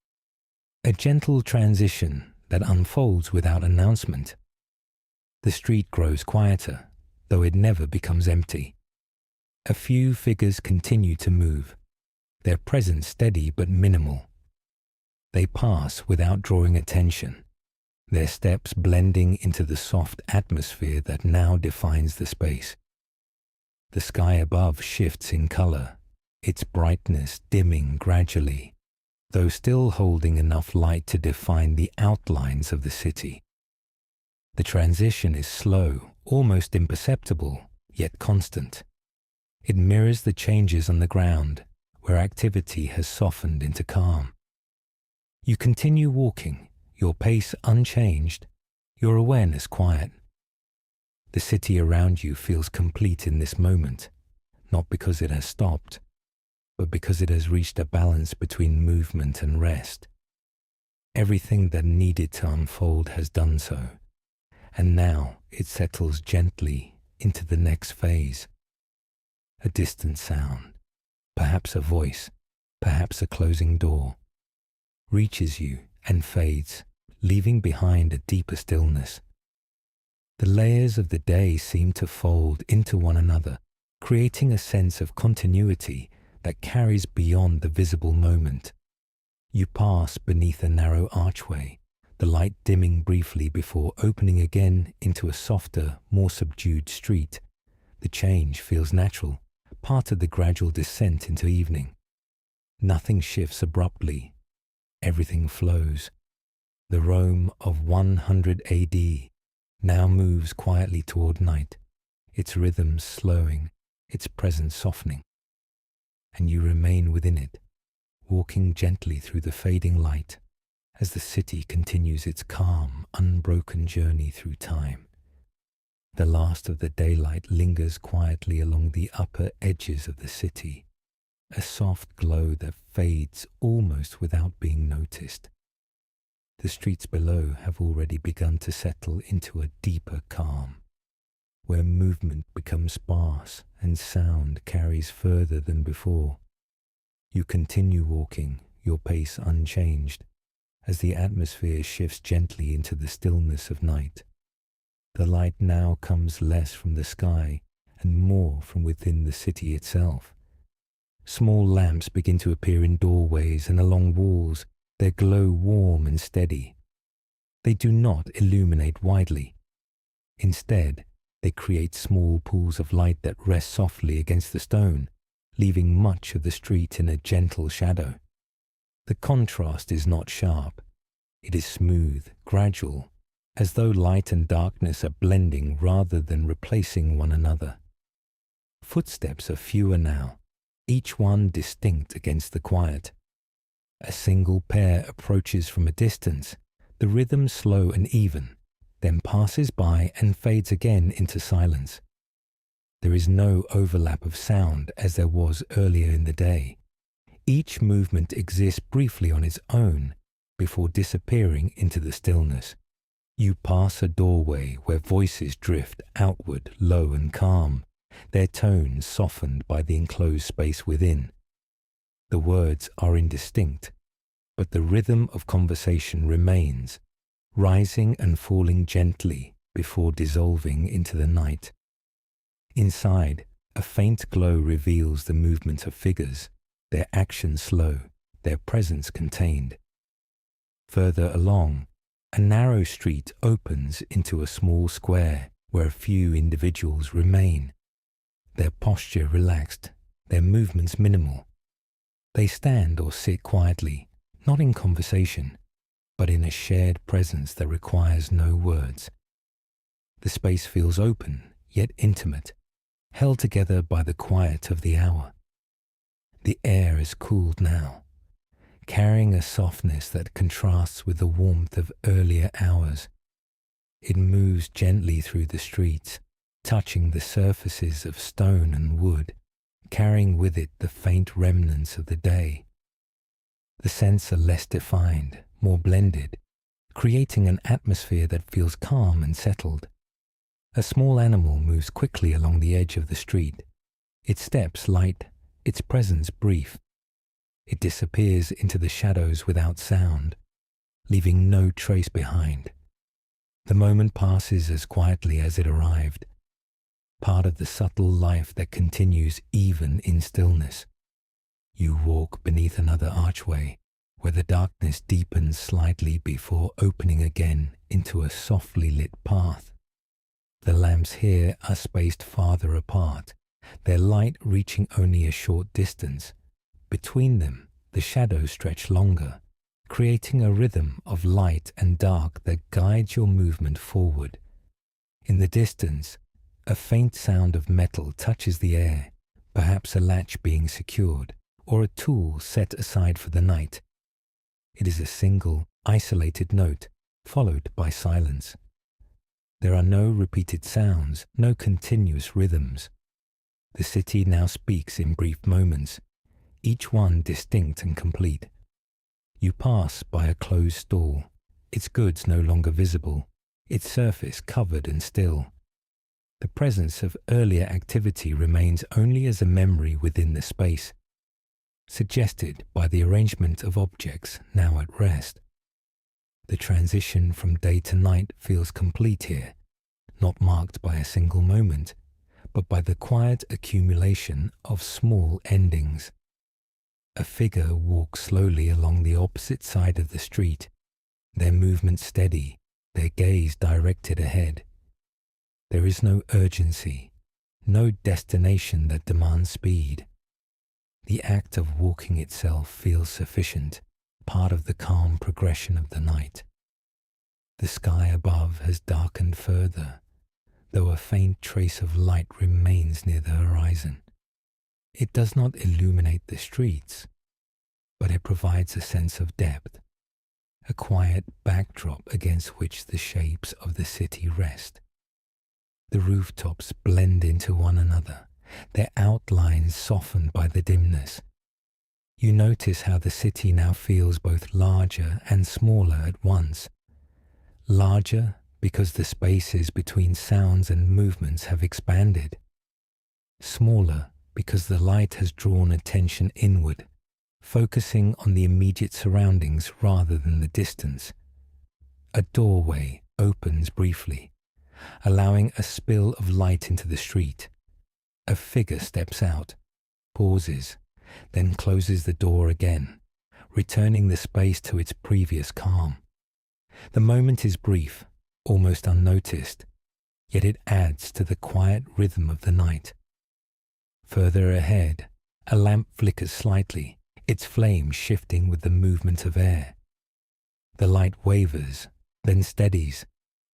[SPEAKER 1] a gentle transition that unfolds without announcement. The street grows quieter, though it never becomes empty. A few figures continue to move, their presence steady but minimal. They pass without drawing attention, their steps blending into the soft atmosphere that now defines the space. The sky above shifts in color, its brightness dimming gradually, though still holding enough light to define the outlines of the city. The transition is slow, almost imperceptible, yet constant. It mirrors the changes on the ground, where activity has softened into calm. You continue walking, your pace unchanged, your awareness quiet. The city around you feels complete in this moment, not because it has stopped, but because it has reached a balance between movement and rest. Everything that needed to unfold has done so, and now it settles gently into the next phase. A distant sound, perhaps a voice, perhaps a closing door, reaches you and fades, leaving behind a deeper stillness. The layers of the day seem to fold into one another, creating a sense of continuity that carries beyond the visible moment. You pass beneath a narrow archway, the light dimming briefly before opening again into a softer, more subdued street. The change feels natural, part of the gradual descent into evening. Nothing shifts abruptly. Everything flows. The Rome of 100 AD now moves quietly toward night, its rhythm slowing, its presence softening. And you remain within it, walking gently through the fading light as the city continues its calm, unbroken journey through time. The last of the daylight lingers quietly along the upper edges of the city, a soft glow that fades almost without being noticed. The streets below have already begun to settle into a deeper calm, where movement becomes sparse and sound carries further than before. You continue walking, your pace unchanged, as the atmosphere shifts gently into the stillness of night. The light now comes less from the sky and more from within the city itself. Small lamps begin to appear in doorways and along walls, their glow warm and steady. They do not illuminate widely. Instead, They create small pools of light that rest softly against the stone, leaving much of the street in a gentle shadow. The contrast is not sharp. It is smooth, gradual, as though light and darkness are blending rather than replacing one another. Footsteps are fewer now, each one distinct against the quiet. A single pair approaches from a distance, the rhythm slow and even, then passes by and fades again into silence. There is no overlap of sound as there was earlier in the day. Each movement exists briefly on its own before disappearing into the stillness. You pass a doorway where voices drift outward, low and calm, their tones softened by the enclosed space within. The words are indistinct, but the rhythm of conversation remains, rising and falling gently before dissolving into the night. Inside, a faint glow reveals the movement of figures, their action slow, their presence contained. Further along, a narrow street opens into a small square where a few individuals remain, their posture relaxed, their movements minimal. They stand or sit quietly, not in conversation, but in a shared presence that requires no words. The space feels open, yet intimate, held together by the quiet of the hour. The air is cooled now, carrying a softness that contrasts with the warmth of earlier hours. It moves gently through the streets, touching the surfaces of stone and wood, carrying with it the faint remnants of the day. The scents are less defined, more blended, creating an atmosphere that feels calm and settled. A small animal moves quickly along the edge of the street, its steps light, its presence brief. It disappears into the shadows without sound, leaving no trace behind. The moment passes as quietly as it arrived, part of the subtle life that continues even in stillness. You walk beneath another archway, where the darkness deepens slightly before opening again into a softly lit path. The lamps here are spaced farther apart, their light reaching only a short distance. Between them, the shadows stretch longer, creating a rhythm of light and dark that guides your movement forward. In the distance, a faint sound of metal touches the air, perhaps a latch being secured, or a tool set aside for the night. It is a single, isolated note, followed by silence. There are no repeated sounds, no continuous rhythms. The city now speaks in brief moments, each one distinct and complete. You pass by a closed stall, its goods no longer visible, its surface covered and still. The presence of earlier activity remains only as a memory within the space, suggested by the arrangement of objects now at rest. The transition from day to night feels complete here, not marked by a single moment, but by the quiet accumulation of small endings. A figure walks slowly along the opposite side of the street, their movement steady, their gaze directed ahead. There is no urgency, no destination that demands speed. The act of walking itself feels sufficient, part of the calm progression of the night. The sky above has darkened further, though a faint trace of light remains near the horizon. It does not illuminate the streets, but it provides a sense of depth, a quiet backdrop against which the shapes of the city rest. The rooftops blend into one another, their outlines softened by the dimness. You notice how the city now feels both larger and smaller at once. Larger because the spaces between sounds and movements have expanded. Smaller because the light has drawn attention inward, focusing on the immediate surroundings rather than the distance. A doorway opens briefly, allowing a spill of light into the street. A figure steps out, pauses, then closes the door again, returning the space to its previous calm. The moment is brief, almost unnoticed, yet it adds to the quiet rhythm of the night. Further ahead, a lamp flickers slightly, its flame shifting with the movement of air. The light wavers, then steadies,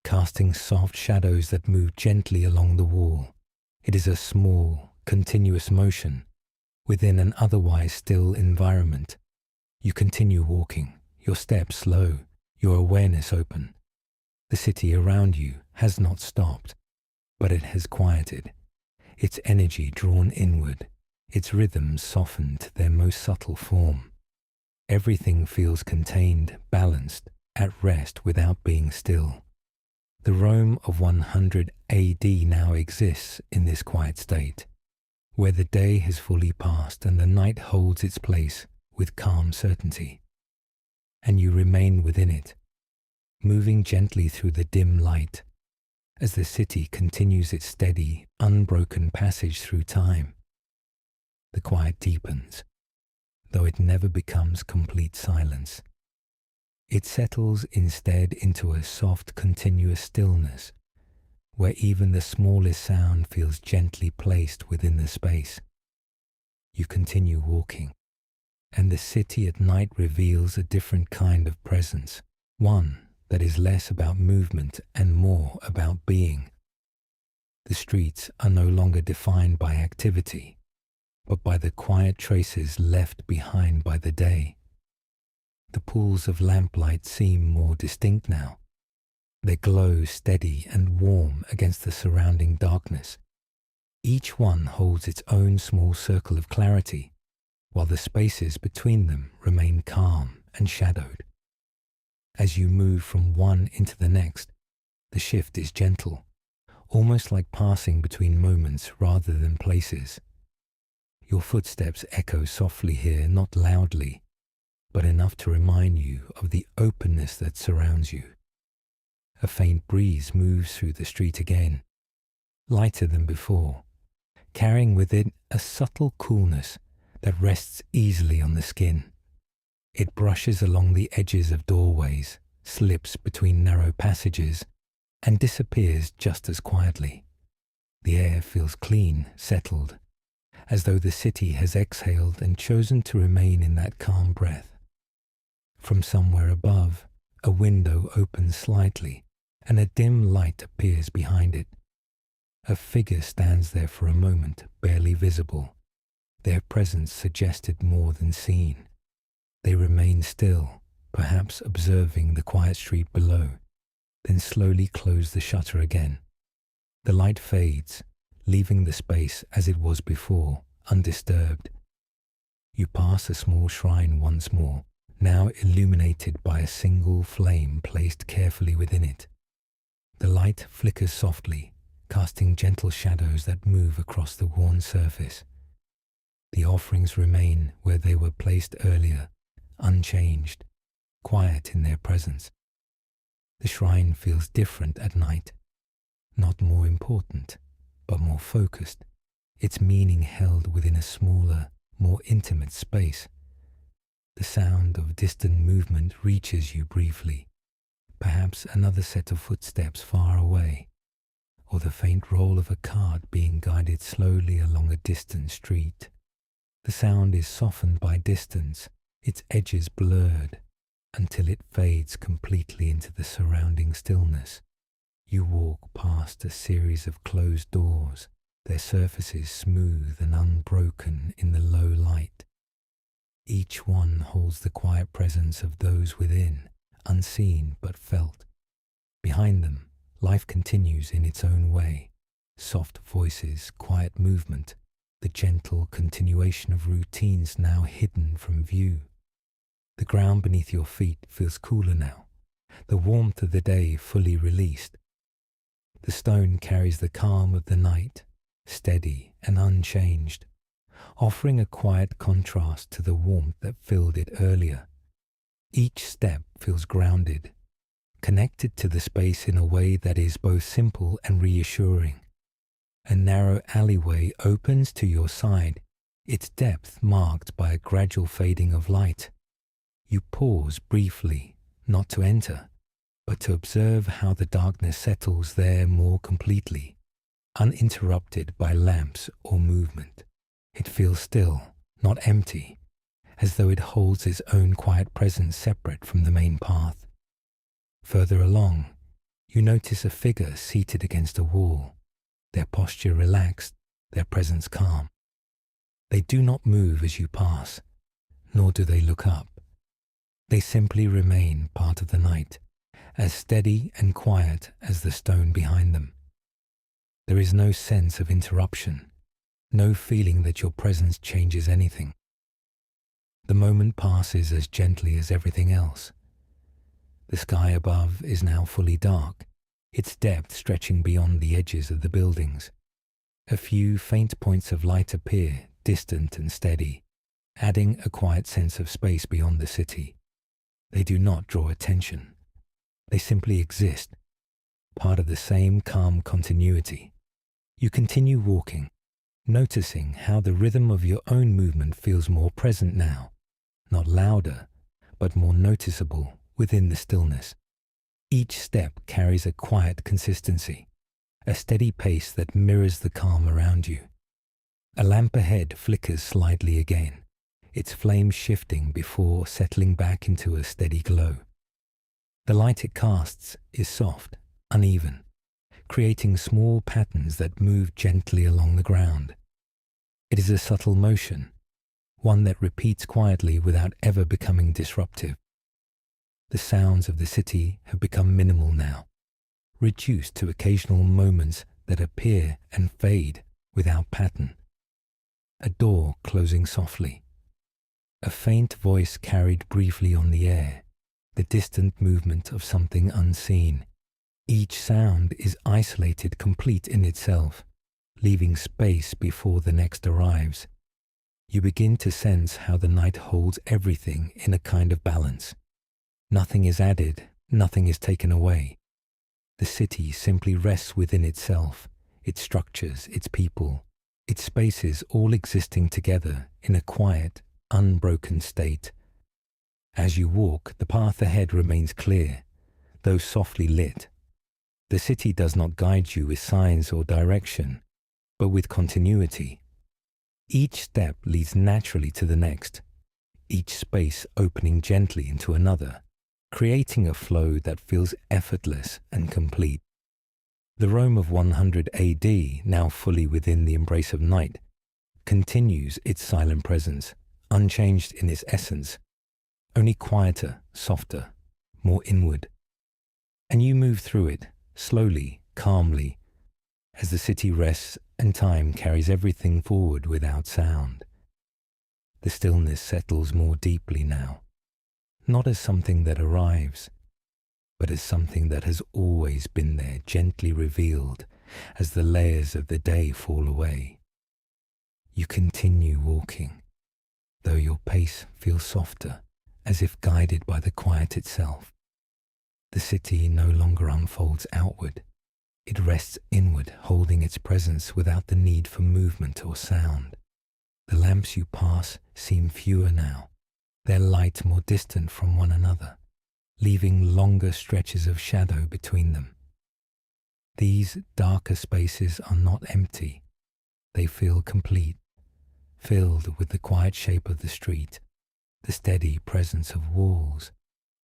[SPEAKER 1] casting soft shadows that move gently along the wall. It is a small, continuous motion within an otherwise still environment. You continue walking, your steps slow, your awareness open. The city around you has not stopped, but it has quieted, its energy drawn inward, its rhythms softened to their most subtle form. Everything feels contained, balanced, at rest without being still. The Rome of 100 AD now exists in this quiet state, where the day has fully passed and the night holds its place with calm certainty. And you remain within it, moving gently through the dim light, as the city continues its steady, unbroken passage through time. The quiet deepens, though it never becomes complete silence. It settles instead into a soft, continuous stillness, where even the smallest sound feels gently placed within the space. You continue walking, and the city at night reveals a different kind of presence, one that is less about movement and more about being. The streets are no longer defined by activity, but by the quiet traces left behind by the day. The pools of lamplight seem more distinct now, their glow steady and warm against the surrounding darkness. Each one holds its own small circle of clarity, while the spaces between them remain calm and shadowed. As you move from one into the next, the shift is gentle, almost like passing between moments rather than places. Your footsteps echo softly here, not loudly, but enough to remind you of the openness that surrounds you. A faint breeze moves through the street again, lighter than before, carrying with it a subtle coolness that rests easily on the skin. It brushes along the edges of doorways, slips between narrow passages, and disappears just as quietly. The air feels clean, settled, as though the city has exhaled and chosen to remain in that calm breath. From somewhere above, a window opens slightly, and a dim light appears behind it. A figure stands there for a moment, barely visible, their presence suggested more than seen. They remain still, perhaps observing the quiet street below, then slowly close the shutter again. The light fades, leaving the space as it was before, undisturbed. You pass a small shrine once more, now illuminated by a single flame placed carefully within it. The light flickers softly, casting gentle shadows that move across the worn surface. The offerings remain where they were placed earlier, unchanged, quiet in their presence. The shrine feels different at night, not more important, but more focused, its meaning held within a smaller, more intimate space. The sound of distant movement reaches you briefly, perhaps another set of footsteps far away, or the faint roll of a cart being guided slowly along a distant street. The sound is softened by distance, its edges blurred, until it fades completely into the surrounding stillness. You walk past a series of closed doors, their surfaces smooth and unbroken in the low light. Each one holds the quiet presence of those within, unseen but felt. Behind them, life continues in its own way. Soft voices, quiet movement, the gentle continuation of routines now hidden from view. The ground beneath your feet feels cooler now, the warmth of the day fully released. The stone carries the calm of the night, steady and unchanged, offering a quiet contrast to the warmth that filled it earlier. Each step feels grounded, connected to the space in a way that is both simple and reassuring. A narrow alleyway opens to your side, its depth marked by a gradual fading of light. You pause briefly, not to enter, but to observe how the darkness settles there more completely, uninterrupted by lamps or movement. It feels still, not empty, as though it holds its own quiet presence separate from the main path. Further along, you notice a figure seated against a wall, their posture relaxed, their presence calm. They do not move as you pass, nor do they look up. They simply remain part of the night, as steady and quiet as the stone behind them. There is no sense of interruption, no feeling that your presence changes anything. The moment passes as gently as everything else. The sky above is now fully dark, its depth stretching beyond the edges of the buildings. A few faint points of light appear, distant and steady, adding a quiet sense of space beyond the city. They do not draw attention. They simply exist, part of the same calm continuity. You continue walking, noticing how the rhythm of your own movement feels more present now, not louder, but more noticeable within the stillness. Each step carries a quiet consistency, a steady pace that mirrors the calm around you. A lamp ahead flickers slightly again, its flame shifting before settling back into a steady glow. The light it casts is soft, uneven, creating small patterns that move gently along the ground. It is a subtle motion, one that repeats quietly without ever becoming disruptive. The sounds of the city have become minimal now, reduced to occasional moments that appear and fade without pattern. A door closing softly. A faint voice carried briefly on the air, the distant movement of something unseen. Each sound is isolated, complete in itself, leaving space before the next arrives. You begin to sense how the night holds everything in a kind of balance. Nothing is added, nothing is taken away. The city simply rests within itself, its structures, its people, its spaces all existing together in a quiet, unbroken state. As you walk, the path ahead remains clear, though softly lit. The city does not guide you with signs or direction, but with continuity. Each step leads naturally to the next, each space opening gently into another, creating a flow that feels effortless and complete. The Rome of 100 AD, now fully within the embrace of night, continues its silent presence, unchanged in its essence, only quieter, softer, more inward. And you move through it, slowly, calmly, as the city rests and time carries everything forward without sound. The stillness settles more deeply now, not as something that arrives, but as something that has always been there, gently revealed as the layers of the day fall away. You continue walking, though your pace feels softer, as if guided by the quiet itself. The city no longer unfolds outward. It rests inward, holding its presence without the need for movement or sound. The lamps you pass seem fewer now, their light more distant from one another, leaving longer stretches of shadow between them. These darker spaces are not empty. They feel complete, filled with the quiet shape of the street, the steady presence of walls,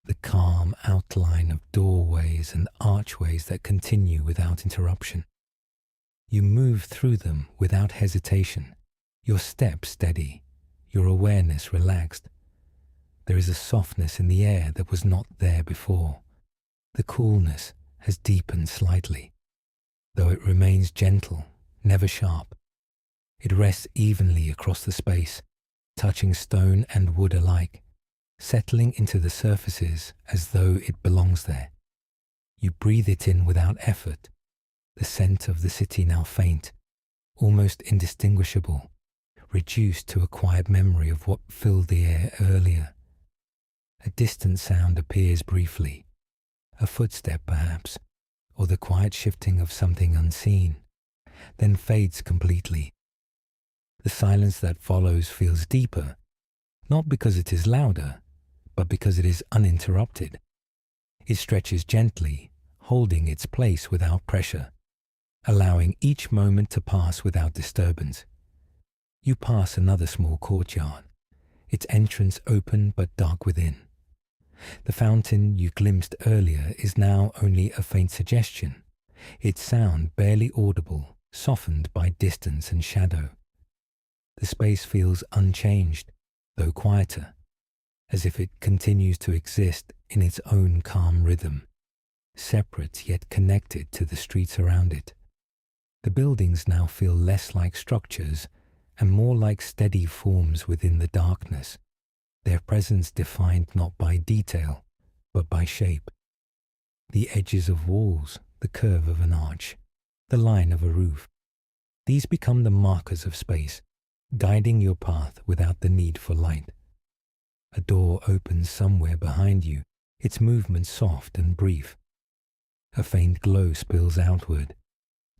[SPEAKER 1] the calm outline of doorways and archways that continue without interruption. You move through them without hesitation, your step steady, your awareness relaxed. There is a softness in the air that was not there before. The coolness has deepened slightly, though it remains gentle, never sharp. It rests evenly across the space, touching stone and wood alike, settling into the surfaces as though it belongs there. You breathe it in without effort, the scent of the city now faint, almost indistinguishable, reduced to a quiet memory of what filled the air earlier. A distant sound appears briefly, a footstep perhaps, or the quiet shifting of something unseen, then fades completely. The silence that follows feels deeper, not because it is louder, but because it is uninterrupted. It stretches gently, holding its place without pressure, allowing each moment to pass without disturbance. You pass another small courtyard, its entrance open but dark within. The fountain you glimpsed earlier is now only a faint suggestion, its sound barely audible, softened by distance and shadow. The space feels unchanged, though quieter, as if it continues to exist in its own calm rhythm, separate yet connected to the streets around it. The buildings now feel less like structures and more like steady forms within the darkness, their presence defined not by detail, but by shape. The edges of walls, the curve of an arch, the line of a roof, these become the markers of space, guiding your path without the need for light. A door opens somewhere behind you, its movement soft and brief. A faint glow spills outward,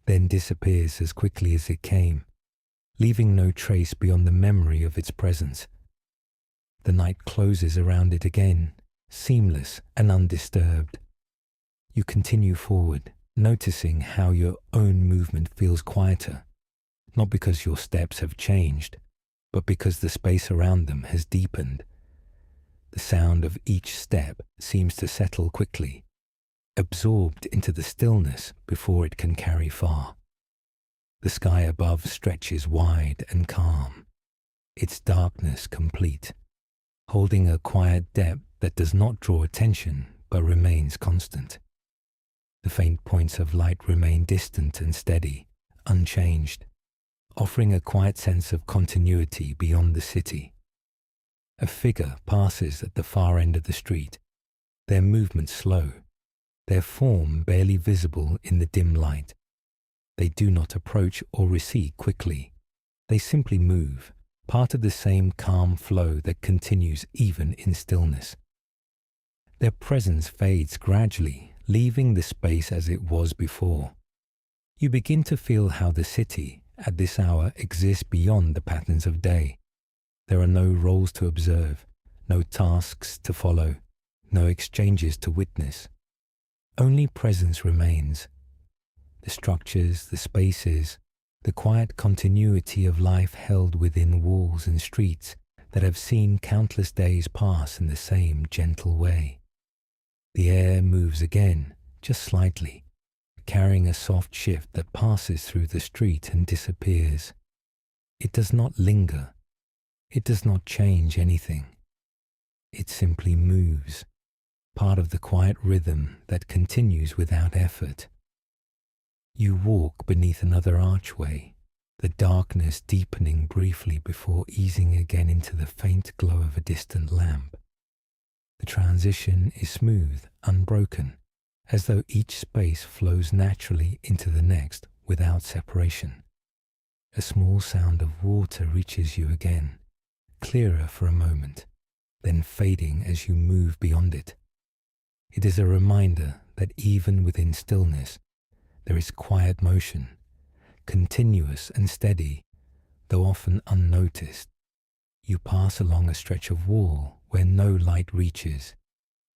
[SPEAKER 1] then disappears as quickly as it came, leaving no trace beyond the memory of its presence. The night closes around it again, seamless and undisturbed. You continue forward, noticing how your own movement feels quieter, not because your steps have changed, but because the space around them has deepened. The sound of each step seems to settle quickly, absorbed into the stillness before it can carry far. The sky above stretches wide and calm, its darkness complete, holding a quiet depth that does not draw attention but remains constant. The faint points of light remain distant and steady, unchanged, offering a quiet sense of continuity beyond the city. A figure passes at the far end of the street, their movement slow, their form barely visible in the dim light. They do not approach or recede quickly. They simply move, part of the same calm flow that continues even in stillness. Their presence fades gradually, leaving the space as it was before. You begin to feel how the city, at this hour, exists beyond the patterns of day. There are no roles to observe, no tasks to follow, no exchanges to witness. Only presence remains. The structures, the spaces, the quiet continuity of life held within walls and streets that have seen countless days pass in the same gentle way. The air moves again, just slightly, carrying a soft shift that passes through the street and disappears. It does not linger. It does not change anything. It simply moves, part of the quiet rhythm that continues without effort. You walk beneath another archway, the darkness deepening briefly before easing again into the faint glow of a distant lamp. The transition is smooth, unbroken, as though each space flows naturally into the next without separation. A small sound of water reaches you again, clearer for a moment, then fading as you move beyond it. It is a reminder that even within stillness, there is quiet motion, continuous and steady, though often unnoticed. You pass along a stretch of wall where no light reaches,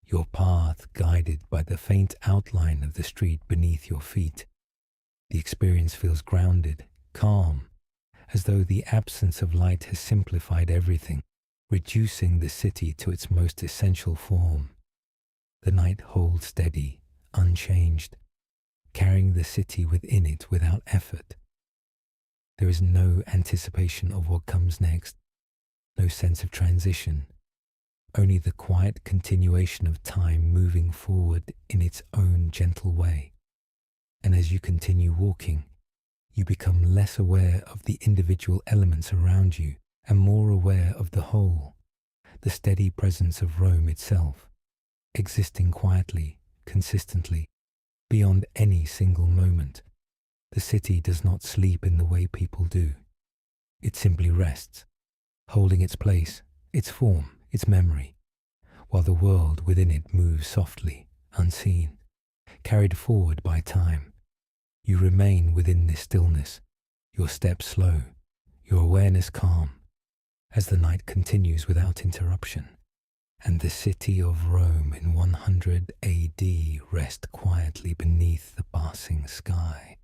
[SPEAKER 1] your path guided by the faint outline of the street beneath your feet. The experience feels grounded, calm, as though the absence of light has simplified everything, reducing the city to its most essential form. The night holds steady, unchanged, carrying the city within it without effort. There is no anticipation of what comes next, no sense of transition, only the quiet continuation of time moving forward in its own gentle way. And as you continue walking, you become less aware of the individual elements around you and more aware of the whole, the steady presence of Rome itself, existing quietly, consistently, beyond any single moment. The city does not sleep in the way people do. It simply rests, holding its place, its form, its memory, while the world within it moves softly, unseen, carried forward by time. You remain within this stillness, your steps slow, your awareness calm, as the night continues without interruption. and the city of Rome in 100 AD rest quietly beneath the passing sky.